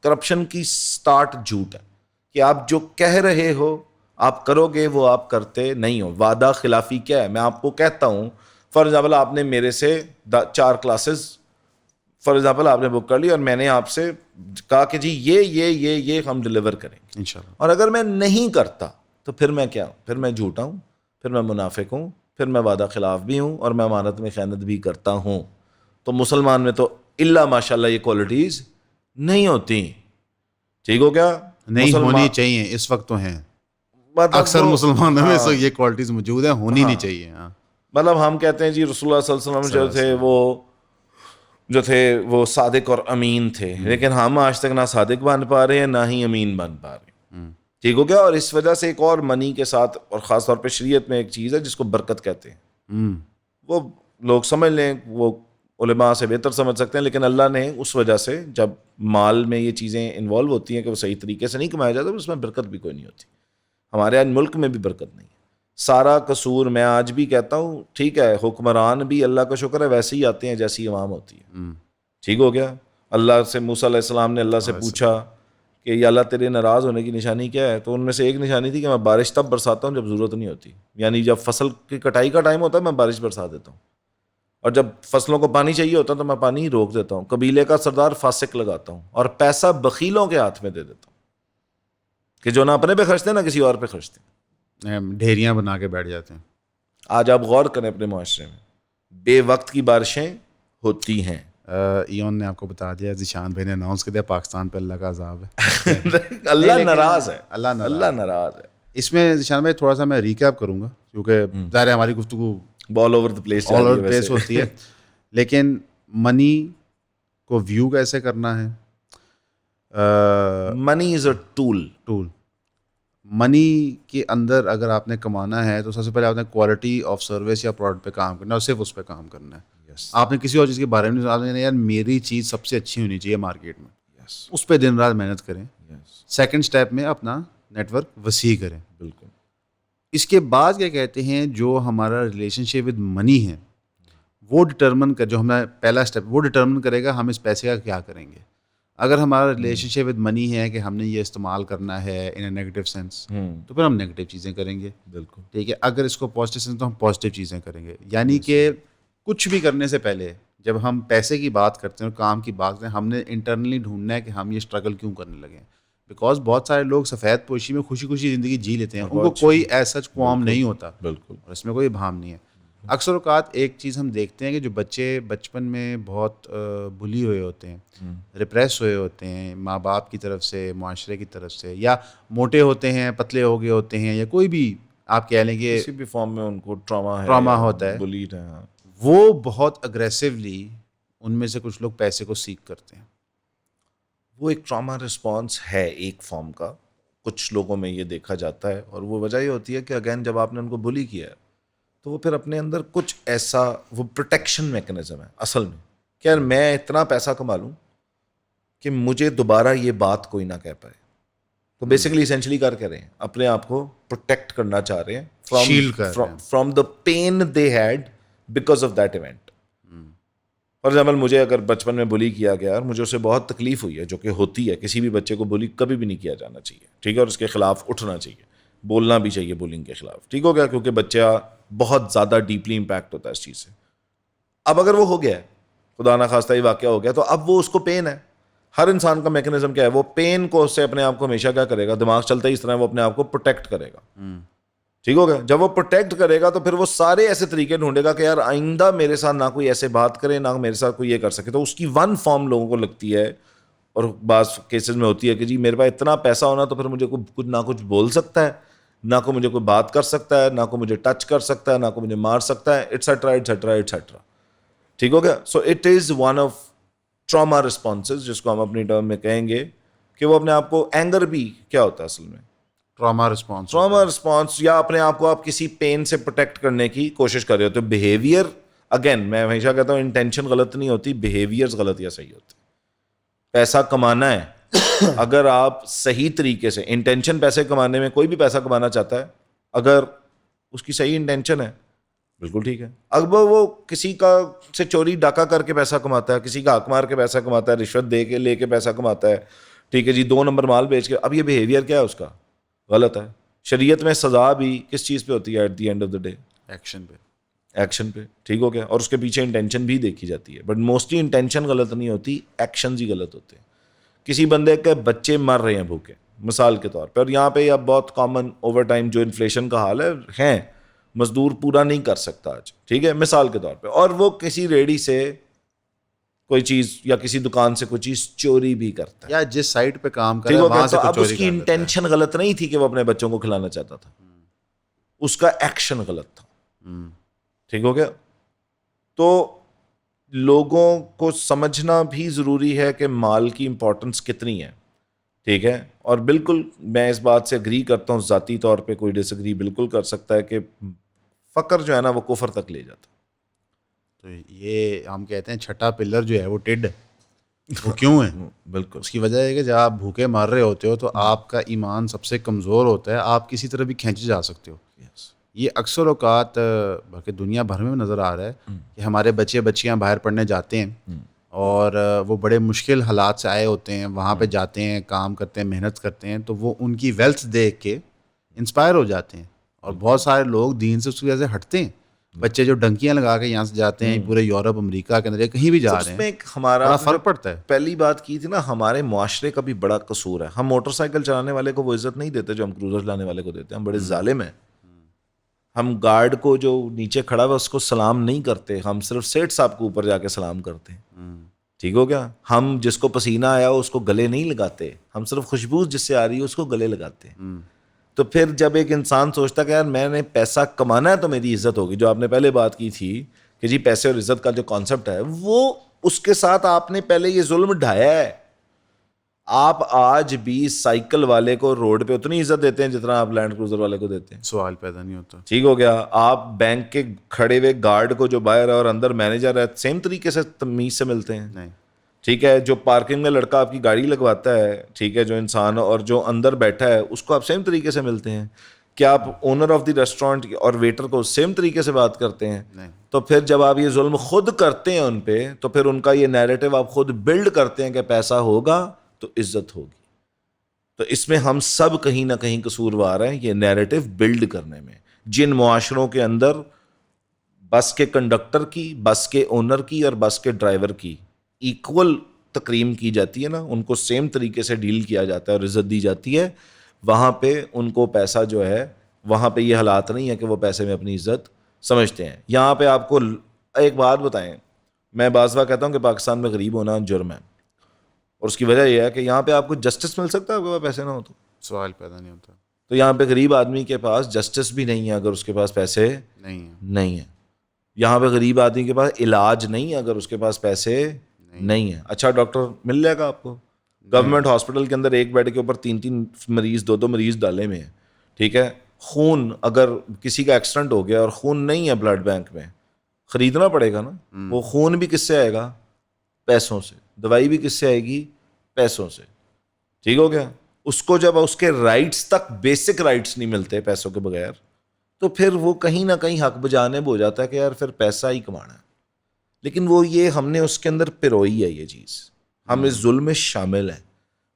کرپشن کی سٹارٹ جھوٹ ہے, کہ آپ جو کہہ رہے ہو آپ کرو گے وہ آپ کرتے نہیں ہو. وعدہ خلافی کیا ہے؟ میں آپ کو کہتا ہوں, فار ایگزامپل آپ نے میرے سے 4 کلاسز فار ایگزامپل آپ نے بک کر لی, اور میں نے آپ سے کہا کہ جی یہ ہم ڈلیور کریں گے انشاءاللہ, اور اگر میں نہیں کرتا تو پھر میں کیا ہوں؟ پھر میں جھوٹا ہوں, پھر میں منافق ہوں, پھر میں وعدہ خلاف بھی ہوں, اور میں امانت میں خیانت بھی کرتا ہوں. تو مسلمان میں تو اللہ ماشاء اللہ یہ کوالٹیز نہیں ہوتی. ٹھیک ہو گیا, نہیں ہونی چاہیے, اس وقت تو ہیں اکثر مسلمانوں میں یہ کوالٹیز موجود ہیں, ہونی نہیں چاہیے. مطلب ہم کہتے ہیں جی رسول اللہ صلی اللہ علیہ وسلم جو تھے وہ صادق اور امین تھے, لیکن ہم آج تک نہ صادق بن پا رہے ہیں نہ ہی امین بن پا رہے ہیں. ٹھیک ہو گیا. اور اس وجہ سے ایک اور منی کے ساتھ, اور خاص طور پہ شریعت میں ایک چیز ہے جس کو برکت کہتے ہیں. وہ لوگ سمجھ لیں, وہ علماء سے بہتر سمجھ سکتے ہیں, لیکن اللہ نے اس وجہ سے جب مال میں یہ چیزیں انوالو ہوتی ہیں کہ وہ صحیح طریقے سے نہیں کمایا جاتا, تو اس میں برکت بھی کوئی نہیں ہوتی. ہمارے آج ملک میں بھی برکت نہیں ہے. سارا قصور میں آج بھی کہتا ہوں, ٹھیک ہے حکمران بھی اللہ کا شکر ہے ویسے ہی آتے ہیں جیسی عوام ہوتی ہے. ٹھیک ہو گیا. اللہ سے موسیٰ علیہ السلام نے اللہ سے پوچھا کہ یا اللہ تیرے ناراض ہونے کی نشانی کیا ہے, تو ان میں سے ایک نشانی تھی کہ میں بارش تب برساتا ہوں جب ضرورت نہیں ہوتی, یعنی جب فصل کی کٹائی کا ٹائم ہوتا ہے میں بارش برسا دیتا ہوں, اور جب فصلوں کو پانی چاہیے ہوتا ہے تو میں پانی روک دیتا ہوں. قبیلے کا سردار فاسق لگاتا ہوں, اور پیسہ بخیلوں کے ہاتھ میں دے دیتا ہوں کہ جو نہ اپنے پہ خرچتے ہیں نہ کسی اور پہ خرچتے ہیں, ڈھیریاں بنا کے بیٹھ جاتے ہیں. آج آپ غور کریں اپنے معاشرے میں بے وقت کی بارشیں ہوتی ہیں. ایون نے آپ کو بتا دیا, ذیشان بھائی نے اناؤنس کر دیا پاکستان پہ اللہ کا عذاب ہے. اللہ ناراض ہے, اللہ ناراض ہے. اس میں ذیشان بھائی تھوڑا سا میں ریکیپ کروں گا, کیونکہ ظاہر ہے ہماری گفتگو آل اوور دی پلیس ہوتی ہے, لیکن منی کو ویو کیسے کرنا ہے. Money is a tool. منی کے اندر اگر آپ نے کمانا ہے تو سب سے پہلے آپ نے کوالٹی آف سروس یا پروڈکٹ پہ کام کرنا ہے, اور صرف اس پہ کام کرنا ہے. آپ نے کسی اور چیز کے بارے میں آپ نے یار میری چیز سب سے اچھی ہونی چاہیے مارکیٹ میں, اس پہ دن رات محنت کریں. سیکنڈ اسٹیپ میں اپنا نیٹ ورک وسیع کریں. بالکل. اس کے بعد کیا کہتے ہیں, جو ہمارا ریلیشن شپ ود منی ہے وہ ڈٹرمن کر, جو ہمارا پہلا اسٹیپ وہ ڈٹرمن کرے گا ہم اس پیسے کا کیا کریں گے. اگر ہمارا ریلیشن شپ ود منی ہے کہ ہم نے یہ استعمال کرنا ہے ان اے نیگیٹو سینس, تو پھر ہم نیگیٹو چیزیں کریں گے. بالکل ٹھیک ہے. اگر اس کو پازیٹیو سینس تو ہم پازیٹیو چیزیں کریں گے. یعنی کہ کچھ بھی کرنے سے پہلے جب ہم پیسے کی بات کرتے ہیں اور کام کی بات کرتے ہیں, ہم نے انٹرنلی ڈھونڈنا ہے کہ ہم یہ اسٹرگل کیوں کرنے لگے ہیں. بیکاز بہت سارے لوگ سفید پوشی میں خوشی خوشی زندگی جی لیتے ہیں, ان کو کوئی ایسا قوم نہیں ہوتا. بالکل. اور اس میں کوئی بھام نہیں ہے. اکثر اوقات ایک چیز ہم دیکھتے ہیں کہ جو بچے بچپن میں بہت بلی ہوئے ہوتے ہیں, ریپریس ہوئے ہوتے ہیں ماں باپ کی طرف سے, معاشرے کی طرف سے, یا موٹے ہوتے ہیں, پتلے ہو گئے ہوتے ہیں, یا کوئی بھی آپ کہہ لیں کہ کسی بھی فارم میں ان کو ٹراما ہوتا ہے, بلیڈ ہے, وہ بہت اگریسولی ان میں سے کچھ لوگ پیسے کو سیکھ کرتے ہیں. وہ ایک ٹراما رسپانس ہے ایک فارم کا, کچھ لوگوں میں یہ دیکھا جاتا ہے, اور وہ وجہ یہ ہوتی ہے کہ اگین جب آپ نے ان کو بلی کیا ہے تو وہ پھر اپنے اندر کچھ ایسا, وہ پروٹیکشن میکنزم ہے اصل میں, کہ یار میں اتنا پیسہ کما لوں کہ مجھے دوبارہ یہ بات کوئی نہ کہہ پائے. تو بیسیکلی اسینشلی کر کے رہے ہیں اپنے آپ کو پروٹیکٹ کرنا چاہ رہے ہیں from the pain they had because of that event. For example مجھے اگر بچپن میں بلی کیا گیا اور مجھے اسے بہت تکلیف ہوئی ہے, جو کہ ہوتی ہے, کسی بھی بچے کو بلی کبھی بھی نہیں کیا جانا چاہیے, ٹھیک ہے, اور اس کے خلاف اٹھنا چاہیے, بولنا بھی چاہیے بولنگ کے خلاف, ٹھیک ہو گیا, کیونکہ بچہ بہت زیادہ ڈیپلی امپیکٹ ہوتا ہے اس چیز سے. اب اگر وہ ہو گیا ہے, خدا نخواستہ یہ واقعہ ہو گیا, تو اب وہ اس کو پین ہے. ہر انسان کا میکنزم کیا ہے, وہ پین کو اس سے اپنے آپ کو ہمیشہ کیا کرے گا, دماغ چلتا ہی اس طرح, وہ اپنے آپ کو پروٹیکٹ کرے گا, ٹھیک ہو گیا. جب وہ پروٹیکٹ کرے گا تو پھر وہ سارے ایسے طریقے ڈھونڈے گا کہ یار آئندہ میرے ساتھ نہ کوئی ایسے بات کرے, نہ میرے ساتھ کوئی یہ کر سکے. تو اس کی ون فارم لوگوں کو لگتی ہے, اور بعض کیسز میں ہوتی ہے کہ جی میرے پاس اتنا پیسہ ہونا تو پھر مجھے کچھ نہ کچھ بول سکتا ہے, نہ کوئی مجھے کوئی بات کر سکتا ہے, نہ کوئی مجھے ٹچ کر سکتا ہے, نہ کوئی مجھے مار سکتا ہے, ایٹسیٹرا ایٹسیٹرا ایٹسیٹرا, ٹھیک ہو گیا. So it is one of trauma responses, جس کو ہم اپنی ٹرم میں کہیں گے کہ وہ اپنے آپ کو, اینگر بھی کیا ہوتا ہے اصل میں, ٹراما رسپانس, یا اپنے آپ کو آپ کسی پین سے پروٹیکٹ کرنے کی کوشش کر رہے ہوتے. بیہیویئر, اگین میں ہمیشہ کہتا ہوں انٹینشن غلط نہیں ہوتی, بیہیویئرز غلط یا صحیح ہوتے. پیسہ کمانا ہے, اگر آپ صحیح طریقے سے, انٹینشن پیسے کمانے میں, کوئی بھی پیسہ کمانا چاہتا ہے, اگر اس کی صحیح انٹینشن ہے بالکل ٹھیک ہے. اب وہ کسی کا سے چوری ڈاکہ کر کے پیسہ کماتا ہے, کسی کا حق مار کے پیسہ کماتا ہے, رشوت دے کے لے کے پیسہ کماتا ہے, ٹھیک ہے جی, 2 نمبر مال بیچ کے, اب یہ بیہیویئر کیا ہے اس کا, غلط ہے. شریعت میں سزا بھی کس چیز پہ ہوتی ہے at the end of the day, action پہ, ٹھیک ہو گیا. اور اس کے پیچھے انٹینشن بھی دیکھی جاتی ہے, بٹ موسٹلی انٹینشن غلط نہیں ہوتی, ایکشنز ہی غلط ہوتے ہیں. کسی بندے کے بچے مر رہے ہیں بھوکے مثال کے طور پہ, اور یہاں پہ اب بہت کامن اوور ٹائم جو انفلیشن کا حال ہے, مزدور پورا نہیں کر سکتا آج, ٹھیک ہے, مثال کے طور پہ, اور وہ کسی ریڑھی سے کوئی چیز یا کسی دکان سے کوئی چیز چوری بھی کرتا ہے, یا جس سائٹ پہ کام کر رہا ہے وہاں سے اب اس کی انٹینشن غلط نہیں تھی کہ وہ اپنے بچوں کو کھلانا چاہتا تھا, اس کا ایکشن غلط تھا, ٹھیک ہو گیا. تو لوگوں کو سمجھنا بھی ضروری ہے کہ مال کی امپورٹنس کتنی ہے, ٹھیک ہے. اور بالکل میں اس بات سے اگری کرتا ہوں, ذاتی طور پہ کوئی ڈس اگری بالکل کر سکتا ہے کہ فقر جو ہے نا وہ کفر تک لے جاتا. تو یہ ہم کہتے ہیں چھٹا پلر جو ہے وہ ٹڈ, وہ کیوں ہے, بالکل اس کی وجہ ہے کہ جب آپ بھوکے مار رہے ہوتے ہو تو آپ کا ایمان سب سے کمزور ہوتا ہے, آپ کسی طرح بھی کھینچے جا سکتے ہو. یہ اکثر اوقات بلکہ دنیا بھر میں نظر آ رہا ہے کہ ہمارے بچے بچیاں باہر پڑھنے جاتے ہیں اور وہ بڑے مشکل حالات سے آئے ہوتے ہیں, وہاں پہ جاتے ہیں, کام کرتے ہیں, محنت کرتے ہیں, تو وہ ان کی ویلتھ دیکھ کے انسپائر ہو جاتے ہیں, اور بہت سارے لوگ دین سے اس کی وجہ سے ہٹتے ہیں. بچے جو ڈنکیاں لگا کے یہاں سے جاتے ہیں پورے یورپ امریکہ کے اندر کہیں بھی جا رہے ہیں, بڑا فرق پڑتا ہے. پہلی بات کی تھی نا, ہمارے معاشرے کا بھی بڑا قصور ہے. ہم موٹر سائیکل چلانے والے کو وہ عزت نہیں دیتے جو ہم کروزر لانے والے کو دیتے ہیں, ہم بڑے ظالم ہیں. ہم گارڈ کو جو نیچے کھڑا ہوا اس کو سلام نہیں کرتے, ہم صرف سیٹ صاحب کو اوپر جا کے سلام کرتے ہیں, ٹھیک ہو گیا. ہم جس کو پسینہ آیا اس کو گلے نہیں لگاتے, ہم صرف خوشبو جس سے آ رہی ہے اس کو گلے لگاتے ہیں. تو پھر جب ایک انسان سوچتا کہ یار میں نے پیسہ کمانا ہے تو میری عزت ہوگی, جو آپ نے پہلے بات کی تھی کہ جی پیسے اور عزت کا جو کانسیپٹ ہے, وہ اس کے ساتھ آپ نے پہلے یہ ظلم ڈھایا ہے. آپ آج بھی سائیکل والے کو روڈ پہ اتنی عزت دیتے ہیں جتنا آپ لینڈ کروزر والے کو دیتے ہیں, سوال پیدا نہیں ہوتا, ٹھیک ہو گیا. آپ بینک کے کھڑے ہوئے گارڈ کو جو باہر ہے اور اندر مینیجر ہے سیم طریقے سے تمیز سے ملتے ہیں, نہیں, ٹھیک ہے. جو پارکنگ میں لڑکا آپ کی گاڑی لگواتا ہے, ٹھیک ہے, جو انسان, اور جو اندر بیٹھا ہے اس کو آپ سیم طریقے سے ملتے ہیں. کیا آپ اونر آف دی ریسٹورینٹ اور ویٹر کو سیم طریقے سے بات کرتے ہیں؟ تو پھر جب آپ یہ ظلم خود کرتے ہیں ان پہ, تو پھر ان کا یہ نیریٹو آپ خود بلڈ کرتے ہیں کہ پیسہ ہوگا تو عزت ہوگی. تو اس میں ہم سب کہیں نہ کہیں قصوروار ہیں یہ نیریٹو بلڈ کرنے میں. جن معاشروں کے اندر بس کے کنڈکٹر کی, بس کے اونر کی اور بس کے ڈرائیور کی ایکول تکریم کی جاتی ہے نا, ان کو سیم طریقے سے ڈیل کیا جاتا ہے اور عزت دی جاتی ہے, وہاں پہ ان کو پیسہ جو ہے, وہاں پہ یہ حالات نہیں ہے کہ وہ پیسے میں اپنی عزت سمجھتے ہیں. یہاں پہ آپ کو ایک بات بتائیں, میں بعض بار کہتا ہوں کہ پاکستان میں غریب ہونا جرم ہے, اور اس کی وجہ یہ ہے کہ یہاں پہ آپ کو جسٹس مل سکتا ہے, آپ کے پاس پیسے نہ ہو تو سوال پیدا نہیں ہوتا. تو یہاں پہ غریب آدمی کے پاس جسٹس بھی نہیں ہے اگر اس کے پاس پیسے نہیں ہیں. یہاں پہ غریب آدمی کے پاس علاج نہیں ہے اگر اس کے پاس پیسے نہیں ہیں. اچھا ڈاکٹر مل جائے گا آپ کو. گورنمنٹ ہاسپٹل کے اندر ایک بیڈ کے اوپر 3 مریض 2 مریض ڈالے ہوئے ہیں, ٹھیک ہے. خون اگر کسی کا ایکسیڈنٹ ہو گیا اور خون نہیں ہے بلڈ بینک میں, خریدنا پڑے گا نا. وہ خون بھی کس سے آئے گا؟ پیسوں سے. دوائی بھی کس سے آئے گی؟ پیسوں سے. ٹھیک ہو گیا. اس کو جب اس کے رائٹس تک, بیسک رائٹس نہیں ملتے پیسوں کے بغیر, تو پھر وہ کہیں نہ کہیں حق بجانب ہو جاتا ہے کہ یار پھر پیسہ ہی کمانا ہے. لیکن وہ یہ ہم نے اس کے اندر پروئی ہے یہ چیز, ہم اس ظلم میں شامل ہیں.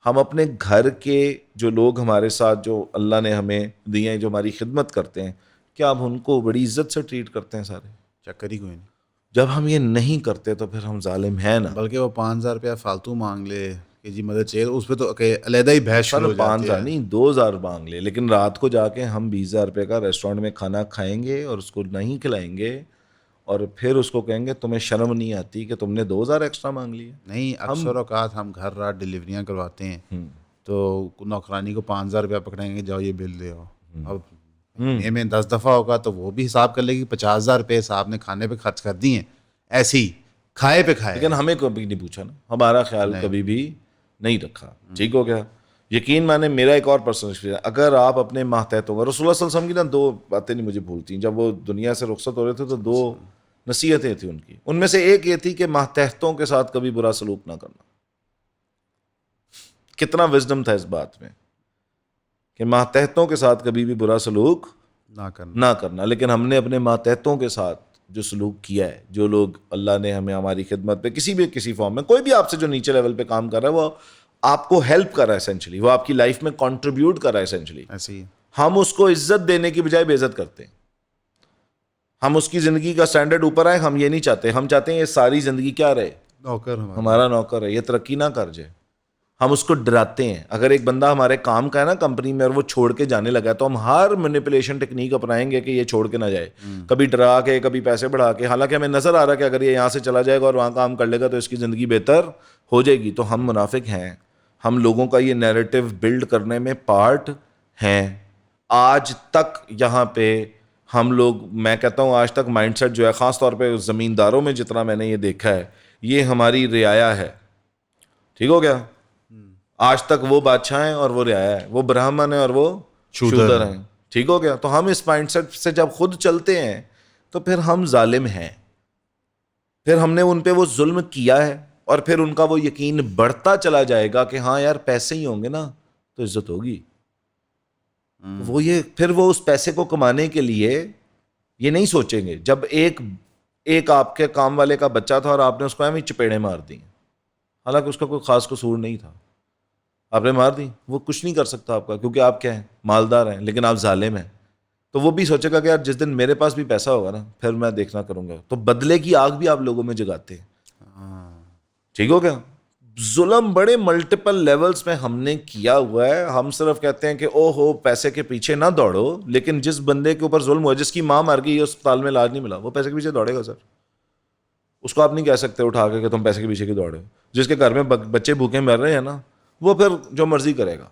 ہم اپنے گھر کے جو لوگ ہمارے ساتھ, جو اللہ نے ہمیں دیے ہیں, جو ہماری خدمت کرتے ہیں, کیا ہم ان کو بڑی عزت سے ٹریٹ کرتے ہیں؟ سارے چکر ہی کوئی نہیں. جب ہم یہ نہیں کرتے تو پھر ہم ظالم ہیں نا. بلکہ وہ 5,000 روپیہ فالتو مانگ لے کہ جی مدد چاہیے, اس پہ تو علیحدہ ہی بحث شروع ہو جاتی ہے. 5,000 نہیں 2,000 مانگ لے, لیکن رات کو جا کے ہم 20,000 روپے کا ریسٹورینٹ میں کھانا کھائیں گے اور اس کو نہیں کھلائیں گے, اور پھر اس کو کہیں گے تمہیں شرم نہیں آتی کہ تم نے 2,000 ایکسٹرا مانگ لیے. نہیں, اکثر اوقات ہم گھر رات ڈلیوریاں کرواتے ہیں تو نوکرانی کو 5,000 روپیہ پکڑیں گے, جاؤ یہ بل دے آؤ. اب مہینے میں 10 دفعہ ہوگا تو وہ بھی حساب کر لے گی 50,000 روپے صاحب نے کھانے پہ خرچ کر دیے, ایسے ہی کھائے پہ کھائے. لیکن ہمیں کبھی نہیں پوچھا نا, ہمارا خیال کبھی بھی نہیں رکھا. ٹھیک ہو گیا. یقین مانے میرا ایک اور پرسنل ایکسپیرینس, اگر آپ اپنے ماتحتوں کا, رسول اللہ صلی اللہ علیہ وسلم کی نا 2 باتیں نہیں مجھے بھولتی, جب وہ دنیا سے رخصت ہو رہے تھے تو 2 نصیحتیں تھیں ان کی. ان میں سے ایک یہ تھی کہ ماتحتوں کے ساتھ کبھی برا سلوک نہ کرنا. کتنا وزڈم تھا اس بات میں کہ ماتحتوں کے ساتھ کبھی بھی برا سلوک نہ کرنا. لیکن ہم نے اپنے ماتحتوں کے ساتھ جو سلوک کیا ہے, جو لوگ اللہ نے ہمیں ہماری خدمت پہ کسی فارم میں, کوئی بھی آپ سے جو نیچے لیول پہ کام کر رہا ہے, وہ آپ کو ہیلپ کر رہا ہے اسینچلی, وہ آپ کی لائف میں کنٹریبیوٹ کر رہا ہے اسینچلی, ایسے ہی ہم اس کو عزت دینے کی بجائے بے عزت کرتے ہیں. ہم اس کی زندگی کا سٹینڈرڈ اوپر آئے, ہم یہ نہیں چاہتے. ہم چاہتے ہیں یہ ساری زندگی کیا رہے, نوکر ہمارا نوکر ہے, یہ ترقی نہ کر جائے. ہم اس کو ڈراتے ہیں. اگر ایک بندہ ہمارے کام کا ہے نا کمپنی میں, اور وہ چھوڑ کے جانے لگا ہے, تو ہم ہر مینیپولیشن ٹیکنیک اپنائیں گے کہ یہ چھوڑ کے نہ جائے, کبھی ڈرا کے, کبھی پیسے بڑھا کے. حالانکہ ہمیں نظر آ رہا ہے کہ اگر یہ یہاں سے چلا جائے گا اور وہاں کام کر لے گا تو اس کی زندگی بہتر ہو جائے گی. تو ہم منافق ہیں. ہم لوگوں کا یہ نیریٹو بلڈ کرنے میں پارٹ ہیں. آج تک یہاں پہ ہم لوگ, میں کہتا ہوں آج تک مائنڈ سیٹ جو ہے, خاص طور پہ زمینداروں میں جتنا میں نے یہ دیکھا ہے, یہ ہماری رعایا ہے. ٹھیک ہو گیا. آج تک وہ بادشاہ ہیں اور وہ رعایا ہے, وہ برہمن ہیں اور وہ شودر ہیں. ٹھیک ہو گیا. تو ہم اس مائنڈ سیٹ سے جب خود چلتے ہیں تو پھر ہم ظالم ہیں. پھر ہم نے ان پہ وہ ظلم کیا ہے, اور پھر ان کا وہ یقین بڑھتا چلا جائے گا کہ ہاں یار پیسے ہی ہوں گے نا تو عزت ہوگی. وہ یہ پھر وہ اس پیسے کو کمانے کے لیے یہ نہیں سوچیں گے. جب ایک آپ کے کام والے کا بچہ تھا اور آپ نے اس کو ایویں چپیڑے مار دی, حالانکہ اس کا کوئی خاص قصور نہیں تھا, آپ نے مار دی, وہ کچھ نہیں کر سکتا آپ کا, کیونکہ آپ کیا ہیں, مالدار ہیں, لیکن آپ ظالم ہیں. تو وہ بھی سوچے گا کہ یار جس دن میرے پاس بھی پیسہ ہوگا نا پھر میں دیکھنا کروں گا. تو بدلے کی آگ بھی آپ لوگوں میں جگاتے ہیں. ٹھیک ہو گیا. ظلم بڑے ملٹیپل لیولز میں ہم نے کیا ہوا ہے. ہم صرف کہتے ہیں کہ او ہو پیسے کے پیچھے نہ دوڑو, لیکن جس بندے کے اوپر ظلم ہوا, جس کی ماں مر گئی, اسپتال میں علاج نہیں ملا, وہ پیسے کے پیچھے دوڑے گا سر. اس کو آپ نہیں کہہ سکتے اٹھا کے کہ تم پیسے کے پیچھے کی دوڑے. جس کے گھر میں بچے بھوکے مر رہے ہیں نا, وہ پھر جو مرضی کرے گا.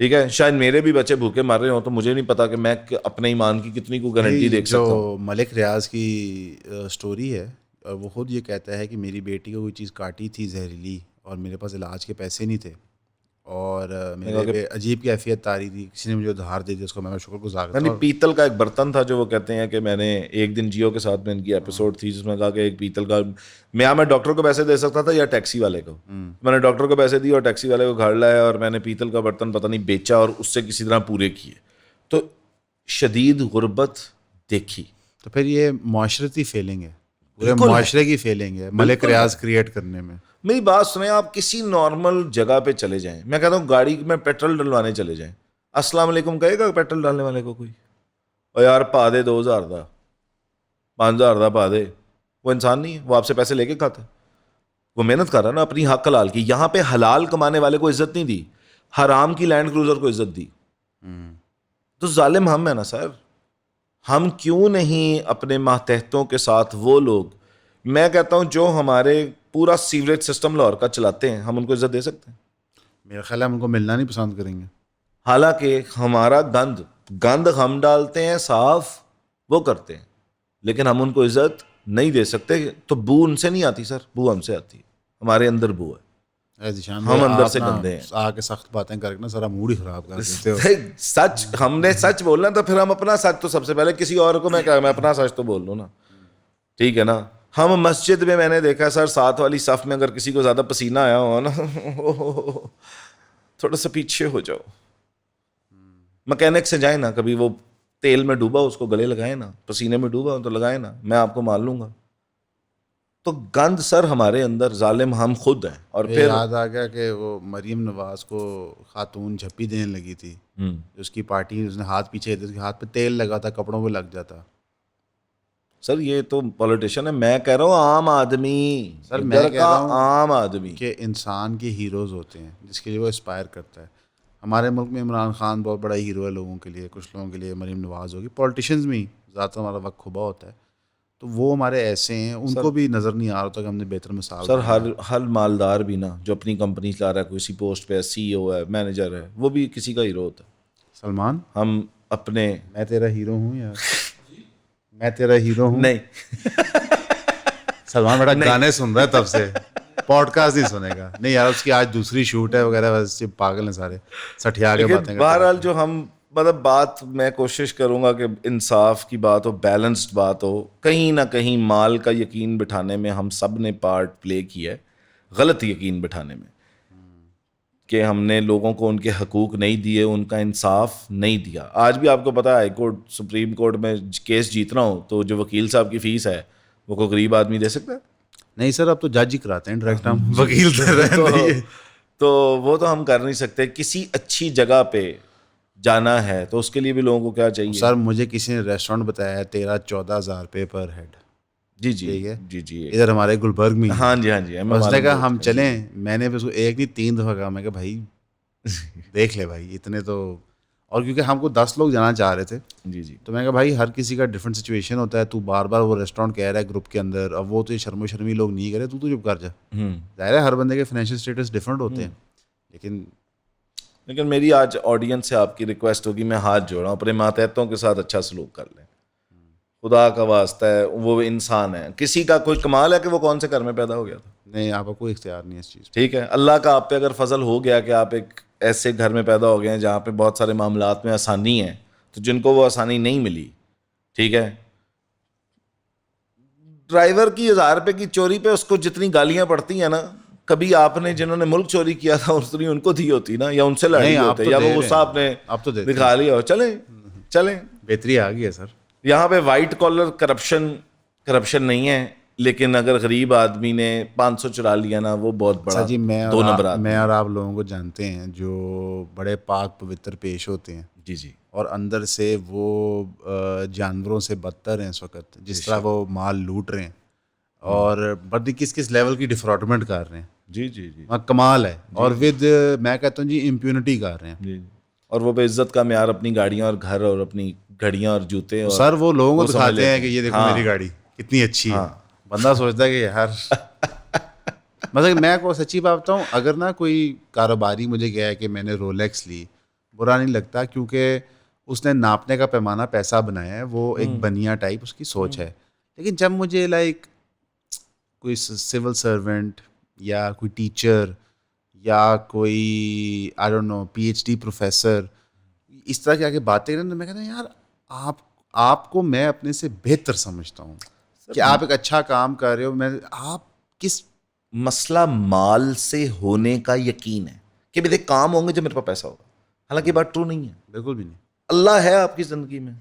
ٹھیک ہے, شاید میرے بھی بچے بھوکے مر رہے ہوں تو مجھے نہیں پتا کہ میں اپنے ایمان کی کتنی کو گارنٹی دیکھ سکتا ہوں. جو ملک ریاض کی سٹوری ہے, وہ خود یہ کہتا ہے کہ میری بیٹی کو کوئی چیز کاٹی تھی زہریلی, اور میرے پاس علاج کے پیسے نہیں تھے, اور میرے پہ عجیب کیفیت آ رہی تھی, کسی نے مجھے ادھار دے دیا, اس کو میں شکر گزار کرتا ہوں. پیتل کا ایک برتن تھا جو وہ کہتے ہیں کہ میں نے ایک دن جیو کے ساتھ میں ان کی ایپیسوڈ تھی جس میں کہا کہ ایک پیتل کا, میں ڈاکٹر کو پیسے دے سکتا تھا یا ٹیکسی والے کو. میں نے ڈاکٹر کو پیسے دیے اور ٹیکسی والے کو گھر لایا, اور میں نے پیتل کا برتن پتہ نہیں بیچا اور اس سے کسی طرح پورے کیے. تو شدید غربت دیکھی. تو پھر یہ معاشرتی فیلنگ ہے, پورے معاشرے کی فیلنگ ہے ملک ریاض کریٹ کرنے میں. میری بات سنیں, آپ کسی نارمل جگہ پہ چلے جائیں, میں کہتا ہوں گاڑی میں پیٹرول ڈلوانے چلے جائیں, السلام علیکم کہے گا پیٹرول ڈالنے والے کو کوئی, اور یار پا دے 2,000 دا 5,000 دا پا دے. وہ انسان نہیں ہے, وہ آپ سے پیسے لے کے کھاتا ہے, وہ محنت کر رہا ہے نا اپنی حق حلال کی. یہاں پہ حلال کمانے والے کو عزت نہیں دی, حرام کی لینڈ کروزر کو عزت دی. تو ظالم ہم ہیں نا سر, ہم کیوں نہیں اپنے ماتحتوں کے ساتھ وہ لوگ, میں کہتا ہوں جو ہمارے پورا سیوریج سسٹم لاہور کا چلاتے ہیں, ہم ان کو عزت دے سکتے ہیں؟ میرا خیال ہے ہم ان کو ملنا نہیں پسند کریں گے. حالانکہ ہمارا گند ہم ڈالتے ہیں, صاف وہ کرتے ہیں, لیکن ہم ان کو عزت نہیں دے سکتے. تو بو ان سے نہیں آتی سر, بو ہم سے آتی ہے, ہمارے اندر بو ہے, ہم اندر سے گندے ہیں. آ کے سخت باتیں کر کے نا سارا موڈ ہی خراب کر دیتے ہو. سچ, ہم نے سچ بولنا تو پھر ہم اپنا سچ تو سب سے پہلے, کسی اور کو میں اپنا سچ تو بول لوں نا, ٹھیک ہے نا. ہم مسجد میں نے دیکھا سر, ساتھ والی صف میں اگر کسی کو زیادہ پسینہ آیا ہو نا, تھوڑا سا پیچھے ہو جاؤ, مکینک سے جائیں نا, کبھی وہ تیل میں ڈوبا اس کو گلے لگائیں نا, پسینے میں ڈوبا تو لگائیں نا, میں آپ کو مان لوں گا. تو گند سر ہمارے اندر, ظالم ہم خود ہیں. اور پھر یاد آ گیا کہ وہ مریم نواز کو خاتون جھپی دینے لگی تھی, اس کی پارٹی, اس نے ہاتھ پیچھے, اس کے ہاتھ پہ تیل لگا تھا, کپڑوں پہ لگ جاتا. سر یہ تو پولیٹیشین ہے, میں کہہ رہا ہوں عام آدمی, سر میں کہہ رہا ہوں عام آدمی کہ انسان کے ہیروز ہوتے ہیں جس کے لیے وہ اسپائر کرتا ہے. ہمارے ملک میں عمران خان بہت بڑا ہیرو ہے لوگوں کے لیے, کچھ لوگوں کے لیے مریم نواز ہوگی, پولیٹیشینز میں ہی زیادہ ہمارا وقت کھبا ہوتا ہے, تو وہ ہمارے ایسے ہیں, ان کو بھی نظر نہیں آ رہا تھا کہ ہم نے بہتر مثال. سر ہر مالدار بھی نا, جو اپنی کمپنی چلا رہا ہے, کسی پوسٹ پہ سی ای او ہے, مینیجر ہے, وہ بھی کسی کا ہیرو ہوتا ہے. سلمان, ہم اپنے, میں تیرا ہیرو ہوں یار, میں تیرا ہیرو ہوں. نہیں سلمان بیٹا گانے سن رہا ہے تب سے, پوڈ کاسٹ نہیں سنے گا. نہیں یار, اس کی آج دوسری شوٹ ہے وغیرہ, ویسے پاگل ہیں سارے, سٹھیا کے باتیں. بہرحال جو ہم مطلب بات, میں کوشش کروں گا کہ انصاف کی بات ہو, بیلنسڈ بات ہو. کہیں نہ کہیں مال کا یقین بٹھانے میں ہم سب نے پارٹ پلے کیا ہے, غلط یقین بٹھانے میں, کہ ہم نے لوگوں کو ان کے حقوق نہیں دیے, ان کا انصاف نہیں دیا. آج بھی آپ کو پتا ہے ہائی کورٹ, سپریم کورٹ میں کیس جیتنا ہو تو جو وکیل صاحب کی فیس ہے وہ کوئی غریب آدمی دے سکتا ہے؟ نہیں سر, اب تو جج ہی کراتے ہیں ڈائریکٹ, ہم وکیل دے رہے ہیں. تو وہ تو ہم کر نہیں سکتے. کسی اچھی جگہ پہ جانا ہے تو اس کے لیے بھی لوگوں کو کیا چاہیے. سر مجھے کسی نے ریسٹورینٹ بتایا ہے 13-14 ہزار روپے پر ہیڈ. جی جی ادھر ہمارے گلبرگ میں. ہاں جی, اس نے کہا ہم چلیں, میں نے اس کو 1 نہیں 3 دفعہ کہا, میں کہا بھائی دیکھ لے بھائی اتنے تو, اور کیونکہ ہم کو 10 لوگ جانا چاہ رہے تھے. جی تو میں کہا بھائی ہر کسی کا ڈفرینٹ سچویشن ہوتا ہے, تو بار بار وہ ریسٹورینٹ کہہ رہا ہے گروپ کے اندر, اب وہ تو شرم و شرمی لوگ نہیں کرے, تو چپ کر جا. ظاہر ہے ہر بندے کے فائنینشیل اسٹیٹس ڈفرینٹ ہوتے ہیں, لیکن میری آج آڈینس سے آپ کی ریکویسٹ ہوگی, میں ہاتھ جوڑا ہوں, اپنے ماتحتوں کے ساتھ اچھا سلوک کر لیں, خدا کا واسطہ ہے. وہ انسان ہے, کسی کا کوئی کمال ہے کہ وہ کون سے گھر میں پیدا ہو گیا تھا. نہیں, آپ کو کوئی اختیار نہیں ہے اس چیز. ٹھیک ہے, اللہ کا آپ پہ اگر فضل ہو گیا کہ آپ ایک ایسے گھر میں پیدا ہو گئے ہیں جہاں پہ بہت سارے معاملات میں آسانی ہے, تو جن کو وہ آسانی نہیں ملی, ٹھیک ہے, ڈرائیور کی 1000 روپے کی چوری پہ اس کو جتنی گالیاں پڑتی ہیں نا, کبھی آپ نے جنہوں نے ملک چوری کیا تھا اتنی ان کو دی ہوتی نا, یا ان سے لڑائی ہوتے, یا وہ غصہ آپ نے دکھا لیا ہو. چلیں بہتری آ گئی ہے سر. یہاں پہ وائٹ کالر کرپشن نہیں ہے, لیکن اگر غریب آدمی نے 500 چرا لیا نا, وہ بہت بڑا جی. میں اور آپ لوگوں کو جانتے ہیں جو بڑے پاک پوتر پیش ہوتے ہیں. جی اور اندر سے وہ جانوروں سے بدتر ہیں اس وقت, جس طرح وہ مال لوٹ رہے ہیں, اور بڑی کس لیول کی ڈیفراڈمنٹ کر رہے ہیں. جی کمال ہے. اور ود میں کہتا ہوں جی امپیونٹی کر رہے ہیں. اور وہ بے عزت کا معیار اپنی گاڑیاں اور گھر اور اپنی گھڑیاں اور جوتے, سر وہ لوگوں کو دکھاتے ہیں کہ یہ دیکھو میری گاڑی کتنی اچھی ہے. بندہ سوچتا ہے کہ یار مطلب میں کو سچی بات بتاؤں, اگر نا کوئی کاروباری مجھے کہا ہے کہ میں نے رولیکس لی, برا نہیں لگتا, کیونکہ اس نے ناپنے کا پیمانہ پیسہ بنایا ہے, وہ ایک بنیا ٹائپ اس کی سوچ ہے. لیکن جب مجھے لائک کوئی سول سرونٹ یا کوئی ٹیچر یا کوئی I don't know PhD professor اس طرح کی آگے باتیں کریں, تو میں کہتا ہوں یار آپ کو میں اپنے سے بہتر سمجھتا ہوں کہ آپ ایک اچھا کام کر رہے ہو. میں آپ کس مسئلہ مال سے ہونے کا یقین ہے کہ میرے کام ہوں گے جب میرے پاس پیسہ ہوگا, حالانکہ یہ بات ٹرو نہیں ہے. بالکل بھی نہیں. اللہ ہے آپ کی زندگی میں,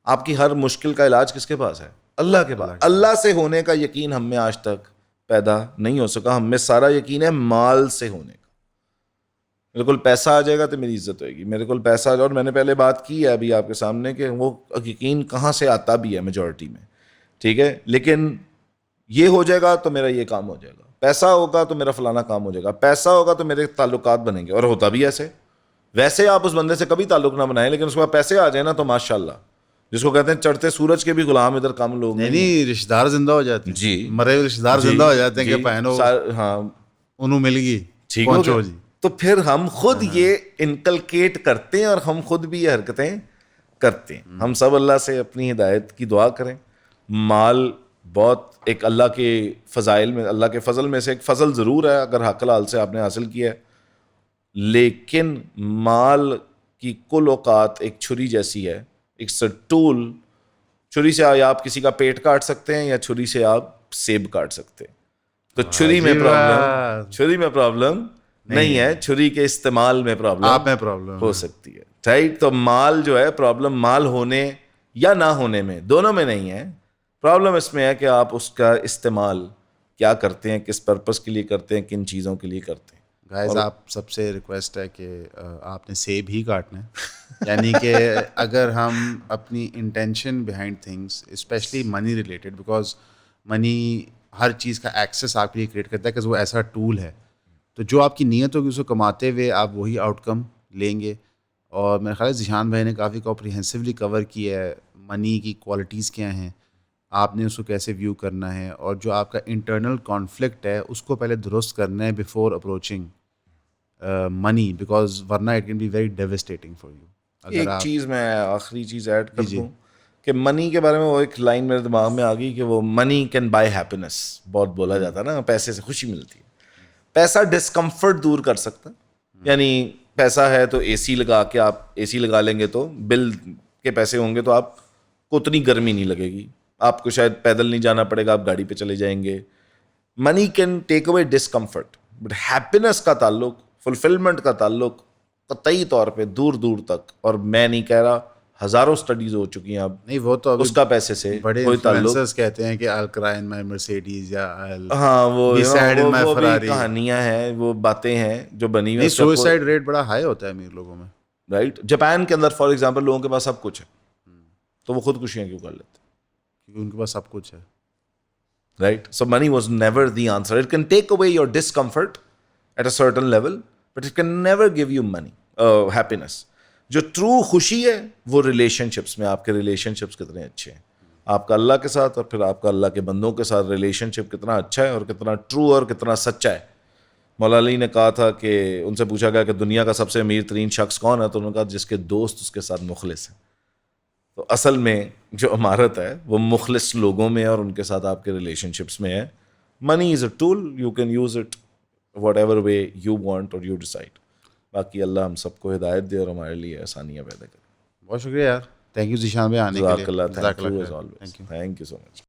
آپ کی ہر مشکل کا علاج کس کے پاس ہے؟ اللہ کے پاس. اللہ سے ہونے کا یقین ہم میں آج تک پیدا نہیں ہو سکا. ہم میں سارا یقین ہے مال سے ہونے کا. میرے کول پیسہ آ جائے گا تو میری عزت ہوئے گی, میرے کول پیسہ آ جائے, اور میں نے پہلے بات کی ہے ابھی آپ کے سامنے کہ وہ یقین کہاں سے آتا بھی ہے میجورٹی میں, ٹھیک ہے, لیکن یہ ہو جائے گا تو میرا یہ کام ہو جائے گا, پیسہ ہوگا تو میرا فلانا کام ہو جائے گا, پیسہ ہوگا تو میرے تعلقات بنیں گے. اور ہوتا بھی ایسے, ویسے آپ اس بندے سے کبھی تعلق نہ بنائیں, لیکن اس کے بعد پیسے آ جائیں نا تو ماشاء اللہ جس کو کہتے ہیں چڑھتے سورج کے بھی غلام ادھر کم لوگ نہیں. نہیں رشتہ دار زندہ ہو جاتے ہیں جی مرے ہوئے رشتہ دار زندہ ہو جاتے ہیں کہ پہنو ہاں انہوں مل گئی ٹھیک ہو گیا. تو پھر ہم خود یہ انکلکیٹ کرتے ہیں اور ہم خود بھی یہ حرکتیں کرتے ہیں. ہم سب اللہ سے اپنی ہدایت کی دعا کریں. مال بہت ایک اللہ کے فضائل میں, اللہ کے فضل میں سے ایک فضل ضرور ہے اگر حق حلال سے آپ نے حاصل کیا ہے, لیکن مال کی کل اوقات ایک چھری جیسی ہے. ایک ٹول, چھری سے یا آپ کسی کا پیٹ کاٹ سکتے ہیں یا چھری سے آپ سیب کاٹ سکتے ہیں. تو چھری میں پرابلم نہیں ہے, چھری کے استعمال میں پرابلم ہو سکتی ہے. رائٹ, تو مال جو ہے پرابلم مال ہونے یا نہ ہونے میں, دونوں میں نہیں ہے. پرابلم اس میں ہے کہ آپ اس کا استعمال کیا کرتے ہیں, کس پرپس کے لیے کرتے ہیں, کن چیزوں کے لیے کرتے ہیں. گائز آپ سب سے ریکویسٹ ہے کہ آپ نے سیب ہی کاٹنا ہے. یعنی کہ اگر ہم اپنی intention behind things especially money related, because money ہر چیز کا ایکسیس آپ کے لیے کریٹ کرتا ہے کہ وہ ایسا ٹول ہے, تو جو آپ کی نیت ہوگی اس کو کماتے ہوئے آپ وہی آؤٹ کم لیں گے. اور میرا خیال ہے ذیشان بھائی نے کافی کمپریہنسولی کور کیا ہے منی کی کوالٹیز کیا ہیں, آپ نے اس کو کیسے ویو کرنا ہے, اور جو آپ کا انٹرنل کانفلکٹ ہے اس کو پہلے درست کرنا ہے بفور اپروچنگ منی, بیکاز ورنہ it can be very devastating for you. ایک چیز میں آخری چیز ایڈ کر دوں کہ منی کے بارے میں وہ ایک لائن میرے دماغ میں آ گئی کہ وہ منی کین بائی ہیپینس, بہت بولا جاتا ہے نا, پیسے سے خوشی ملتی ہے. پیسہ ڈسکمفرٹ دور کر سکتا ہے. یعنی پیسہ ہے تو اے سی لگا کے آپ اے سی لگا لیں گے تو بل کے پیسے ہوں گے تو آپ کو اتنی گرمی نہیں لگے گی, آپ کو شاید پیدل نہیں جانا پڑے گا, آپ گاڑی پہ چلے جائیں گے. Money can take away discomfort, but happiness کا تعلق, فلفلمنٹ کا تعلق قطعی طور پہ دور دور تک, اور میں نہیں کہہ رہا, ہزاروں اسٹڈیز ہو چکی ہیں اب, نہیں وہ تو اس کا پیسے سے بڑے کوئی تعلق. کہتے ہیں کہ I'll cry in my Mercedes یا ہاں وہ Ferrari. کہانیاں ہیں, وہ باتیں ہیں جو بنی ہوئی. سوئسائڈ ریٹ بڑا ہائی ہوتا ہے امیر لوگوں میں. رائٹ, جاپان کے اندر فار ایگزامپل لوگوں کے پاس سب کچھ ہے تو وہ خودکشیاں کیوں کر لیتے؟ کیونکہ ان کے پاس سب کچھ ہے. Right, so money was never the answer. It can take away your discomfort at a certain level, but it can never give you money happiness. جو ٹرو خوشی ہے وہ ریلیشن شپس میں, آپ کے ریلیشن شپس کتنے اچھے ہیں آپ کا اللہ کے ساتھ, اور پھر آپ کا اللہ کے بندوں کے ساتھ ریلیشن شپ کتنا اچھا ہے اور کتنا ٹرو اور کتنا سچا ہے. مولا علی نے کہا تھا کہ ان سے پوچھا گیا کہ دنیا کا سب سے امیر ترین شخص کون ہے, تو انہوں نے کہا جس کے دوست اس کے ساتھ مخلص ہیں. تو اصل میں جو عمارت ہے وہ مخلص لوگوں میں اور ان کے ساتھ آپ کے ریلیشن شپس میں ہے. Money is a tool, you can use it whatever way you want اور یو ڈیسائڈ. باقی اللہ ہم سب کو ہدایت دے اور ہمارے لیے آسانیاں پیدا کرے. بہت شکریہ یار, تھینک یو ذیشان بھائی آنے کے لیے. Thank you so much.